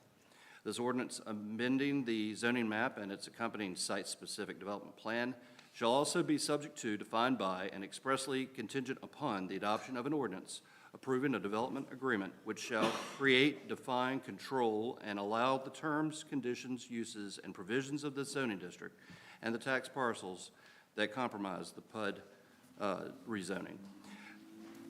This ordinance amending the zoning map and its accompanying site-specific development plan shall also be subject to, defined by, and expressly contingent upon the adoption of an ordinance approving a development agreement which shall create, define, control, and allow the terms, conditions, uses, and provisions of the zoning district and the tax parcels that comprise the PUD rezoning.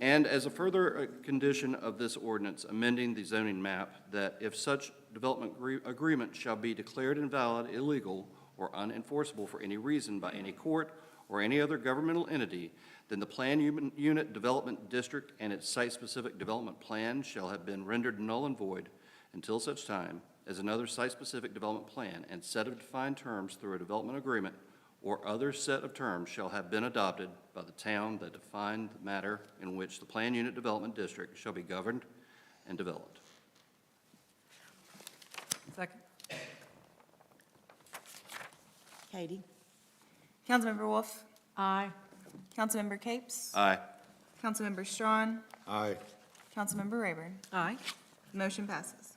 And as a further condition of this ordinance amending the zoning map, that if such development agreement shall be declared invalid, illegal, or unenforceable for any reason by any court or any other governmental entity, then the planned unit development district and its site-specific development plan shall have been rendered null and void until such time as another site-specific development plan and set of defined terms through a development agreement or other set of terms shall have been adopted by the town that define the matter in which the planned unit development district shall be governed and developed. Second. Katie? Councilmember Wolf? Aye. Councilmember Capes? Aye. Councilmember Strawn? Aye. Councilmember Rayburn? Aye. Motion passes.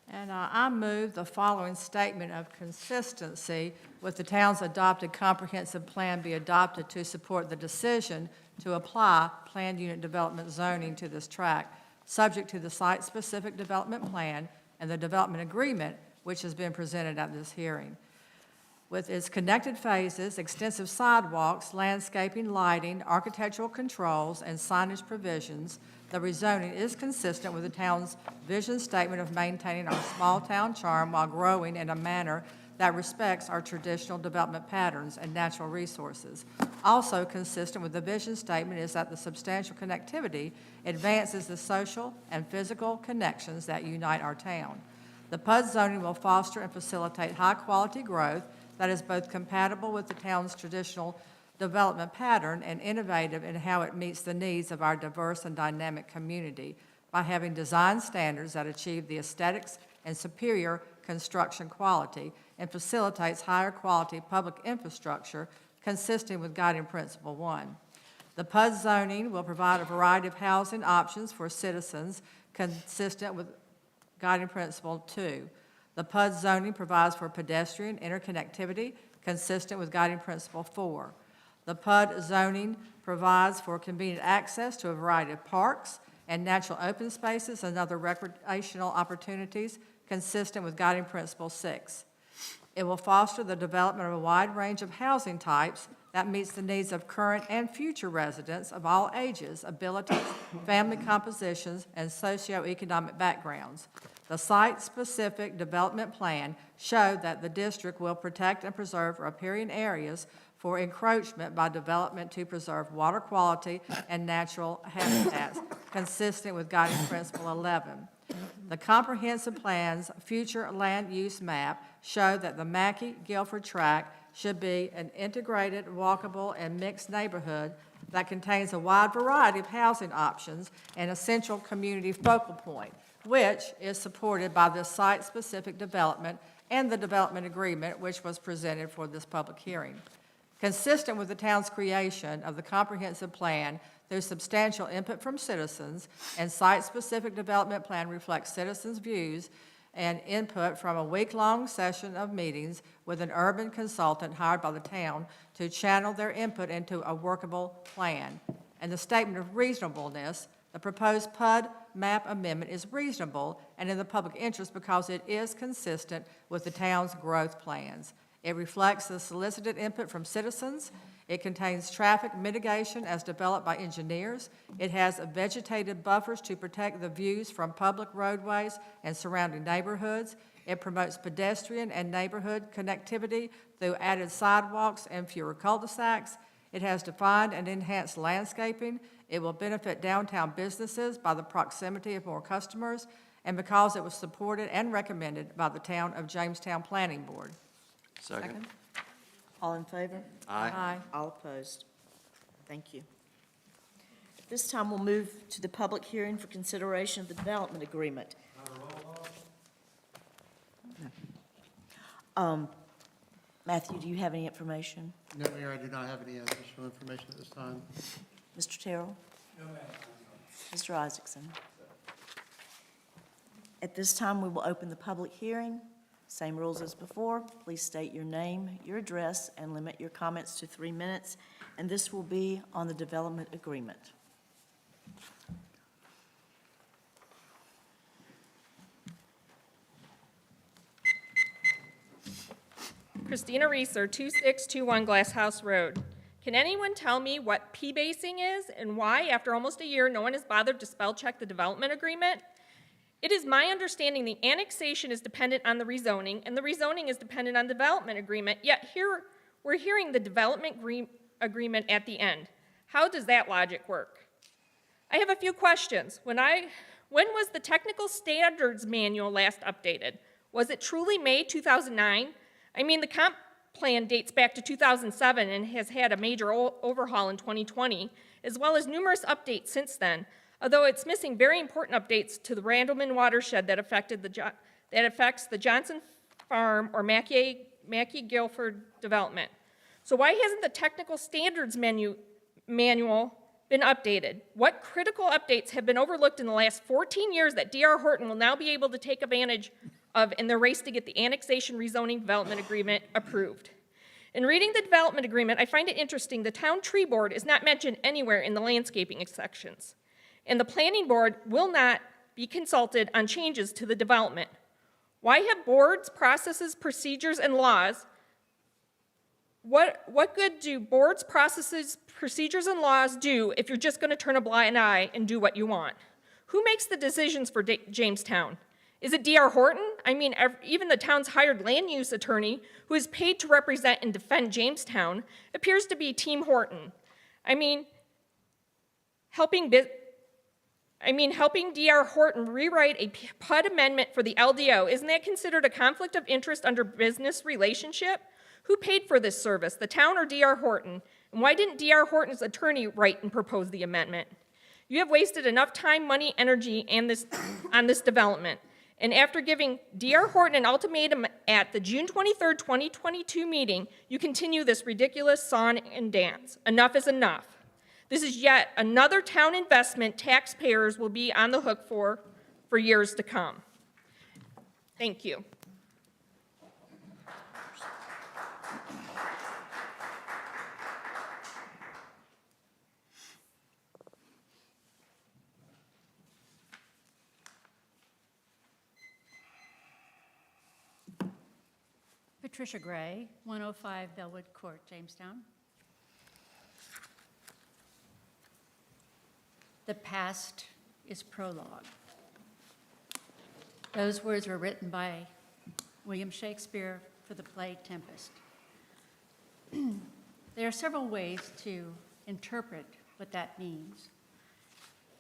And I move the following statement of consistency with the town's adopted comprehensive plan be adopted to support the decision to apply planned unit development zoning to this tract, subject to the site-specific development plan and the development agreement which has been presented at this hearing. With its connected phases, extensive sidewalks, landscaping, lighting, architectural controls, and signage provisions, the rezoning is consistent with the town's vision statement of maintaining our small-town charm while growing in a manner that respects our traditional development patterns and natural resources. Also consistent with the vision statement is that the substantial connectivity advances the social and physical connections that unite our town. The PUD zoning will foster and facilitate high-quality growth that is both compatible with the town's traditional development pattern and innovative in how it meets the needs of our diverse and dynamic community by having design standards that achieve the aesthetics and superior construction quality and facilitates higher quality public infrastructure consistent with guiding principle 1. The PUD zoning will provide a variety of housing options for citizens consistent with guiding principle 2. The PUD zoning provides for pedestrian interconnectivity consistent with guiding principle 4. The PUD zoning provides for convenient access to a variety of parks and natural open spaces and other recreational opportunities consistent with guiding principle 6. It will foster the development of a wide range of housing types that meets the needs of current and future residents of all ages, abilities, family compositions, and socioeconomic backgrounds. The site-specific development plan showed that the district will protect and preserve riparian areas for encroachment by development to preserve water quality and natural habitats, consistent with guiding principle 11. The comprehensive plan's future land use map showed that the Mackey-Guilford tract should be an integrated, walkable, and mixed neighborhood that contains a wide variety of housing options and a central community focal point, which is supported by the site-specific development and the development agreement which was presented for this public hearing. Consistent with the town's creation of the comprehensive plan through substantial input from citizens, and site-specific development plan reflects citizens' views and input from a week-long session of meetings with an urban consultant hired by the town to channel their input into a workable plan. And the statement of reasonableness, the proposed PUD map amendment is reasonable and in the public interest because it is consistent with the town's growth plans. It reflects the solicited input from citizens. It contains traffic mitigation as developed by engineers. It has vegetated buffers to protect the views from public roadways and surrounding neighborhoods. It promotes pedestrian and neighborhood connectivity through added sidewalks and fewer cul-de-sacs. It has defined and enhanced landscaping. It will benefit downtown businesses by the proximity of more customers and because it was supported and recommended by the Town of Jamestown Planning Board. Second. All in favor? Aye. All opposed? Thank you. This time, we'll move to the public hearing for consideration of the development agreement. Matthew, do you have any information? No, Mayor, I do not have any additional information at this time. Mr. Terrell? No, ma'am. Mr. Isaacson? At this time, we will open the public hearing. Same rules as before. Please state your name, your address, and limit your comments to 3 minutes. And this will be on the development agreement. Christina Reeser, 2621 Glass House Road. Can anyone tell me what P-basing is and why, after almost a year, no one has bothered to spell check the development agreement? It is my understanding the annexation is dependent on the rezoning, and the rezoning is dependent on development agreement, yet here we're hearing the development agreement at the end. How does that logic work? I have a few questions. When was the technical standards manual last updated? Was it truly May 2009? I mean, the comp plan dates back to 2007 and has had a major overhaul in 2020, as well as numerous updates since then, although it's missing very important updates to the Randleman watershed that affects the Johnson Farm or Mackey-Guilford development. So why hasn't the technical standards manual been updated? What critical updates have been overlooked in the last 14 years that D.R. Horton will now be able to take advantage of in the race to get the annexation rezoning development agreement approved? In reading the development agreement, I find it interesting the town tree board is not mentioned anywhere in the landscaping sections, and the planning board will not be consulted on changes to the development. Why have boards, processes, procedures, and laws? What good do boards, processes, procedures, and laws do if you're just going to turn a blind eye and do what you want? Who makes the decisions for Jamestown? Is it D.R. Horton? I mean, even the town's hired land use attorney, who is paid to represent and defend Jamestown, appears to be Team Horton. Helping D.R. Horton rewrite a PUD amendment for the LDO, isn't that considered a conflict of interest under business relationship? Who paid for this service, the town or D.R. Horton? And why didn't D.R. Horton's attorney write and propose the amendment? You have wasted enough time, money, energy on this development. And after giving D.R. Horton an ultimatum at the June 23rd, 2022 meeting, you continue this ridiculous song and dance. Enough is enough. This is yet another town investment taxpayers will be on the hook for years to come. Thank you. Patricia Gray, 105 Bellwood Court, Jamestown. The past is prologue. Those words were written by William Shakespeare for the play Tempest. There are several ways to interpret what that means.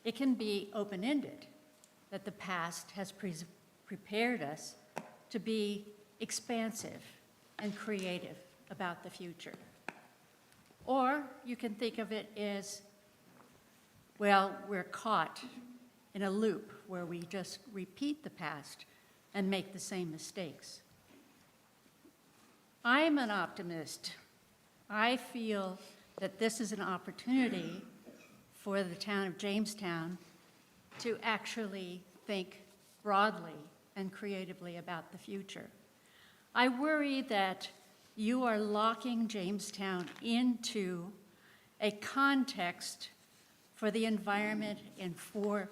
It can be open-ended, that the past has prepared us to be expansive and creative about the future. Or you can think of it as, well, we're caught in a loop where we just repeat the past and make the same mistakes. I'm an optimist. I feel that this is an opportunity for the town of Jamestown to actually think broadly and creatively about the future. I worry that you are locking Jamestown into a context for the environment and for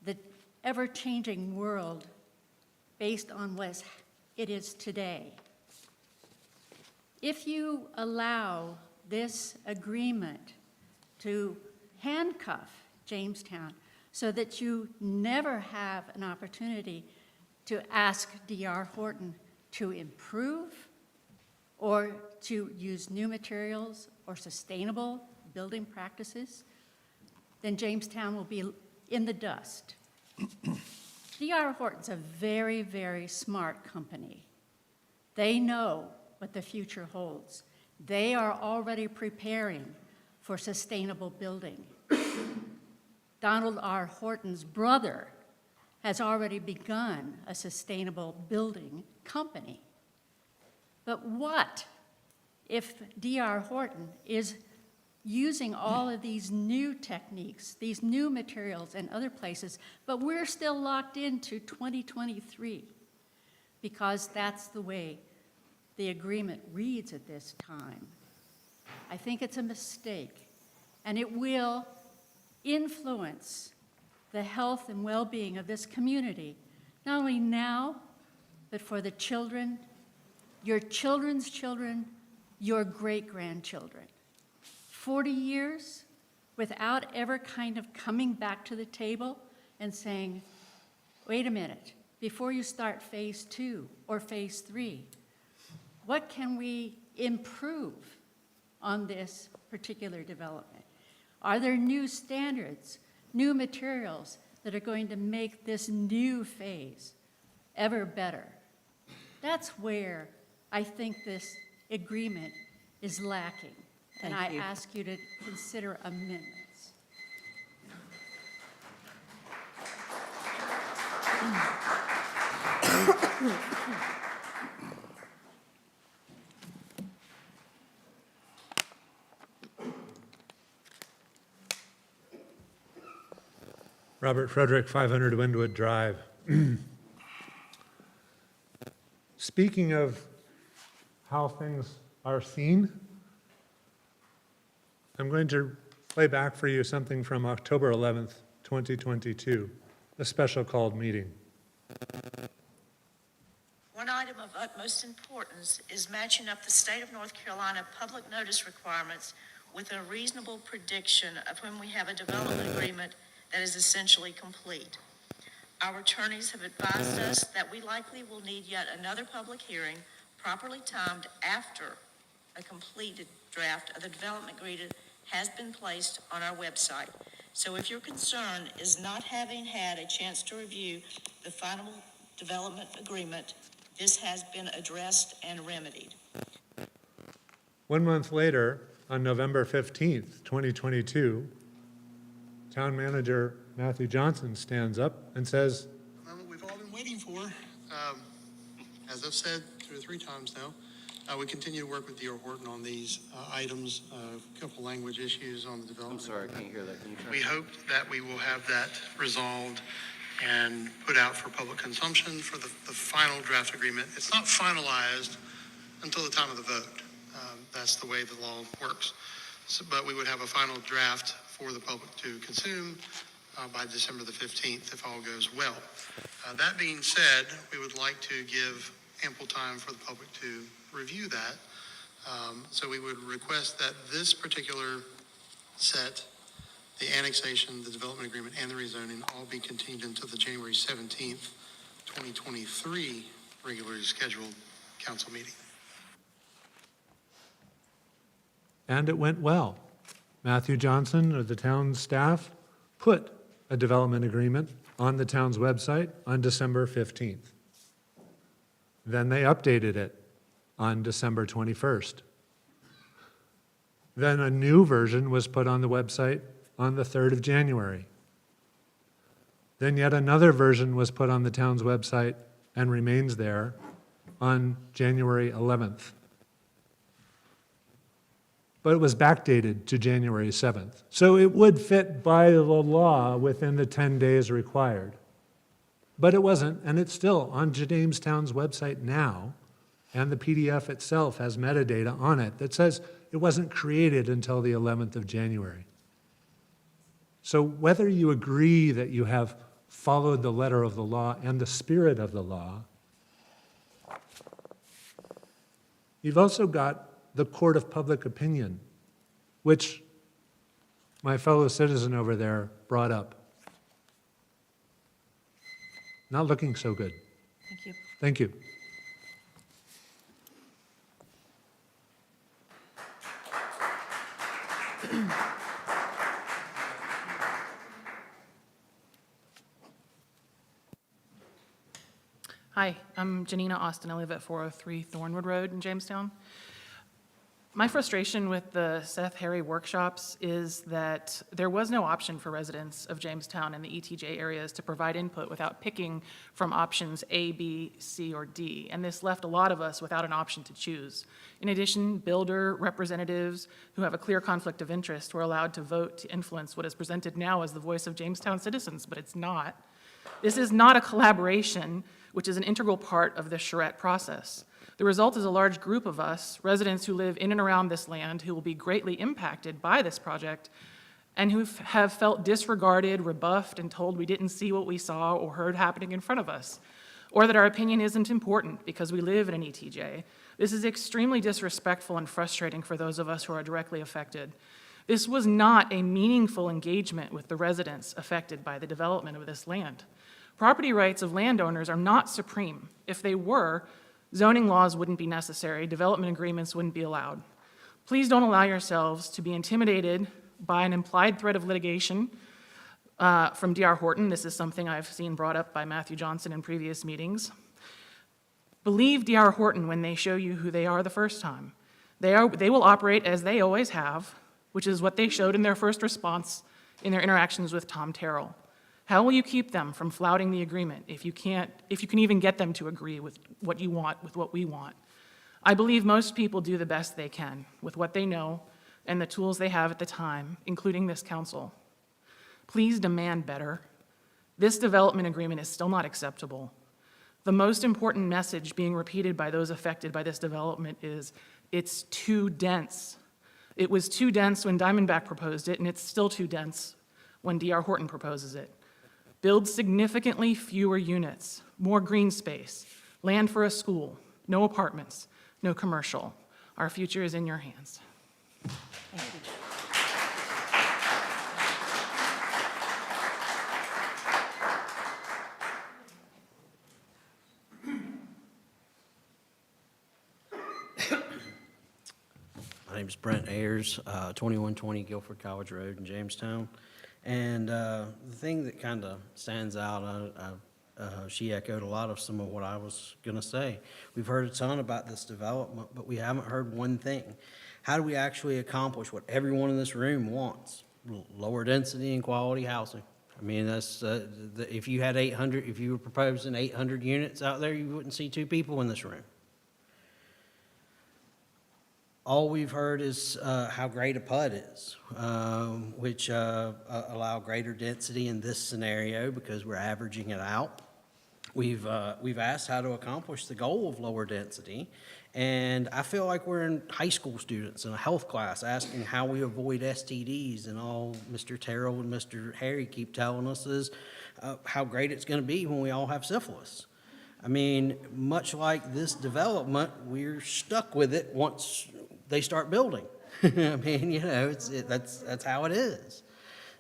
the ever-changing world based on what it is today. If you allow this agreement to handcuff Jamestown so that you never have an opportunity to ask D.R. Horton to improve or to use new materials or sustainable building practices, then Jamestown will be in the dust. D.R. Horton's a very, very smart company. They know what the future holds. They are already preparing for sustainable building. Donald R. Horton's brother has already begun a sustainable building company. But what if D.R. Horton is using all of these new techniques, these new materials and other places, but we're still locked into 2023 because that's the way the agreement reads at this time? I think it's a mistake, and it will influence the health and well-being of this community, not only now, but for the children, your children's children, your great-grandchildren. 40 years without ever kind of coming back to the table and saying, wait a minute, before you start phase 2 or phase 3, what can we improve on this particular development? Are there new standards, new materials that are going to make this new phase ever better? That's where I think this agreement is lacking. And I ask you to consider amendments. Robert Frederick, 500 Windwood Drive. Speaking of how things are seen, I'm going to play back for you something from October 11th, 2022, a special called meeting. One item of utmost importance is matching up the state of North Carolina public notice requirements with a reasonable prediction of when we have a development agreement that is essentially complete. Our attorneys have advised us that we likely will need yet another public hearing properly timed after a completed draft of the development agreement has been placed on our website. So if your concern is not having had a chance to review the final development agreement, this has been addressed and remedied. 1 month later, on November 15th, 2022, Town Manager Matthew Johnson stands up and says, The moment we've all been waiting for. As I've said 2 or 3 times now, we continue to work with D.R. Horton on these items, a couple language issues on the development. I'm sorry, I can't hear that. Can you try? We hope that we will have that resolved and put out for public consumption for the final draft agreement. It's not finalized until the time of the vote. That's the way the law works. So, but we would have a final draft for the public to consume by December the 15th, if all goes well. That being said, we would like to give ample time for the public to review that. So we would request that this particular set, the annexation, the development agreement, and the rezoning all be continued until the January 17th, 2023 regularly scheduled council meeting. and it went well. Matthew Johnson of the town's staff put a development agreement on the town's website on December 15th. Then they updated it on December 21st. Then a new version was put on the website on the 3rd of January. Then yet another version was put on the town's website and remains there on January 11th. But it was backdated to January 7th. So it would fit by the law within the 10 days required. But it wasn't, and it's still on Jamestown's website now, and the PDF itself has metadata on it that says it wasn't created until the 11th of January. So whether you agree that you have followed the letter of the law and the spirit of the law, you've also got the court of public opinion, which my fellow citizen over there brought up. Not looking so good. Thank you. Thank you. Hi, I'm Janina Austin. I live at 403 Thornwood Road in Jamestown. My frustration with the Seth Harry workshops is that there was no option for residents of Jamestown and the ETJ areas to provide input without picking from options A, B, C, or D, and this left a lot of us without an option to choose. In addition, builder representatives who have a clear conflict of interest were allowed to vote to influence what is presented now as the voice of Jamestown citizens, but it's not. This is not a collaboration, which is an integral part of the charrette process. The result is a large group of us, residents who live in and around this land, who will be greatly impacted by this project and who have felt disregarded, rebuffed, and told we didn't see what we saw or heard happening in front of us, or that our opinion isn't important because we live in an ETJ. This is extremely disrespectful and frustrating for those of us who are directly affected. This was not a meaningful engagement with the residents affected by the development of this land. Property rights of landowners are not supreme. If they were, zoning laws wouldn't be necessary, development agreements wouldn't be allowed. Please don't allow yourselves to be intimidated by an implied threat of litigation from D.R. Horton. This is something I've seen brought up by Matthew Johnson in previous meetings. Believe D.R. Horton when they show you who they are the first time. They will operate as they always have, which is what they showed in their first response in their interactions with Tom Terrell. How will you keep them from flouting the agreement if you can even get them to agree with what you want, with what we want? I believe most people do the best they can with what they know and the tools they have at the time, including this council. Please demand better. This development agreement is still not acceptable. The most important message being repeated by those affected by this development is it's too dense. It was too dense when Diamondback proposed it, and it's still too dense when D.R. Horton proposes it. Build significantly fewer units, more green space, land for a school, no apartments, no commercial. Our future is in your hands. My name is Brent Ayers, 2120 Guilford College Road in Jamestown. And the thing that kind of stands out, she echoed a lot of some of what I was going to say. We've heard a ton about this development, but we haven't heard one thing. How do we actually accomplish what everyone in this room wants? Lower density and quality housing. I mean, that's if you had 800, if you were proposing 800 units out there, you wouldn't see two people in this room. All we've heard is how great a PUD is, which allow greater density in this scenario because we're averaging it out. We've asked how to accomplish the goal of lower density, and I feel like we're in high school students in a health class asking how we avoid STDs, and all Mr. Terrell and Mr. Harry keep telling us is how great it's going to be when we all have syphilis. I mean, much like this development, we're stuck with it once they start building. I mean, you know, that's how it is.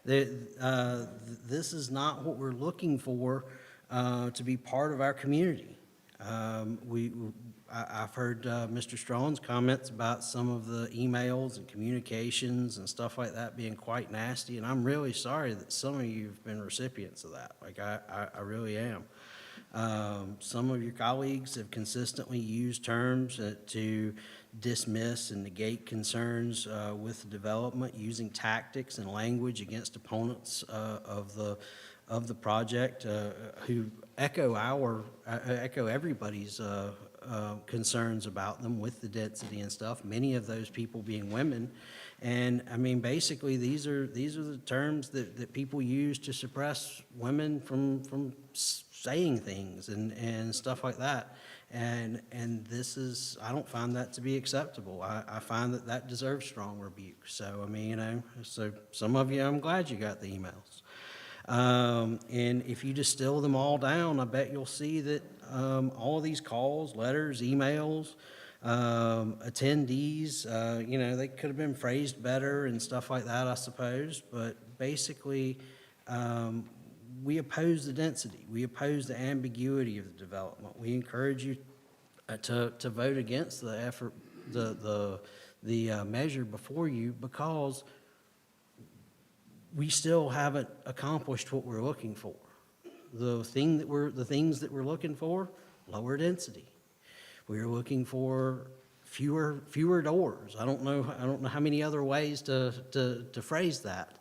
This is not what we're looking for to be part of our community. I've heard Mr. Strawn's comments about some of the emails and communications and stuff like that being quite nasty, and I'm really sorry that some of you have been recipients of that. Like, I really am. Some of your colleagues have consistently used terms to dismiss and negate concerns with the development, using tactics and language against opponents of the project who echo everybody's concerns about them with the density and stuff, many of those people being women. And, I mean, basically, these are the terms that people use to suppress women from saying things and stuff like that. And this is, I don't find that to be acceptable. I find that deserves strong rebuke. So, I mean, so some of you, I'm glad you got the emails. And if you distill them all down, I bet you'll see that all of these calls, letters, emails, attendees, they could have been phrased better and stuff like that, I suppose. But basically, we oppose the density. We oppose the ambiguity of the development. We encourage you to vote against the effort, the measure before you, because we still haven't accomplished what we're looking for. The things that we're looking for, lower density. We're looking for fewer doors. I don't know how many other ways to phrase that.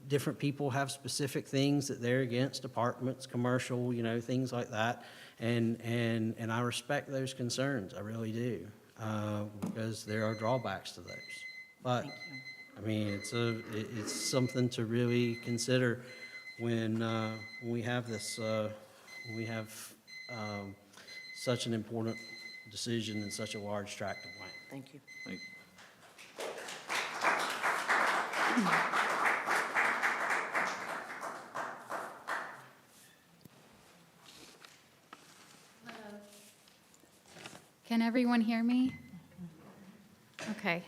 Different people have specific things that they're against, apartments, commercial, things like that. And I respect those concerns, I really do, because there are drawbacks to those. But, I mean, it's something to really consider when we have this, when we have such an important decision in such a large tract of land. Thank you. Can everyone hear me? Okay.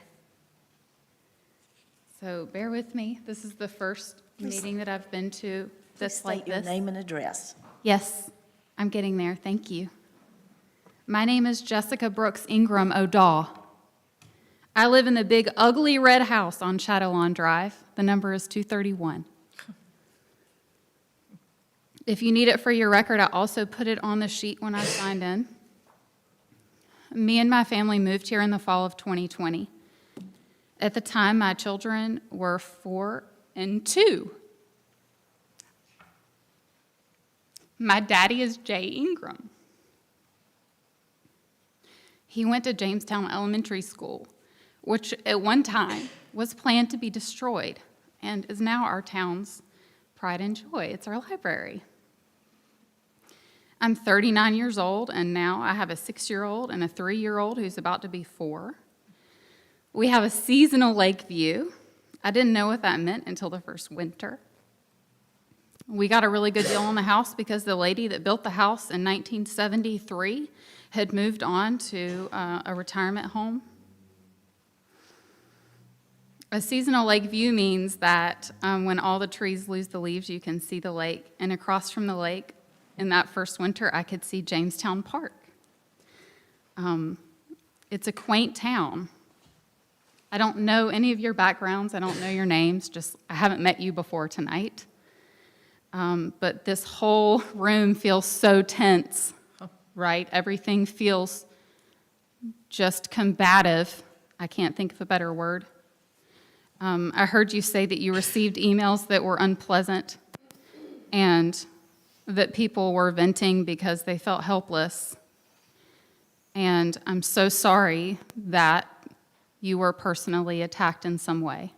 So bear with me. This is the first meeting that I've been to that's like State your this. name and address. Yes, I'm getting there. Thank you. My name is Jessica Brooks Ingram O'Daw. I live in the big ugly red house on Shadow Lawn Drive. The number is 231. If you need it for your record, I also put it on the sheet when I signed in. Me and my family moved here in the fall of 2020. At the time, my children were 4 and 2. My daddy is Jay Ingram. He went to Jamestown Elementary School, which at one time was planned to be destroyed and is now our town's pride and joy. It's our library. I'm 39 years old, and now I have a 6-year-old and a 3-year-old who's about to be 4. We have a seasonal lake view. I didn't know what that meant until the first winter. We got a really good deal on the house because the lady that built the house in 1973 had moved on to a retirement home. A seasonal lake view means that when all the trees lose the leaves, you can see the lake. And across from the lake, in that first winter, I could see Jamestown Park. It's a quaint town. I don't know any of your backgrounds. I don't know your names. I haven't met you before tonight. But this whole room feels so tense, right? Everything feels just combative. I can't think of a better word. I heard you say that you received emails that were unpleasant and that people were venting because they felt helpless. And I'm so sorry that you were personally attacked in some way.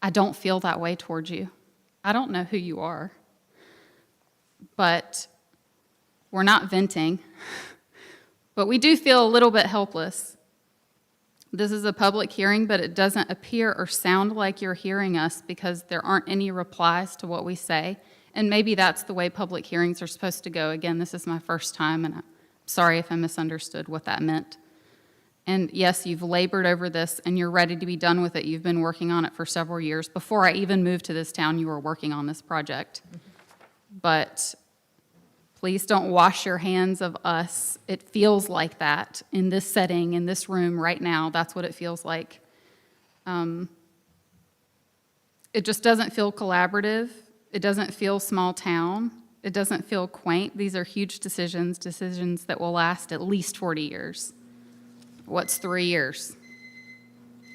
I don't feel that way towards you. I don't know who you are. But we're not venting. But we do feel a little bit helpless. This is a public hearing, but it doesn't appear or sound like you're hearing us because there aren't any replies to what we say. And maybe that's the way public hearings are supposed to go. Again, this is my first time, and I'm sorry if I misunderstood what that meant. And yes, you've labored over this, and you're ready to be done with it. You've been working on it for several years. Before I even moved to this town, you were working on this project. But please don't wash your hands of us. It feels like that in this setting, in this room right now. That's what it feels like. It just doesn't feel collaborative. It doesn't feel small town. It doesn't feel quaint. These are huge decisions that will last at least 40 years. What's 3 years?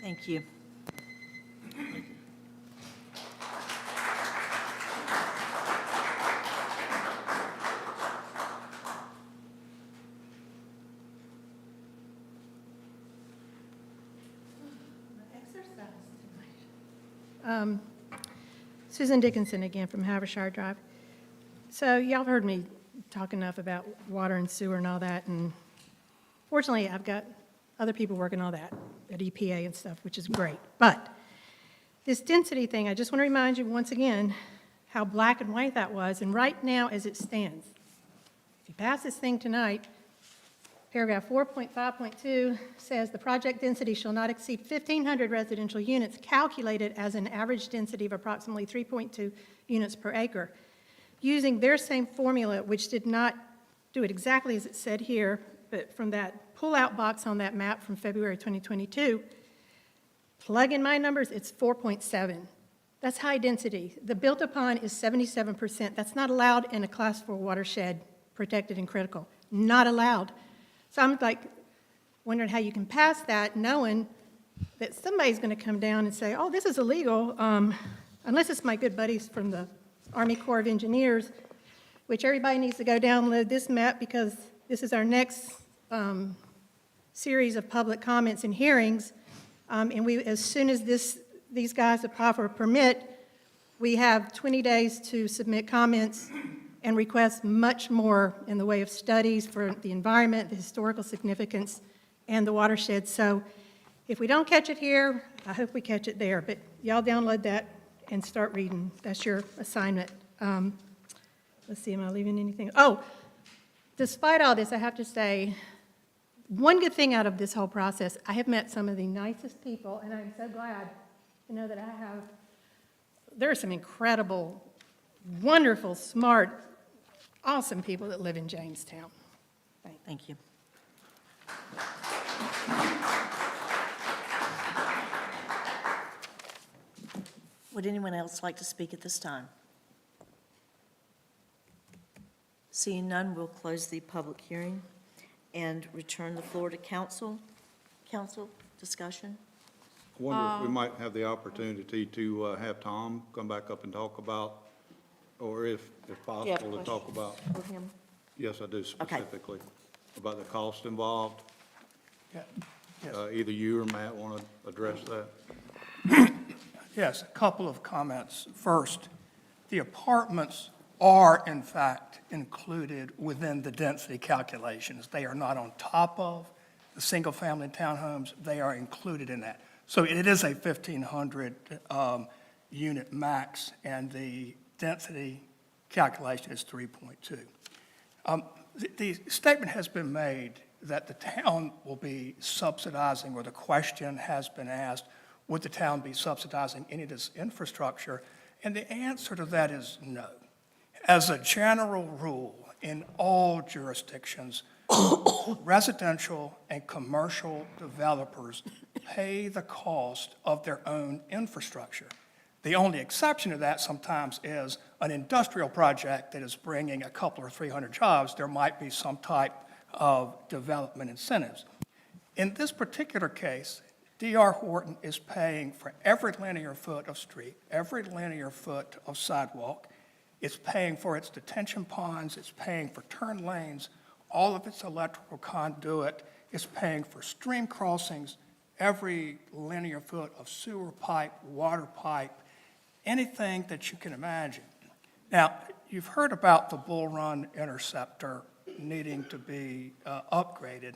Thank you. Susan Dickinson again from Havershire Drive. So y'all heard me talk enough about water and sewer and all that, and fortunately, I've got other people working on that at EPA and stuff, which is great. But this density thing, I just want to remind you once again how black and white that was, and right now as it stands, if you pass this thing tonight, paragraph 4.5.2 says the project density shall not exceed 1,500 residential units calculated as an average density of approximately 3.2 units per acre. Using their same formula, which did not do it exactly as it said here, but from that pull-out box on that map from February 2022, plug in my numbers, it's 4.7. That's high density. The built upon is 77%. That's not allowed in a class 4 watershed, protected and critical. Not allowed. So I'm like wondering how you can pass that knowing that somebody's going to come down and say, oh, this is illegal, unless it's my good buddies from the Army Corps of Engineers, which everybody needs to go download this map because this is our next series of public comments and hearings. And we, as soon as these guys apply for a permit, we have 20 days to submit comments and request much more in the way of studies for the environment, the historical significance, and the watershed. So if we don't catch it here, I hope we catch it there. But y'all download that and start reading. That's your assignment. Let's see, am I leaving anything? Oh, despite all this, I have to say, one good thing out of this whole process, I have met some of the nicest people, and I'm so glad to know that I have. There are some incredible, wonderful, smart, awesome people that live in Jamestown. Thank you. Would anyone else like to speak at this time? Seeing none, we'll close the public hearing and return the floor to council. Council, discussion? I wonder if we might have the opportunity to have Tom come back up and talk about, or if possible, to talk about. For him? Yes, I do specifically, about the cost involved. Yeah. Yes. Either you or Matt want to address that? Yes, a couple of comments. First, the apartments are in fact included within the density calculations. They are not on top of the single-family townhomes. They are included in that. So it is a 1,500 unit max, and the density calculation is 3.2. The statement has been made that the town will be subsidizing, or the question has been asked, would the town be subsidizing any of this infrastructure? And the answer to that is no. As a general rule, in all jurisdictions, residential and commercial developers pay the cost of their own infrastructure. The only exception to that sometimes is an industrial project that is bringing a couple or 300 jobs. There might be some type of development incentives. In this particular case, D.R. Horton is paying for every linear foot of street, every linear foot of sidewalk. It's paying for its detention ponds. It's paying for turn lanes, all of its electrical conduit. It's paying for stream crossings, every linear foot of sewer pipe, water pipe, anything that you can imagine. Now, you've heard about the Bull Run Interceptor needing to be upgraded.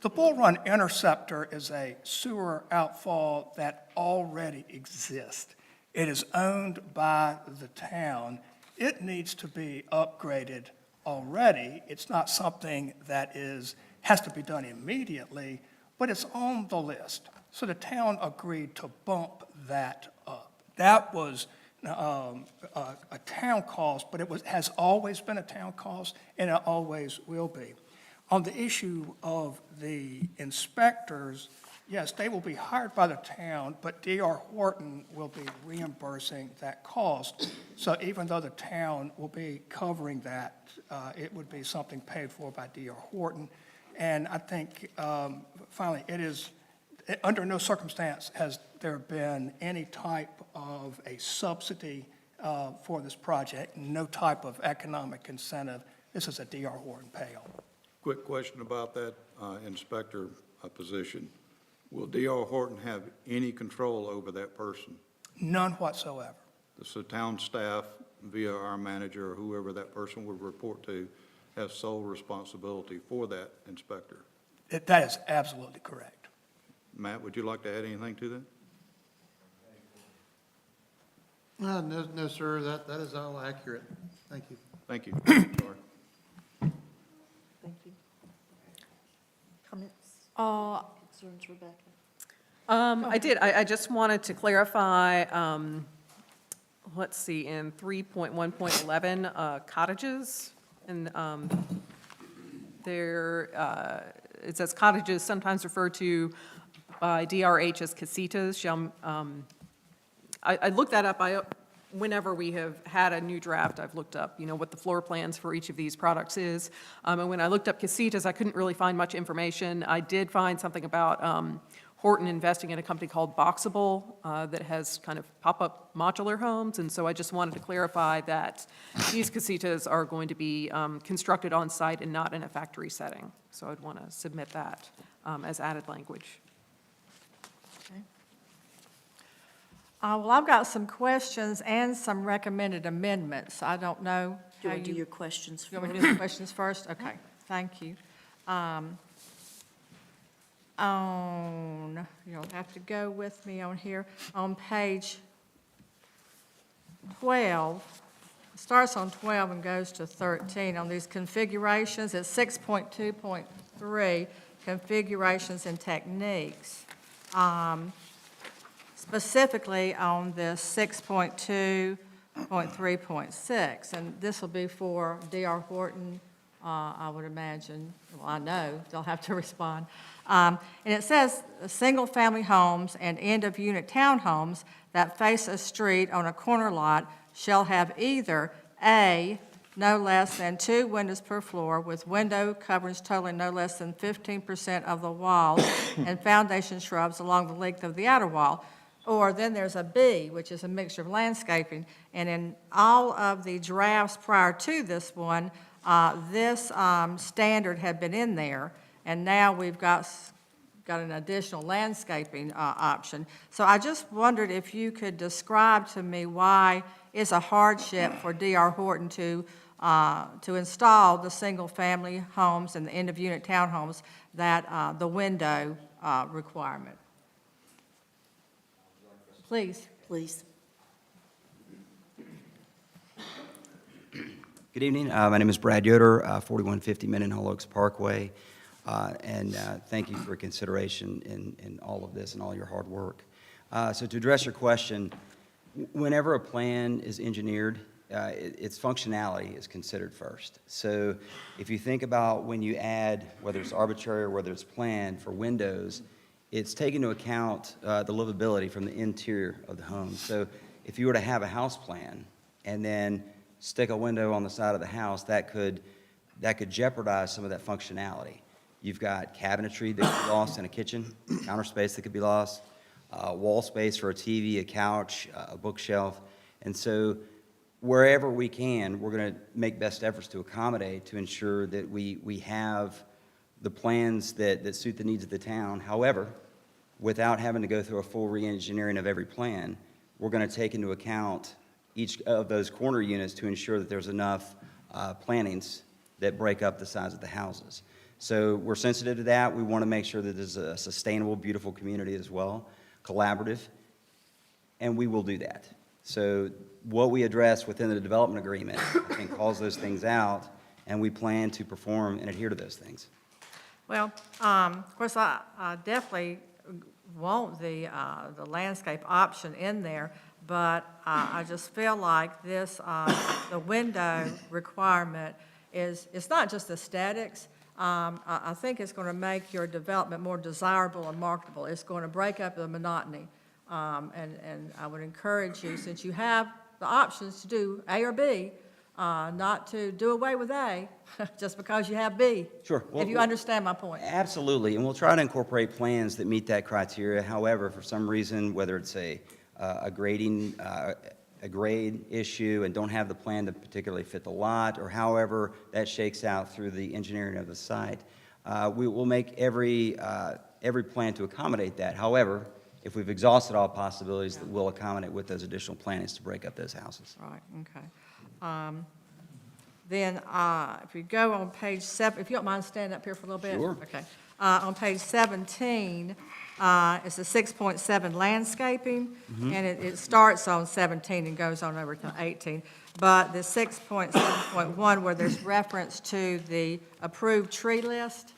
The Bull Run Interceptor is a sewer outfall that already exists. It is owned by the town. It needs to be upgraded already. It's not something that has to be done immediately, but it's on the list. So the town agreed to bump that up. That was a town cost, but has always been a town cost, and it always will be. On the issue of the inspectors, Yes, they will be hired by the town, but D.R. Horton will be reimbursing that cost. So even though the town will be covering that, it would be something paid for by D.R. Horton. And I think, finally, under no circumstance has there been any type of a subsidy for this project, no type of economic incentive. This is a D.R. Horton payoff. Quick question about that inspector position. Will D.R. Horton have any control over that person? None whatsoever. So town staff, via our manager or whoever that person would report to, has sole responsibility for that inspector? That is absolutely correct. Matt, would you like to add anything to that? No, sir, that is all accurate. Thank you. Thank you. Sorry. Thank you. Comments, concerns, Rebecca? I did. I just wanted to clarify, let's see, in 3.1.11, cottages, and there, it says cottages sometimes referred to by DRH as casitas. I looked that up. Whenever we have had a new draft, I've looked up, what the floor plans for each of these products is. And when I looked up casitas, I couldn't really find much information. I did find something about Horton investing in a company called Boxable that has kind of pop-up modular homes. And so I just wanted to clarify that these casitas are going to be constructed on site and not in a factory setting. So I'd want to submit that as added language. Well, I've got some questions and some recommended amendments. I don't know Do you how want to do your questions You want me first? to do the questions first? Okay, thank you. You'll have to go with me on here, on page 12, it starts on 12 and goes to 13, on these configurations, it's 6.2.3, configurations and techniques. Specifically on this 6.2.3.6, and this will be for D.R. Horton, I would imagine, well, I know, they'll have to respond. And it says, single-family homes and end-of-unit townhomes that face a street on a corner lot shall have either A, no less than 2 windows per floor with window coverings totaling no less than 15% of the walls and foundation shrubs along the length of the outer wall, or then there's a B, which is a mixture of landscaping. And in all of the drafts prior to this one, this standard had been in there, and now we've got an additional landscaping option. So I just wondered if you could describe to me why it's a hardship for D.R. Horton to install the single-family homes and the end-of-unit townhomes that the window requirement. Please. Please. Good evening. My name is Brad Yoder, 4150 Mendenhall Oaks Parkway, and thank you for your consideration in all of this and all your hard work. So to address your question, whenever a plan is engineered, its functionality is considered first. So if you think about when you add, whether it's arbitrary or whether it's planned for windows, it's taken into account the livability from the interior of the home. So if you were to have a house plan and then stick a window on the side of the house, that could jeopardize some of that functionality. You've got cabinetry that could be lost in a kitchen, counter space that could be lost, wall space for a TV, a couch, a bookshelf. And so wherever we can, we're going to make best efforts to accommodate to ensure that we have the plans that suit the needs of the town. However, without having to go through a full re-engineering of every plan, we're going to take into account each of those corner units to ensure that there's enough plantings that break up the size of the houses. So we're sensitive to that. We want to make sure that there's a sustainable, beautiful community as well, collaborative, and we will do that. So what we address within the development agreement, I think, calls those things out, and we plan to perform and adhere to those things. Well, of course, I definitely want the landscape option in there, but I just feel like this, the window requirement it's not just aesthetics. I think it's going to make your development more desirable and marketable. It's going to break up the monotony. And I would encourage you, since you have the options to do A or B, not to do away with A just because you have B. Sure. If you understand my point. Absolutely, and we'll try to incorporate plans that meet that criteria. However, for some reason, whether it's a grading, a grade issue and don't have the plan to particularly fit the lot, or however that shakes out through the engineering of the site, we will make every plan to accommodate that. However, if we've exhausted all possibilities, that we'll accommodate with those additional plannings to break up those houses. Right, okay. Then, if you go on page 7, if you don't mind standing up here for a little bit? Sure. Okay. On page 17, it's a 6.7 landscaping, and it starts on 17 and goes on over to 18. But the 6.7.1, where there's reference to the approved tree list,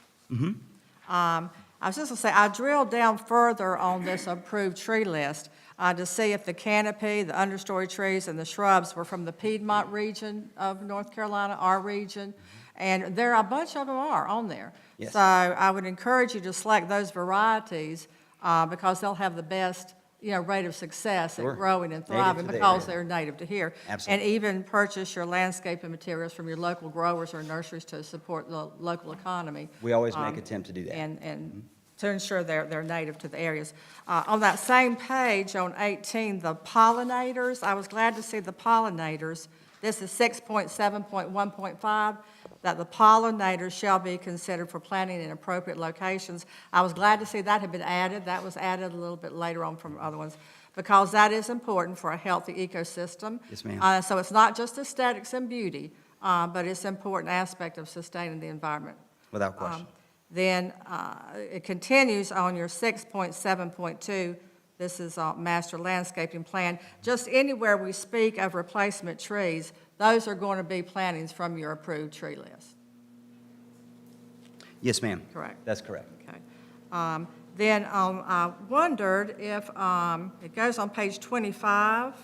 I was just going to say, I drilled down further on this approved tree list to see if the canopy, the understory trees, and the shrubs were from the Piedmont region of North Carolina, our region, and there are a bunch of them are on there. Yes. So I would encourage you to select those varieties because they'll have the best, rate of success Sure. at growing and Native thriving to the because area. they're native to here. Absolutely. And even purchase your landscaping materials from your local growers or nurseries to support the local economy. We always make attempt to do that. And to ensure they're native to the areas. On that same page, on 18, the pollinators, I was glad to see the pollinators. This is 6.7.1.5, that the pollinators shall be considered for planting in appropriate locations. I was glad to see that had been added. That was added a little bit later on from other ones, because that is important for a healthy ecosystem. Yes, ma'am. So it's not just aesthetics and beauty, but it's an important aspect of sustaining the environment. Without question. Then it continues on your 6.7.2. This is a master landscaping plan. Just anywhere we speak of replacement trees, those are going to be plantings from your approved tree list. Yes, ma'am. Correct. That's correct. Okay. Then I wondered if, it goes on page 25.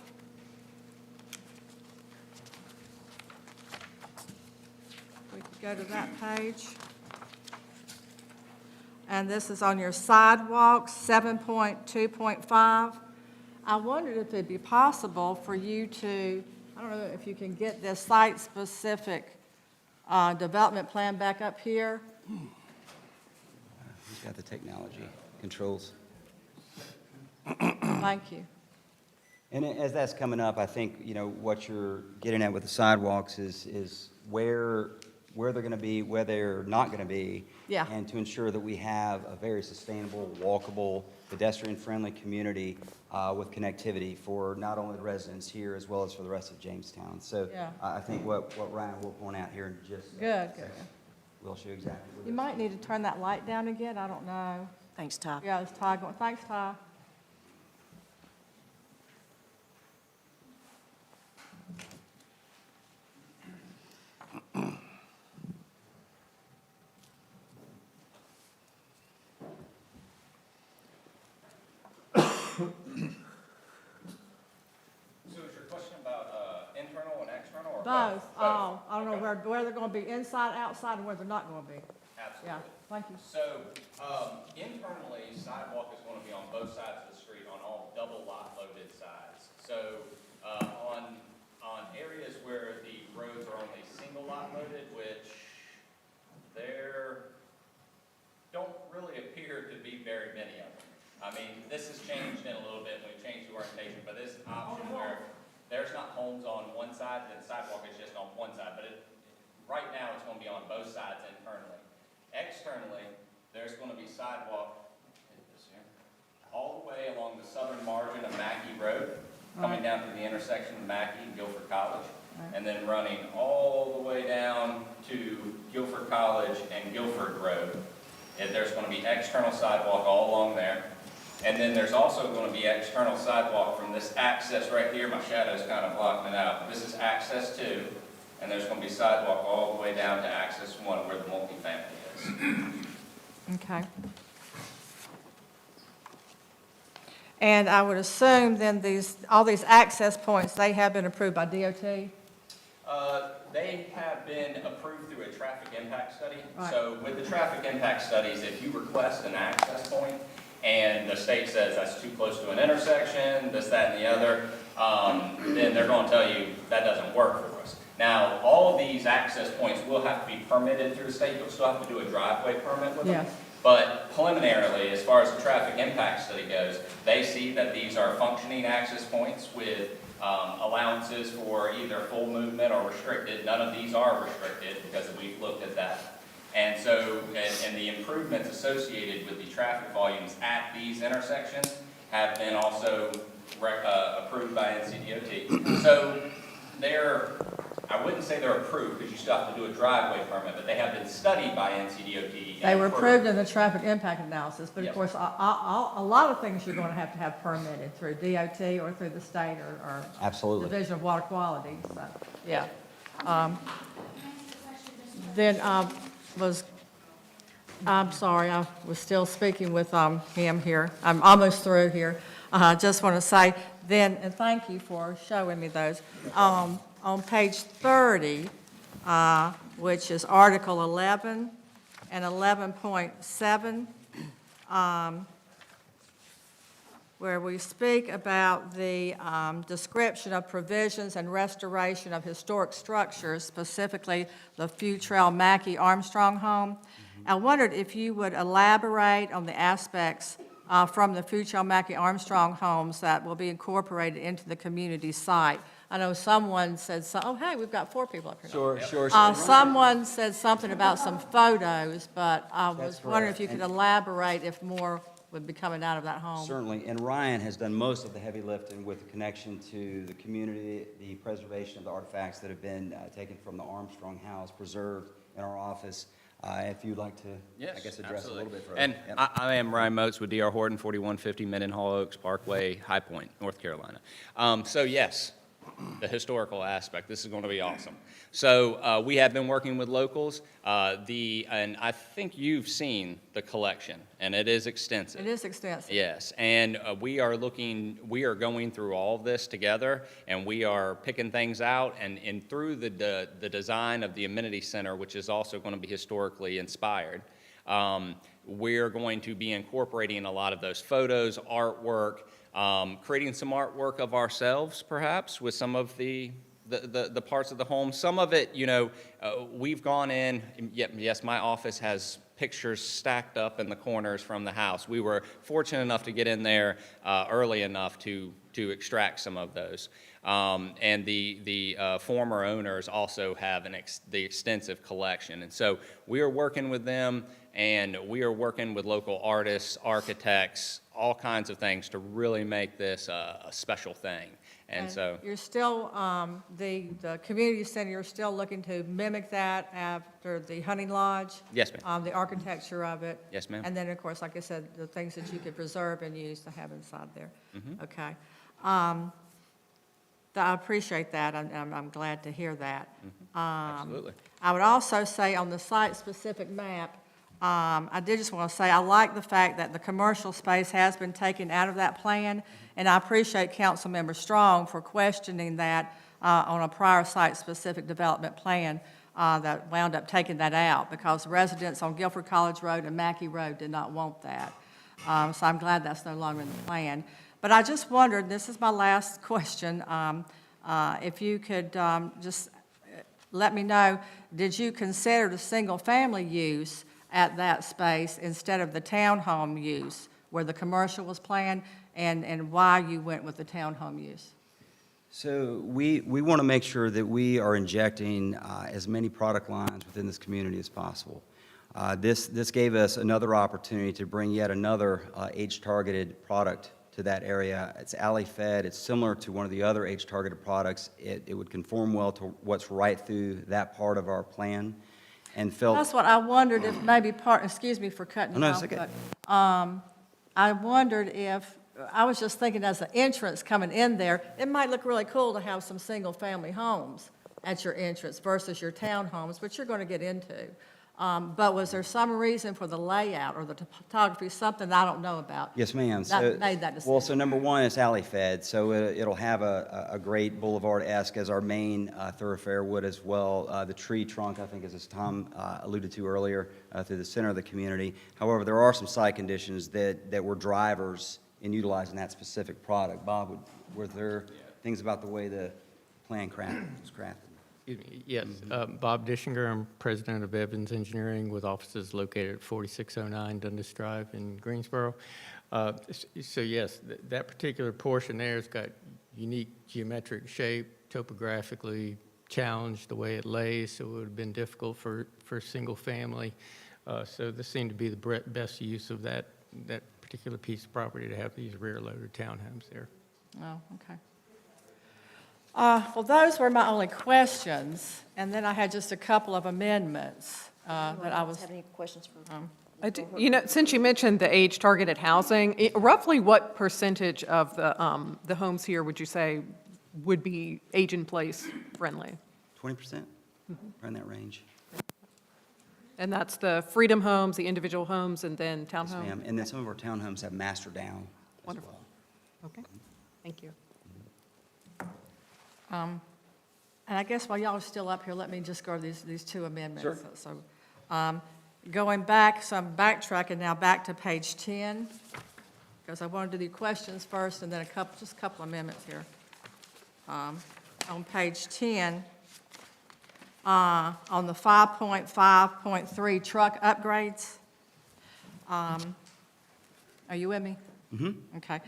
We could go to that page. And this is on your sidewalks, 7.2.5. I wondered if it'd be possible for you to, I don't know if you can get this site-specific development plan back up here. Who's got the technology controls? Thank you. And as that's coming up, I think, what you're getting at with the sidewalks is where they're going to be, where they're not going to be. Yeah. And to ensure that we have a very sustainable, walkable, pedestrian-friendly community with connectivity for not only the residents here as well as for the rest of Jamestown. So Yeah. I think what Ryan will point out here in just a Good, second, good. we'll show you exactly what You might need to turn that light down again, I don't know. Thanks, Ty. Yeah, it's Ty going, thanks, Ty. So is your question about internal and external or Both, oh, I don't know where they're gonna be inside, outside, and where they're not gonna be. Absolutely. Yeah, thank you. So, internally, sidewalk is going to be on both sides of the street on all double lot loaded sides. So, on areas where the roads are only single lot loaded, which there don't really appear to be very many of them. I mean, this has changed in a little bit when we changed the orientation, but this option where there's not homes on one side, and the sidewalk is just on one side, but right now, it's going to be on both sides internally. Externally, there's going to be sidewalk all the way along the southern margin of Mackey Road, coming down to the intersection of Mackey and Guilford College, and then running all the way down to Guilford College and Guilford Road. And there's going to be external sidewalk all along there. And then there's also going to be external sidewalk from this access right here. My shadow's kind of blocking it out. This is access 2, and there's going to be sidewalk all the way down to access 1 where the multifamily is. Okay. And I would assume then all these access points, they have been approved by DOT? They have been approved through a traffic impact study. Right. So with the traffic impact studies, if you request an access point and the state says that's too close to an intersection, this, that, and the other, then they're going to tell you that doesn't work for us. Now, all of these access points will have to be permitted through the state. You'll still have to do a driveway permit with them. Yes. But preliminarily, as far as the traffic impact study goes, they see that these are functioning access points with allowances for either full movement or restricted. None of these are restricted because we've looked at that. And so, and the improvements associated with the traffic volumes at these intersections have been also approved by NCDOT. So they're, I wouldn't say they're approved because you still have to do a driveway permit, but they have been studied by NCDOT. They were approved in the traffic impact analysis, but of Yes. course, a lot of things you're going to have permitted through DOT or through the state or Absolutely. Division of Water Quality, so, yeah. Then I'm sorry, I was still speaking with him here. I'm almost through here. I just want to say then, and thank you for showing me those. On page 30, which is Article 11 and 11.7, where we speak about the description of provisions and restoration of historic structures, specifically the Futrell Mackey Armstrong home. I wondered if you would elaborate on the aspects from the Futrell Mackey Armstrong homes that will be incorporated into the community site. I know someone said, oh, hey, we've got 4 people up here. Sure. Someone said something about some photos, but I was That's wondering if correct. you could elaborate if more would be coming out of that home. Certainly, and Ryan has done most of the heavy lifting with the connection to the community, the preservation of the artifacts that have been taken from the Armstrong House, preserved in our office. If you'd like to, I guess, address a little bit further. And Yep. I am Ryan Moats with D.R. Horton, 4150 Mendenhall Oaks Parkway, High Point, North Carolina. So yes, the historical aspect, this is going to be awesome. So we have been working with locals, and I think you've seen the collection, and it is extensive. It is extensive. Yes, and we are going through all of this together, and we are picking things out, and through the design of the amenity center, which is also going to be historically inspired, we're going to be incorporating a lot of those photos, artwork, creating some artwork of ourselves, perhaps, with some of the parts of the home. Some of it, we've gone in, yes, my office has pictures stacked up in the corners from the house. We were fortunate enough to get in there early enough to extract some of those. And the former owners also have the extensive collection. And so we are working with them, and we are working with local artists, architects, all kinds of things to really make this a special thing. And so You're still, the community center, you're still looking to mimic that after the hunting lodge? Yes, ma'am. The architecture of it? Yes, ma'am. And then, of course, like I said, the things that you could preserve and use to have inside there? Mhm. Okay. I appreciate that, and I'm glad to hear that. Absolutely. I would also say on the site-specific map, I did just want to say, I like the fact that the commercial space has been taken out of that plan, and I appreciate Councilmember Strong for questioning that on a prior site-specific development plan that wound up taking that out, because residents on Guilford College Road and Mackey Road did not want that. So I'm glad that's no longer in the plan. But I just wondered, this is my last question, if you could just let me know, did you consider the single-family use at that space instead of the townhome use where the commercial was planned, and why you went with the townhome use? So we want to make sure that we are injecting as many product lines within this community as possible. This gave us another opportunity to bring yet another age-targeted product to that area. It's alley-fed. It's similar to one of the other age-targeted products. It would conform well to what's right through that part of our plan, and felt... That's what I wondered if maybe excuse me for cutting you No, off, it's okay. but I wondered if, I was just thinking as an entrance coming in there, it might look really cool to have some single-family homes at your entrance versus your townhomes, which you're going to get into. But was there some reason for the layout or the topography, something I don't know about? Yes, ma'am. That made that decision? Well, so number one, it's alley fed, so it'll have a great boulevard-esque as our main thoroughfare would as well. The tree trunk, I think, as Tom alluded to earlier, through the center of the community. However, there are some site conditions that were drivers in utilizing that specific product. Bob, were there things about the way the plan was crafted? Excuse me, yes, Bob Dishinger, I'm president of Evans Engineering with offices located at 4609 Dundas Drive in Greensboro. So yes, that particular portion there has got unique geometric shape, topographically challenged the way it lays, so it would have been difficult for single family. So this seemed to be the best use of that particular piece of property to have these rear-loaded townhomes there. Oh, okay. Well, those were my only questions, and then I had just a couple of amendments that I was. Have any questions for? You know, since you mentioned the age-targeted housing, roughly what percentage of the homes here would you say would be age-in-place friendly? 20%, around that range. And that's the Freedom Homes, the individual homes, and then townhomes? Yes, ma'am. And then some of our townhomes have master down as Wonderful. well. Okay, thank you. And I guess while y'all are still up here, let me just go over these two amendments. Sure. So, going back, so I'm backtracking now back to page 10, because I want to do the questions first and then just a couple amendments here. On page 10, on the 5.5.3 truck upgrades. Are you with me? Mm-hmm. Okay.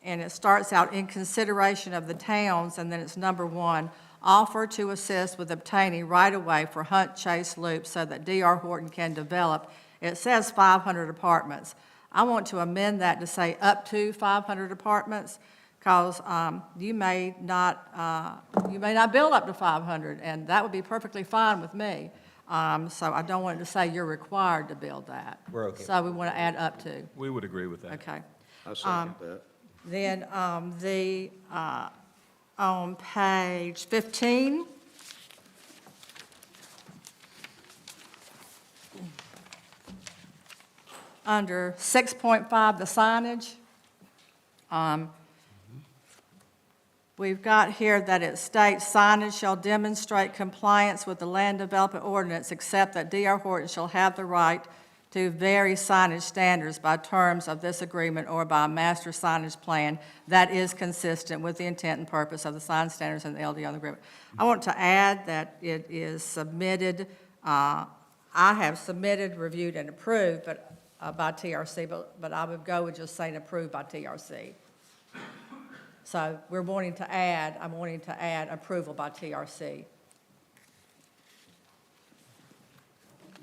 And it starts out, in consideration of the towns, and then it's number 1, offer to assist with obtaining right-of-way for Hunt Chase Loop so that D.R. Horton can develop. It says 500 apartments. I want to amend that to say up to 500 apartments, because you may not build up to 500, and that would be perfectly fine with me. So I don't want it to say you're required to build that. We're okay. So we want to add up to. We would agree with that. Okay. I second that. Then on page 15, under 6.5, the signage, we've got here that it states signage shall demonstrate compliance with the land development ordinance, except that D.R. Horton shall have the right to vary signage standards by terms of this agreement or by a master signage plan that is consistent with the intent and purpose of the sign standards and the LDO agreement. I want to add that it is submitted, I have submitted, reviewed, and approved by TRC, but I would go with just saying approved by TRC. So I'm wanting to add approval by TRC.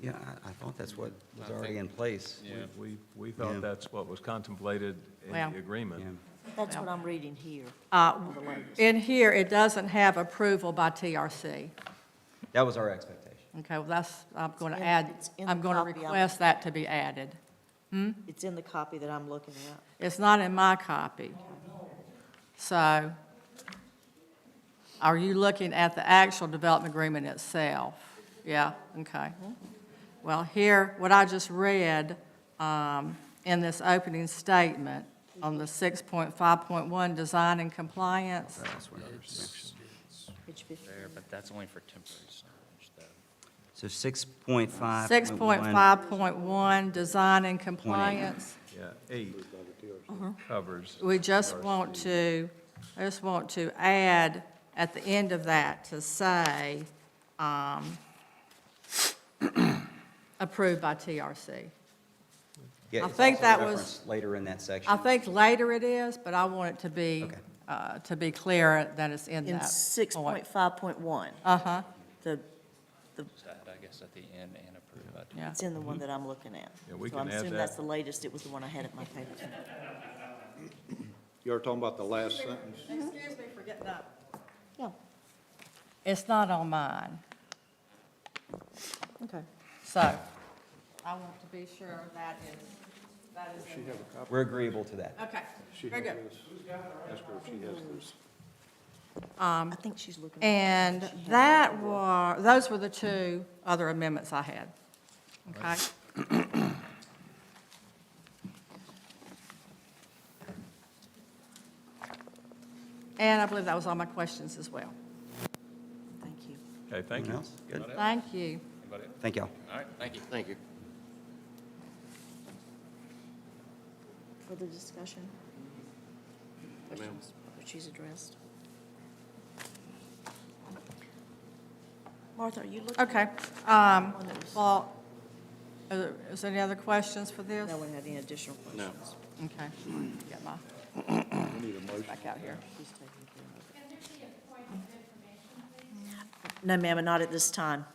Yeah, I thought that's what was already in place. Yeah, we thought that's what was contemplated in Well, the agreement. That's what I'm reading here. In here, it doesn't have approval by TRC. That was our expectation. Okay, well, I'm going to in- add, it's in I'm the going to copy I'm- request that to be added. It's in the copy that I'm looking at. It's not in my copy. So, are you looking at the actual development agreement itself? Yeah, okay. Well, here, what I just read in this opening statement on the 6.5.1, design and compliance. There, but that's only for temporary signage, though. So 6.5. 6.5.1, design and compliance. Yeah, 8 covers. We just TRC. want to, add at the end of that to say, approved by TRC. Yeah, I it's think also that was- referenced later in that section. I think later it is, but I want it to be clear that it's in In that. 6.5.1, Uh-huh, the, I guess at the end and approved by. yeah. it's in the one that I'm looking at. Yeah, we So can I'm add assuming that. that's the latest, it was the one I had at my paper. You are talking about the last sentence? Excuse me for getting up. Yeah, It's not on mine. okay. So, I want to be sure that is in there. We're agreeable to that. Okay, She very has good. this. Ask her if she has this. I think she's looking. And those were the two other amendments I had. Okay? And I believe that was all my questions as well. Thank you. Okay, thank you. Anyone else? Good. Thank you. Anybody else? Thank y'all. All right, thank you. Thank you. Further discussion? Ma'am. Questions that she's addressed? Martha, are you looking? Okay. One that was- Well, is there any other questions for this? No one had any additional questions? Okay. Get my, back out here. She's taking care of it. No, ma'am, not at this time.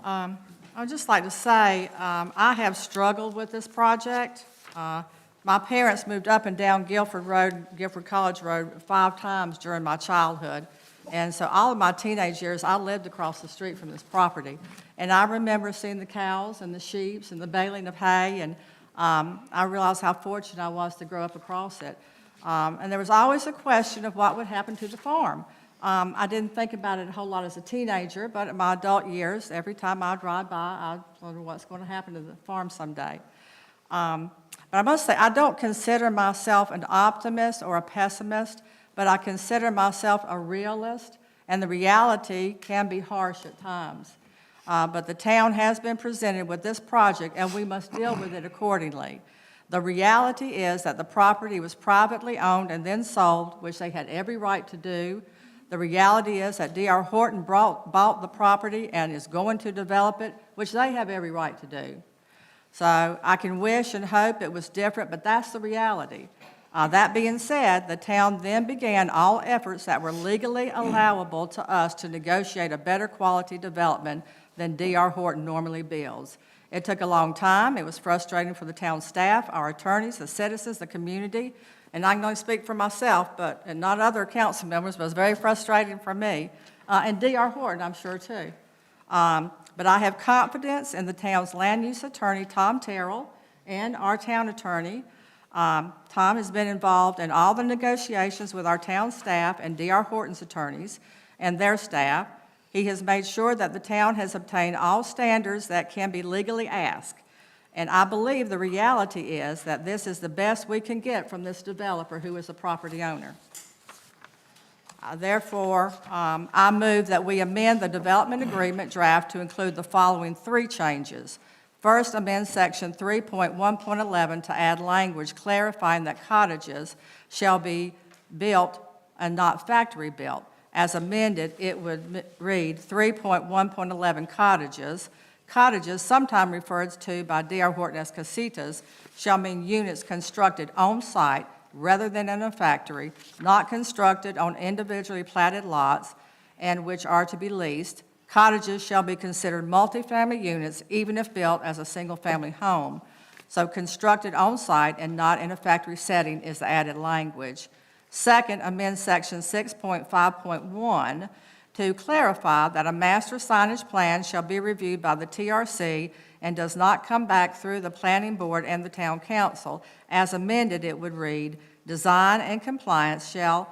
I'd just like to say, I have struggled with this project. My parents moved up and down Guilford Road, Guilford College Road 5 times during my childhood. And so all of my teenage years, I lived across the street from this property. And I remember seeing the cows and the sheep and the baling of hay, and I realized how fortunate I was to grow up across it. And there was always a question of what would happen to the farm. I didn't think about it a whole lot as a teenager, but in my adult years, every time I drive by, I wonder what's going to happen to the farm someday. But I must say, I don't consider myself an optimist or a pessimist, but I consider myself a realist, and the reality can be harsh at times. But the town has been presented with this project, and we must deal with it accordingly. The reality is that the property was privately owned and then sold, which they had every right to do. The reality is that D.R. Horton bought the property and is going to develop it, which they have every right to do. So I can wish and hope it was different, but that's the reality. That being said, the town then began all efforts that were legally allowable to us to negotiate a better quality development than D.R. Horton normally builds. It took a long time. It was frustrating for the town staff, our attorneys, the citizens, the community, and I can only speak for myself, and not other council members, but it was very frustrating for me, and D.R. Horton, I'm sure, too. But I have confidence in the town's land use attorney, Tom Terrell, and our town attorney. Tom has been involved in all the negotiations with our town staff and D.R. Horton's attorneys and their staff. He has made sure that the town has obtained all standards that can be legally asked. And I believe the reality is that this is the best we can get from this developer who is the property owner. Therefore, I move that we amend the development agreement draft to include the following 3 changes. First, amend section 3.1.11 to add language clarifying that cottages shall be built and not factory built. As amended, it would read 3.1.11 cottages. Cottages, sometimes referred to by D.R. Horton as casitas, shall mean units constructed on-site rather than in a factory, not constructed on individually platted lots, and which are to be leased. Cottages shall be considered multifamily units even if built as a single-family home. So constructed on-site and not in a factory setting is the added language. Second, amend section 6.5.1 to clarify that a master signage plan shall be reviewed by the TRC and does not come back through the planning board and the town council. As amended, it would read, design and signage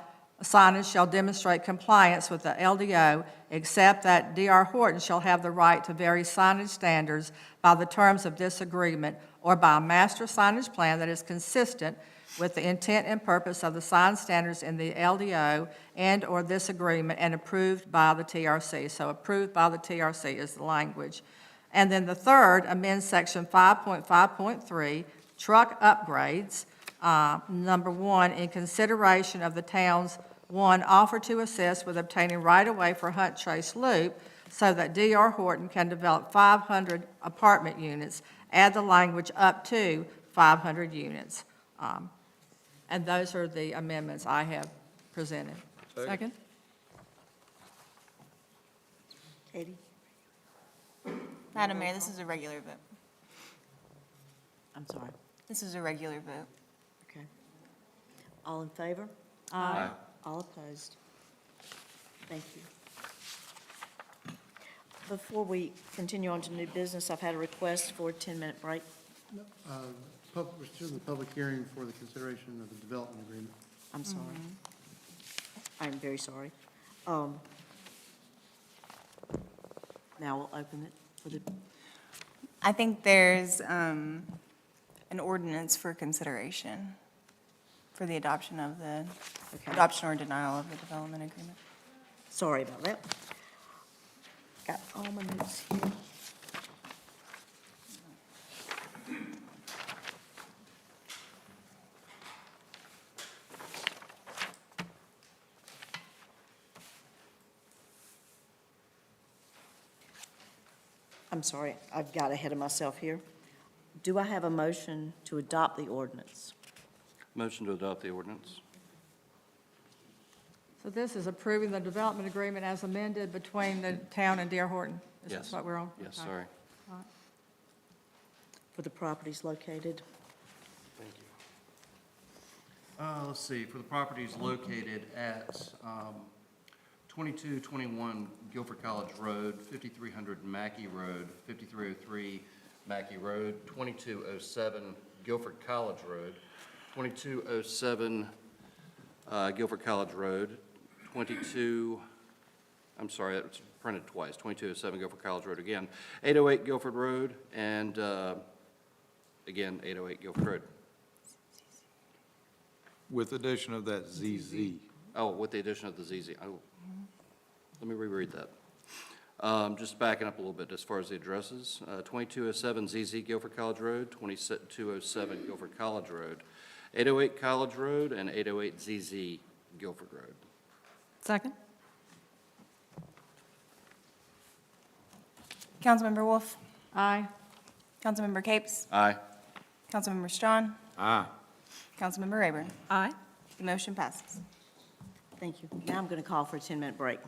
shall demonstrate compliance with the LDO, except that D.R. Horton shall have the right to vary signage standards by the terms of this agreement or by a master signage plan that is consistent with the intent and purpose of the sign standards in the LDO and/or this agreement and approved by the TRC. So approved by the TRC is the language. And then the third, amend section 5.5.3, truck upgrades. Number 1, in consideration of the town's 1, offer to assist with obtaining right-of-way for Hunt Chase Loop so that D.R. Horton can develop 500 apartment units, add the language up to 500 units. And those are the amendments I have presented. Second? Katie? Madam Mayor, this is a regular vote. I'm sorry. This is a regular vote. Okay. All in favor? Aye. All opposed? Thank you. Before we continue on to new business, I've had a request for a 10-minute break. We're still in the public hearing for the consideration of the development agreement. I'm sorry. I'm very sorry. Now we'll open it for the, I think there's an ordinance for consideration for the adoption of the, adoption or denial of the development agreement. sorry about that. Got all my notes here. I'm sorry, I've got ahead of myself here. Do I have a motion to adopt the ordinance? Motion to adopt the ordinance. So this is approving the development agreement as amended between the town and D.R. Horton? Is Yes. this what we're on? Yes, Okay. sorry. All right. For the properties located? Thank you. Let's see, for the properties located at 2221 Guilford College Road, 5300 Mackey Road, 5303 Mackey Road, 2207 Guilford College Road, 2207 Guilford College Road, I'm sorry, it's printed twice, 2207 Guilford College Road again, 808 Guilford Road, and again, 808 Guilford Road. With addition of that ZZ. Oh, with the addition of the ZZ. Oh, let me reread that. Just backing up a little bit as far as the addresses. 2207 ZZ Guilford College Road, 2207 Guilford College Road, 808 College Road, and 808 ZZ Guilford Road. Second? Councilmember Wolf? Aye. Councilmember Capes? Aye. Councilmember Strawn? Aye. Councilmember Rayburn? Aye. The motion passes. Thank you. Now I'm going to call for a 10-minute break.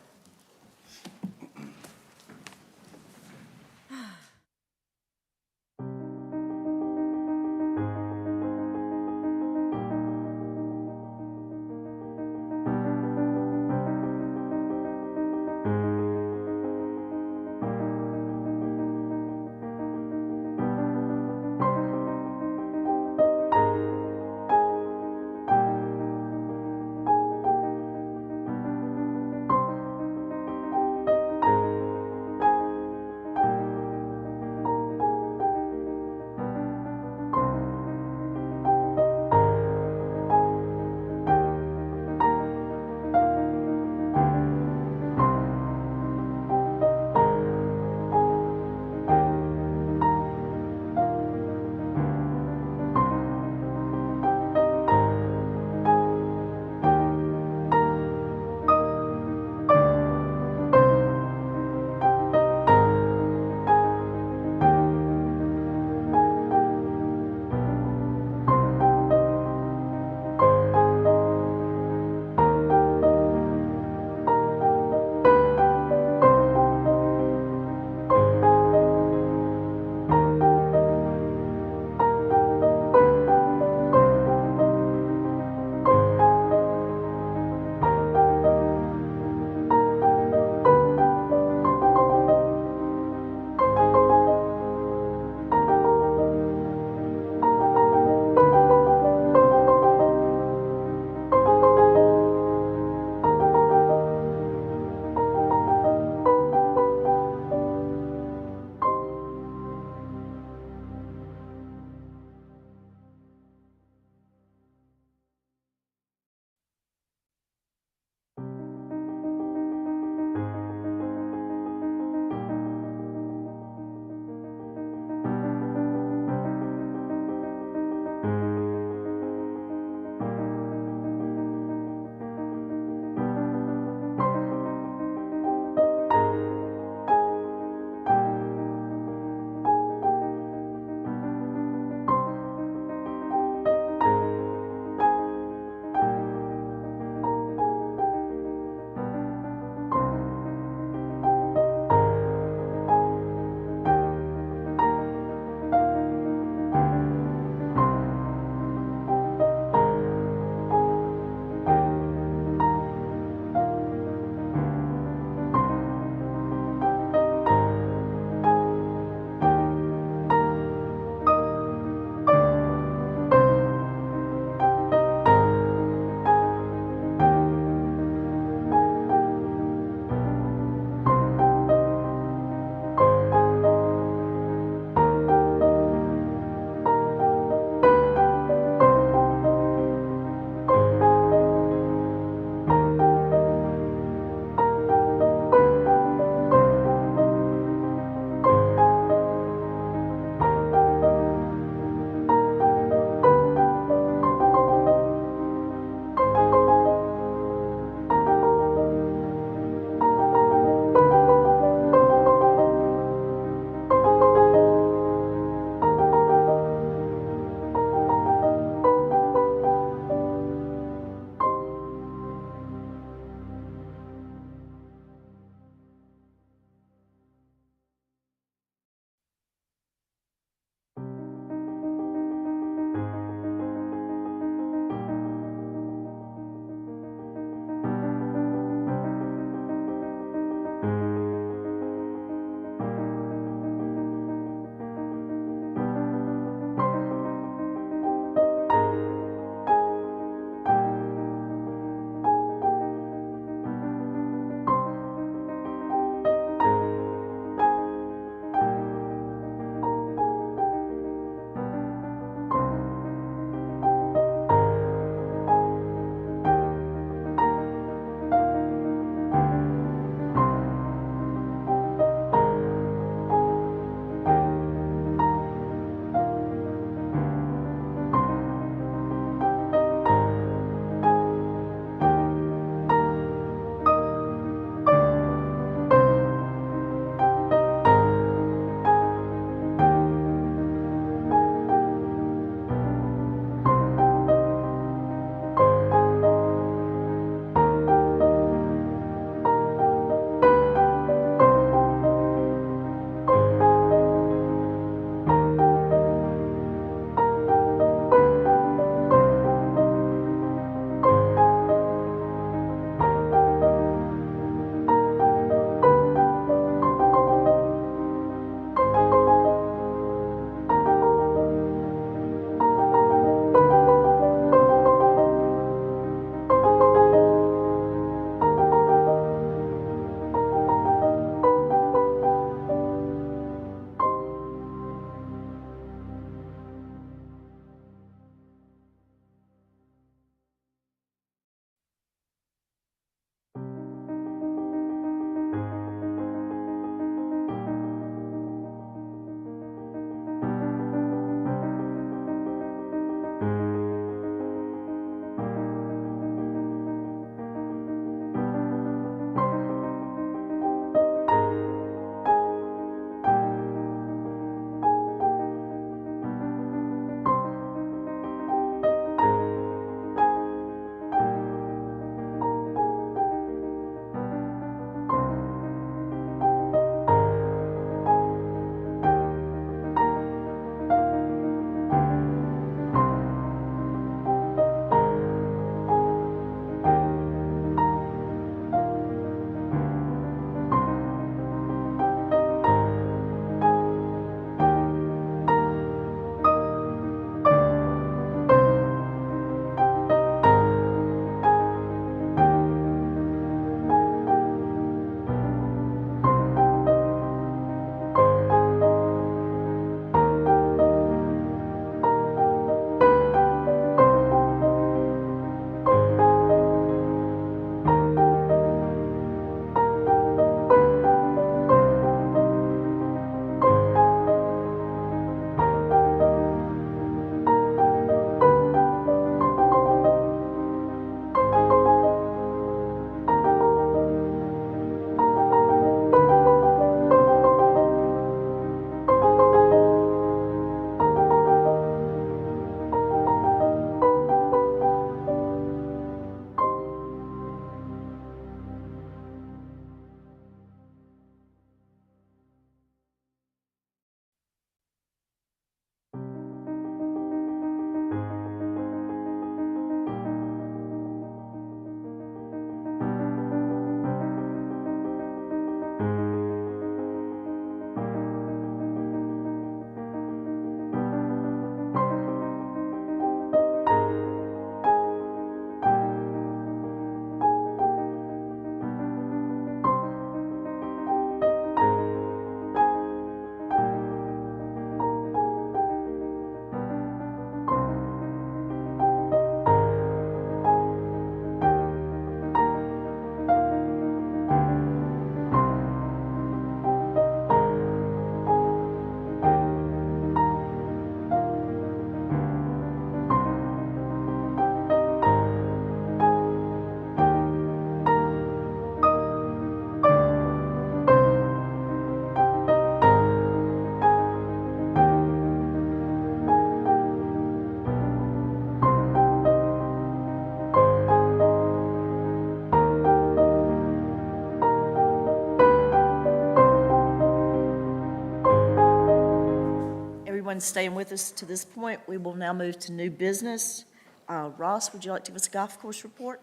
everyone staying with us to this point. We will now move to new business. Ross, would you like to give us a golf course report?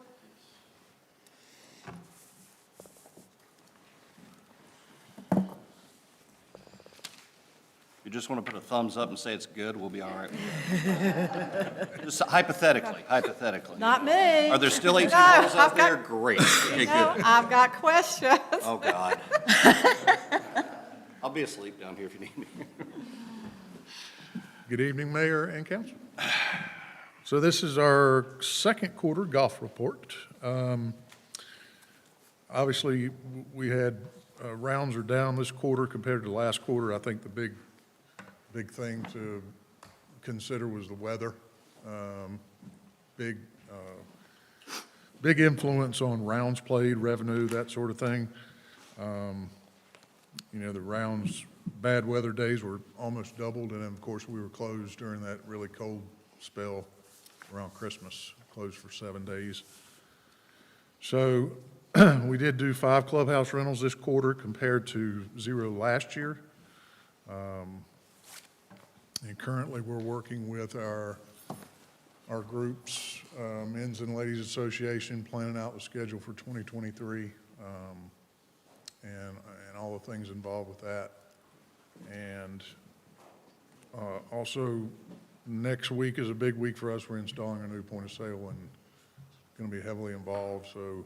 You just want to put a thumbs up and say it's good, we'll be all right. Just hypothetically. Not me. Are there still 18 No, holes out I've there? got- Great. Okay, No, good. I've got questions. Oh, God. I'll be asleep down here if you need me. Good evening, Mayor and Council. So this is our second quarter golf report. Obviously, we had rounds are down this quarter compared to last quarter. I think the big thing to consider was the weather. Big influence on rounds played, revenue, that sort of thing. You know, the rounds, bad weather days were almost doubled, and then, of course, we were closed during that really cold spell around Christmas, closed for 7 days. So we did do 5 clubhouse rentals this quarter compared to 0 last year. And currently, we're working with our groups, Men's and Ladies Association, planning out the schedule for 2023, and all the things involved with that. And also, next week is a big week for us. We're installing a new point of sale and going to be heavily involved. So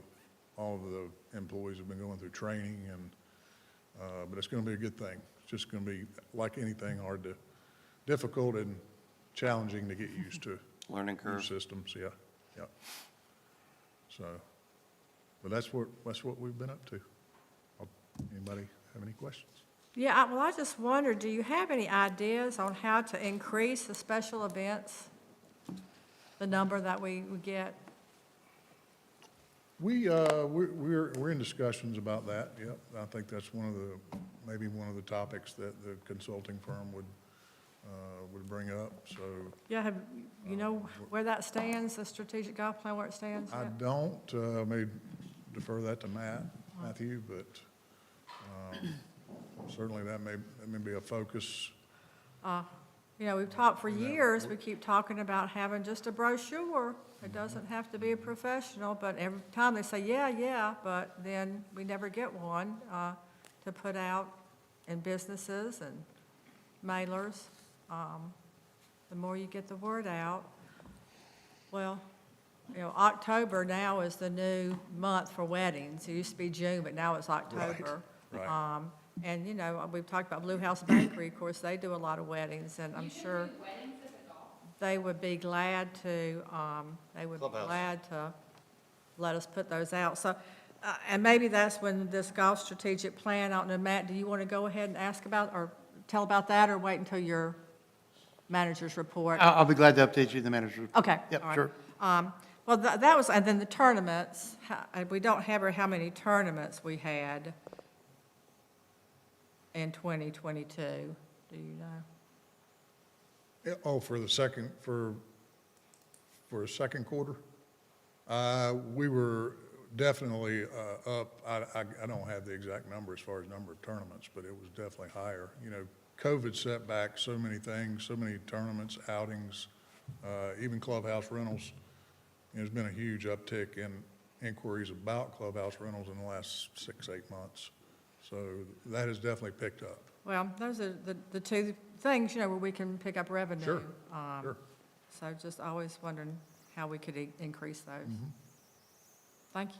all of the employees have been going through training, and but it's going to be a good thing. It's just going to be, like anything, difficult and challenging to get used to. Learning curve. New systems, yeah. So, but that's what we've been up to. Anybody have any questions? Yeah, well, I just wondered, do you have any ideas on how to increase the special events, the number that we get? We're in discussions about that, yep. I think that's maybe one of the topics that the consulting firm would bring up, so. Yeah, you know where that stands, the strategic golf plan, where it stands I yet? don't, may defer that to Matthew, but certainly that may be a focus. You know, we've talked for years, we keep talking about having just a brochure. It doesn't have to be a professional, but every time they say, yeah, but then we never get one to put out in businesses and mailers. The more you get the word out. Well, you know, October now is the new month for weddings. It used to be June, but now it's October. Right. And, you know, we've talked about Blue House Bakery, of course, they do a lot of weddings, and I'm sure they would be glad to, let us put those out. So, and maybe that's when this golf strategic plan, I don't know, Matt, do you want to go ahead and ask about, or tell about that, or wait until your manager's report? I'll be glad to update you in the manager's report. Okay. Yep, all right. sure. Well, that was, and then the tournaments, we don't have how many tournaments we had in 2022, do you know? Oh, for a second quarter? We were definitely up. I don't have the exact number as far as number of tournaments, but it was definitely higher. You know, COVID set back so many things, so many tournaments, outings, even clubhouse rentals. There's been a huge uptick in inquiries about clubhouse rentals in the last 6-8 months. So that has definitely picked up. Well, those are the two things, you know, where we can pick up revenue. Sure, sure. So just always wondering how we could increase those. Thank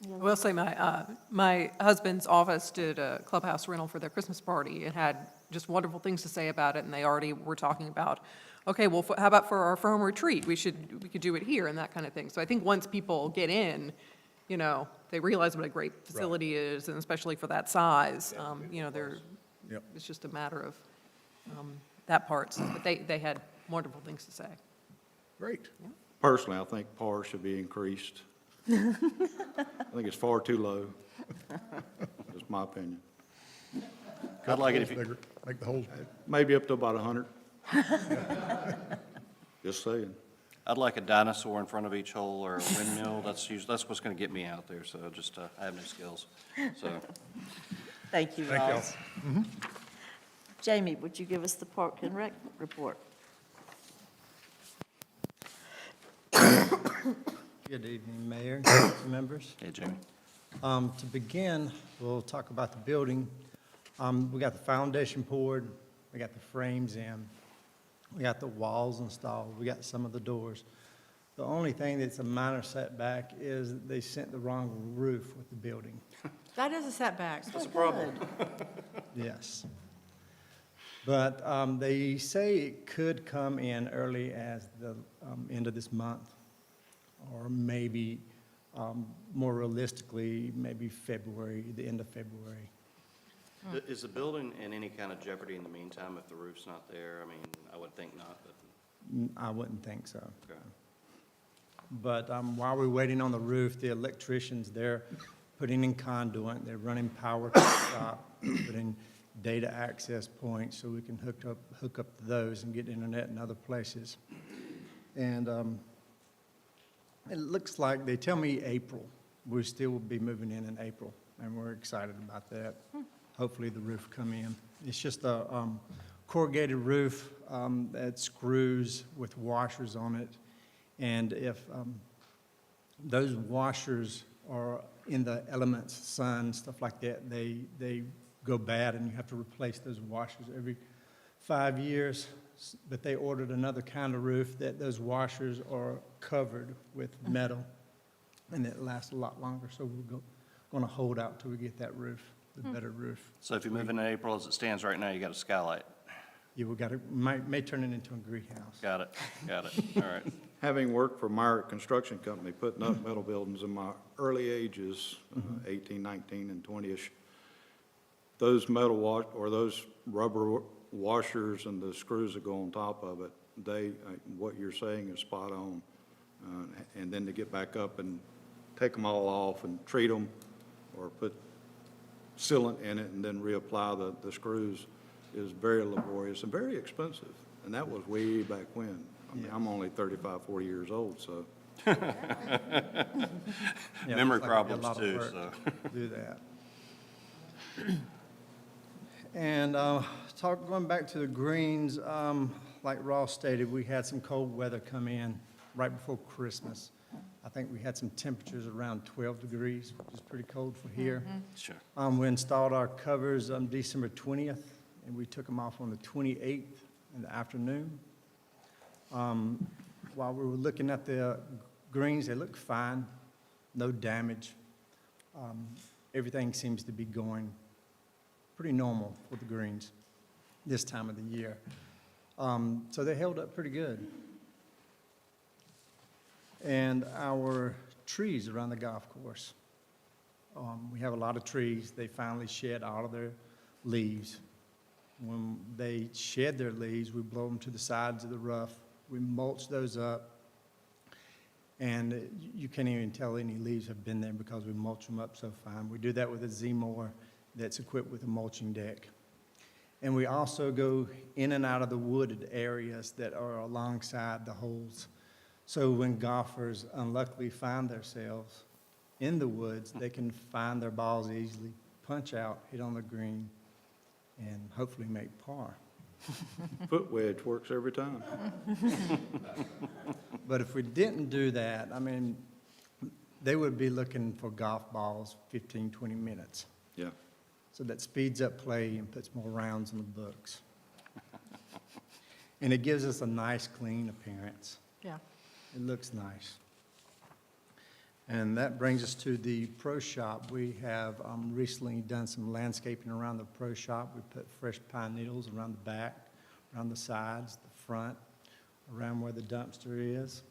you. I will say my husband's office did a clubhouse rental for their Christmas party and had just wonderful things to say about it, and they already were talking about, okay, well, how about for our firm retreat? We could do it here and that kind of thing. So I think once people get in, you know, they realize what a great facility is, and especially for that size, you know, it's just a matter of that part. So, but they had wonderful things to say. Great. Yeah. Personally, I think par should be increased. I think it's far too low. Just my opinion. I'd like it if you, Bigger, make the holes big. Maybe up to about 100. Just saying. I'd like a dinosaur in front of each hole or a windmill. That's what's going to get me out there. So just I have no skills. So Thank you, Thank y'all. Ross. Jamie, would you give us the Park and Rec report? Good evening, Mayor, members. Hey, Jamie. To begin, we'll talk about the building. We got the foundation poured, we got the frames in, we got the walls installed, we got some of the doors. The only thing that's a minor setback is that they sent the wrong roof with the building. That is a setback. That's a problem. Yes. But they say it could come in early as the end of this month, or maybe more realistically, maybe February, the end of February. Is the building in any kind of jeopardy in the meantime if the roof's not there? I mean, I would think not, but. I wouldn't think so. Okay. But while we're waiting on the roof, the electricians, they're putting in conduit, they're running power to the shop, putting data access points so we can hook up to those and get internet in other places. And it looks like, they tell me April. We still will be moving in April, and we're excited about that. Hopefully the roof come in. It's just a corrugated roof that screws with washers on it. And if those washers are in the elements, sun, stuff like that, they go bad, and you have to replace those washers every 5 years. But they ordered another kind of roof that those washers are covered with metal, and it lasts a lot longer. So we're going to hold out till we get that roof, the better roof. So if you move in April, as it stands right now, you got a skylight. Yeah, we got to, may turn it into a greenhouse. Got it, all right. Having worked for Meyer Construction Company, putting up metal buildings in my early ages, 18, 19, and 20-ish, those metal those rubber washers and the screws that go on top of it, what you're saying is spot on. And then to get back up and take them all off and treat them, or put sealant in it and then reapply the screws is very laborious and very expensive. And that was way back when. I mean, I'm only 35, 40 years old, so. Memory problems too, so. Do that. And going back to the greens, like Ross stated, we had some cold weather come in right before Christmas. I think we had some temperatures around 12 degrees, which is pretty cold for here. Sure. We installed our covers on December 20th, and we took them off on the 28th in the afternoon. While we were looking at the greens, they look fine, no damage. Everything seems to be going pretty normal for the greens this time of the year. So they held up pretty good. And our trees around the golf course, we have a lot of trees. They finally shed all of their leaves. When they shed their leaves, we blow them to the sides of the rough. We mulch those up. And you can't even tell any leaves have been there because we mulch them up so fine. We do that with a Z-mower that's equipped with a mulching deck. And we also go in and out of the wooded areas that are alongside the holes. So when golfers unluckily find themselves in the woods, they can find their balls easily, punch out, hit on the green, and hopefully make par. Foot wedge works every time. But if we didn't do that, I mean, they would be looking for golf balls 15, 20 minutes. Yeah. So that speeds up play and puts more rounds in the books. And it gives us a nice, clean appearance. Yeah. It looks nice. And that brings us to the pro shop. We have recently done some landscaping around the pro shop. We put fresh pine needles around the back, around the sides, the front, around where the dumpster is,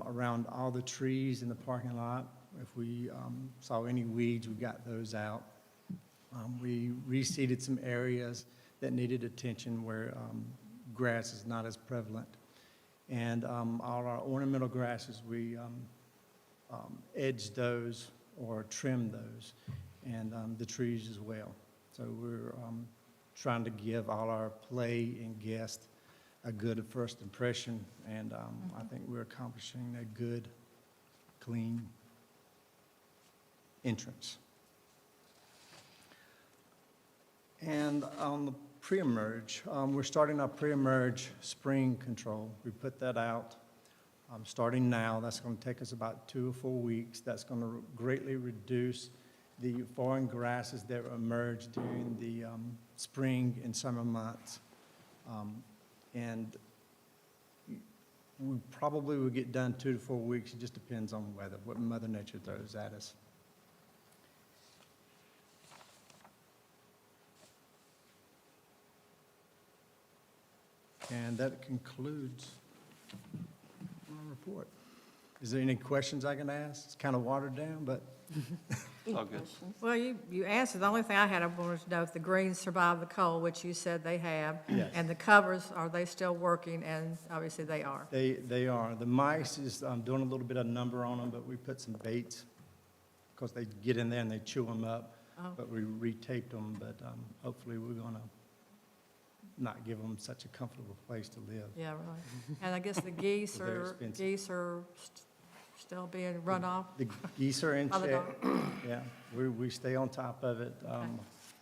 around all the trees in the parking lot. If we saw any weeds, we got those out. We reseeded some areas that needed attention where grass is not as prevalent. And all our ornamental grasses, we edged those or trimmed those, and the trees as well. So we're trying to give all our play and guests a good first impression, and I think we're accomplishing a good, clean entrance. And on the pre-emerge. We're starting our pre-emerge spring control. We put that out starting now. That's going to take us about 2 or 4 weeks. That's going to greatly reduce the foreign grasses that emerge during the spring and summer months. And we probably will get done 2 to 4 weeks. It just depends on weather, what Mother Nature throws at us. And that concludes my report. Is there any questions I can ask? It's kind of watered down, but. All good. Well, you answered. The only thing I had, I wanted to know if the greens survived the cold, which you said they have. Yes. And the covers, are they still working? And obviously they are. They are. The mice is doing a little bit of number on them, but we put some baits because they get in there and they chew them up. Oh. But we retaped them, but hopefully we're going to not give them such a comfortable place to live. Yeah, right. And I guess the geese They're are, expensive. still being run off? The geese are in By the check. dog? Yeah, we stay on top of it.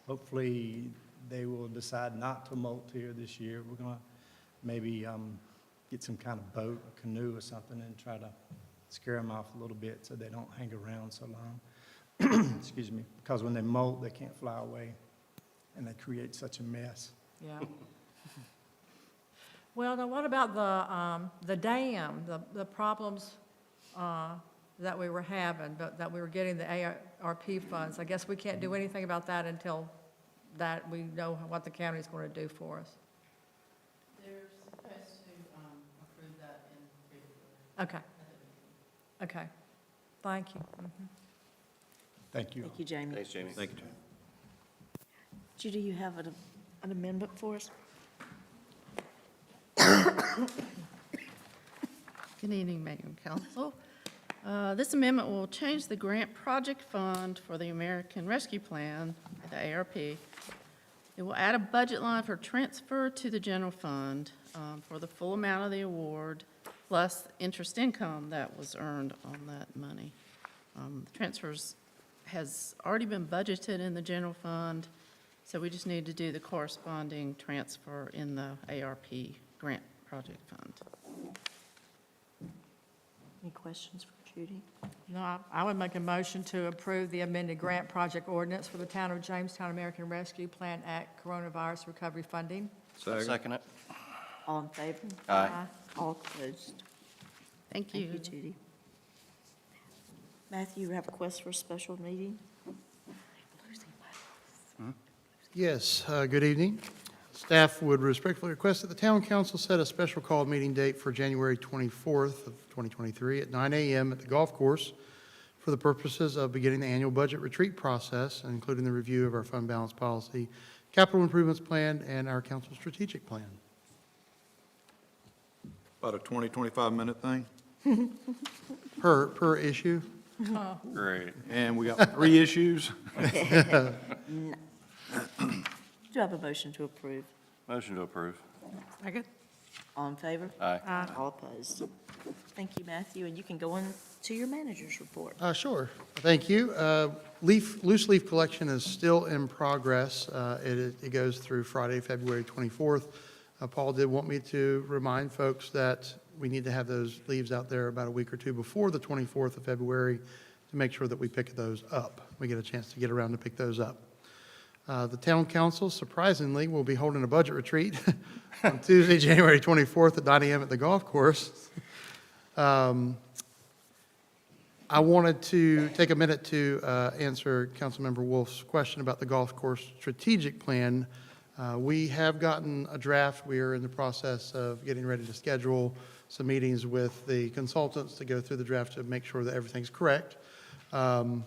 Hopefully, they will decide not to molt here this year. We're going to maybe get some kind of boat, a canoe or something, and try to scare them off a little bit so they don't hang around so long. Excuse me, because when they molt, they can't fly away, and they create such a mess. Yeah. Well, now what about the dam, the problems that we were having, but that we were getting the ARP funds? I guess we can't do anything about that until that we know what the county's going to do for us. They're supposed to approve that in February. Okay. Okay. Thank you. Mhm. Thank you. Thank you, Jamie. Thanks, Jamie. Thank you. Judy, you have an amendment for us? Good evening, Mayor and Council. This amendment will change the grant project fund for the American Rescue Plan, the ARP. It will add a budget line for transfer to the general fund for the full amount of the award, plus interest income that was earned on that money. The transfers has already been budgeted in the general fund, so we just need to do the corresponding transfer in the ARP grant project fund. Any questions for Judy? No, I would make a motion to approve the amended grant project ordinance for the Town of Jamestown American Rescue Plan Act Coronavirus Recovery Funding. Second it. All in favor? Aye. All opposed? Thank you. Thank you, Judy. Matthew, you have a request for a special meeting? Yes, good evening. Staff would respectfully request that the town council set a special call meeting date for January 24th of 2023 at 9 a.m. at the golf course for the purposes of beginning the annual budget retreat process, including the review of our fund balance policy, capital improvements plan, and our council strategic plan. About a 20, 25-minute thing. Per issue? Oh. Great. And we got 3 issues. Do you have a motion to approve? Motion to approve. Second? All in favor? Aye. All opposed? Thank you, Matthew, and you can go on to your manager's report. Sure. Thank you. Loose leaf collection is still in progress. It goes through Friday, February 24th. Paul did want me to remind folks that we need to have those leaves out there about a week or two before the 24th of February to make sure that we pick those up. We get a chance to get around to pick those up. The town council, surprisingly, will be holding a budget retreat on Tuesday, January 24th at 9 a.m. at the golf course. I wanted to take a minute to answer Councilmember Wolf's question about the golf course strategic plan. We have gotten a draft. We are in the process of getting ready to schedule some meetings with the consultants to go through the draft to make sure that everything's correct. And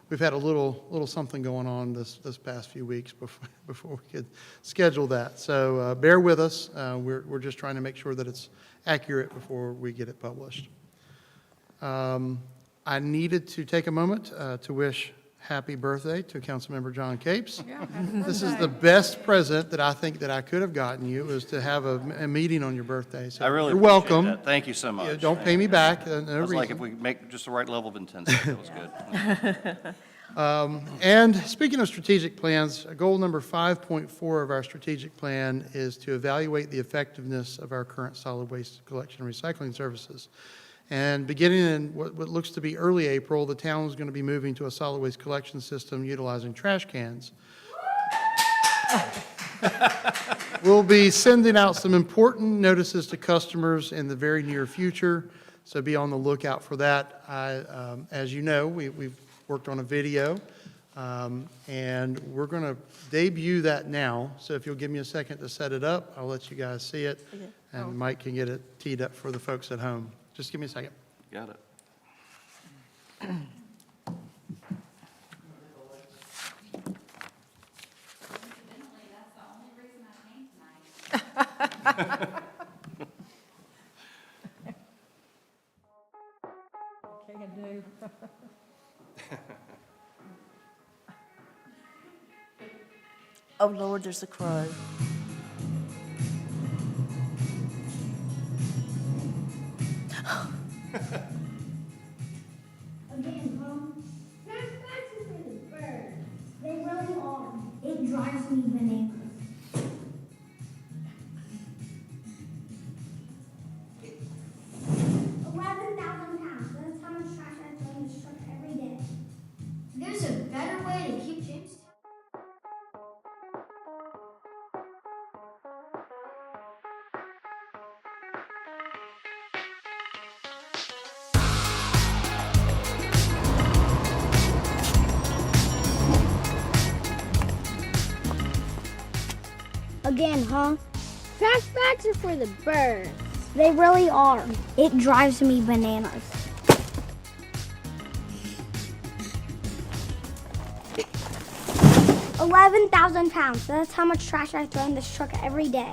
we've had a little something going on this past few weeks before we could schedule that. So bear with us. We're just trying to make sure that it's accurate before we get it published. I needed to take a moment to wish happy birthday to Councilmember John Capes. Yeah, happy This is birthday. the best present that I think that I could have gotten you, is to have a meeting on your birthday. So I really you're appreciate welcome. that. Thank you so much. Yeah, don't pay me back. No I was like, reason. if we make just the right level of intensity, that was good. And speaking of strategic plans, goal number 5.4 of our strategic plan is to evaluate the effectiveness of our current solid waste collection and recycling services. And beginning in what looks to be early April, the town is going to be moving to a solid waste collection system utilizing trash cans. We'll be sending out some important notices to customers in the very near future, so be on the lookout for that. As you know, we've worked on a video, and we're going to debut that now. So if you'll give me a second to set it up, I'll let you guys see it, and Mike can get it teed up for the folks at home. Just give me a second. Got it. Can do. Oh, Lord, there's a crow. Again, Mom, trash bags are for the birds. They really are. It drives me bananas. £11,000. That's how much trash I throw in this truck every day. There's a better way to keep Jamestown. Again, huh? Trash bags are for the birds. They really are. It drives me bananas. £11,000. That's how much trash I throw in this truck every day.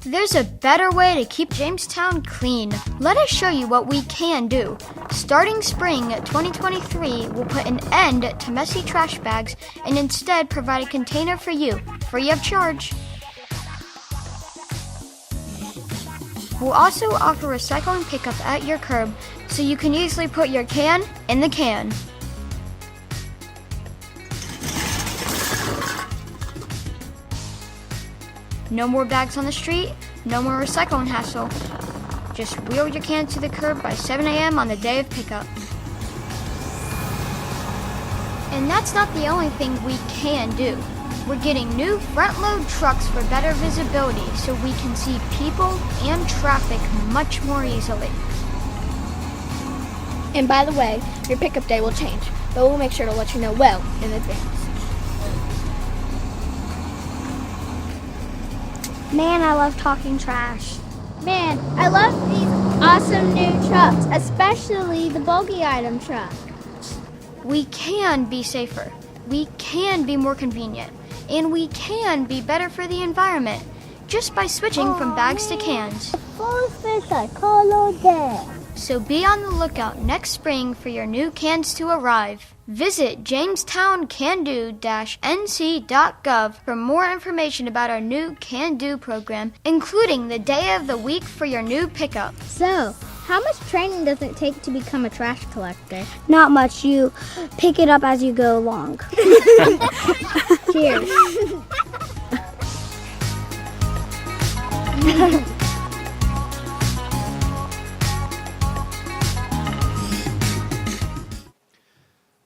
There's a better way to keep Jamestown clean. Let us show you what we can do. Starting spring 2023, we'll put an end to messy trash bags and instead provide a container for you, free of charge. We'll also offer recycling pickup at your curb, so you can easily put your can in the can. No more bags on the street, no more recycling hassle. Just wheel your cans to the curb by 7 a.m. on the day of pickup. And that's not the only thing we can do. We're getting new front-load trucks for better visibility so we can see people and traffic much more easily. And by the way, your pickup day will change, but we'll make sure to let you know well in advance. Man, I love talking trash. Man, I love these awesome new trucks, especially the bulky item truck. We can be safer. We can be more convenient. And we can be better for the environment just by switching from bags to cans. So be on the lookout next spring for your new cans to arrive. Visit jamestowncando-nc.gov for more information about our new Can Do program, including the day of the week for your new pickup. So, how much training does it take to become a trash collector? Not much. You pick it up as you go along. Cheers.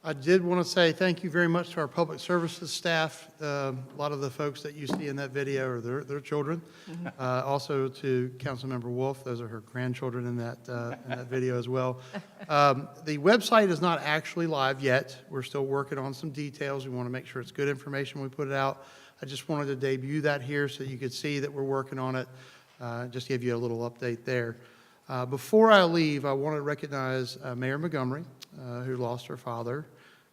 I did want to say thank you very much to our public services staff. A lot of the folks that you see in that video are their children. Also to Councilmember Wolf, those are her grandchildren in that video as well. The website is not actually live yet. We're still working on some details. We want to make sure it's good information when we put it out. I just wanted to debut that here so you could see that we're working on it. Just give you a little update there. Before I leave, I want to recognize Mayor Montgomery, who lost her father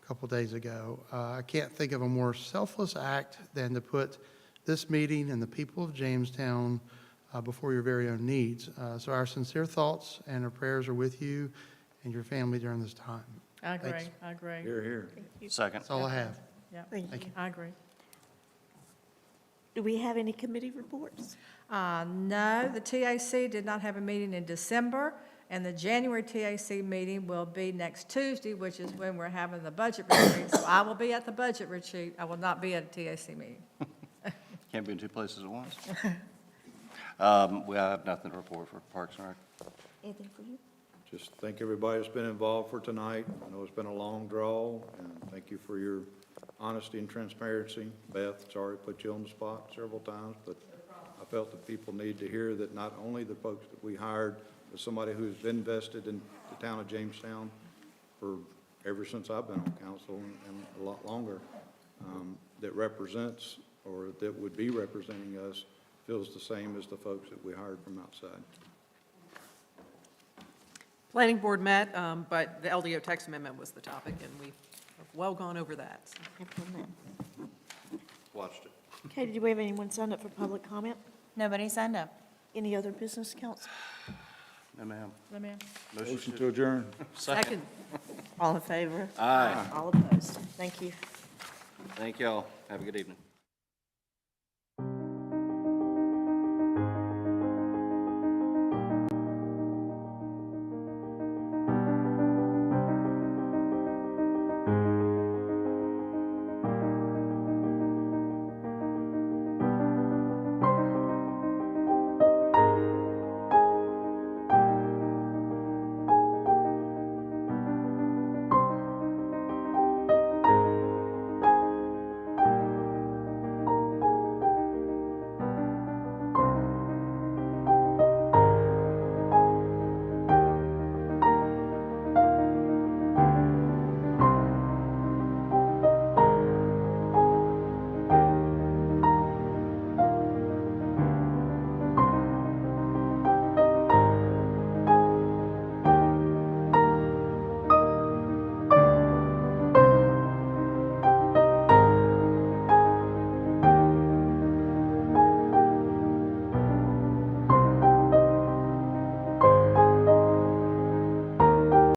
a couple days ago. I can't think of a more selfless act than to put this meeting and the people of Jamestown before your very own needs. So our sincere thoughts and our prayers are with you and your family during this time. I agree, Thanks. I agree. Here, here. Thank you. Second. That's all I have. Yeah, Thank you. I agree. Do we have any committee reports? No, the TAC did not have a meeting in December, And the January TAC meeting will be next Tuesday, which is when we're having the budget retreat. So I will be at the budget retreat. I will not be at a TAC meeting. Can't be in two places at once. We have nothing to report for Parks and Rec. Anything for you? Just thank everybody that's been involved for tonight. I know it's been a long draw, and thank you for your honesty and transparency. Beth, sorry to put you on the spot several times, but I felt that people need to hear that not only the folks that we hired, but somebody who's been invested in the town of Jamestown for ever since I've been on council and a lot longer, that represents or that would be representing us feels the same as the folks that we hired from outside. Planning board met, but the LDO text amendment was the topic, and we've well gone over that. Watched it. Okay, do we have anyone signed up for public comment? Nobody signed up. Any other business, council? No, ma'am. No, ma'am. Motion to adjourn. Second. All in favor? Aye. All opposed? Thank you. Thank y'all. Have a good evening.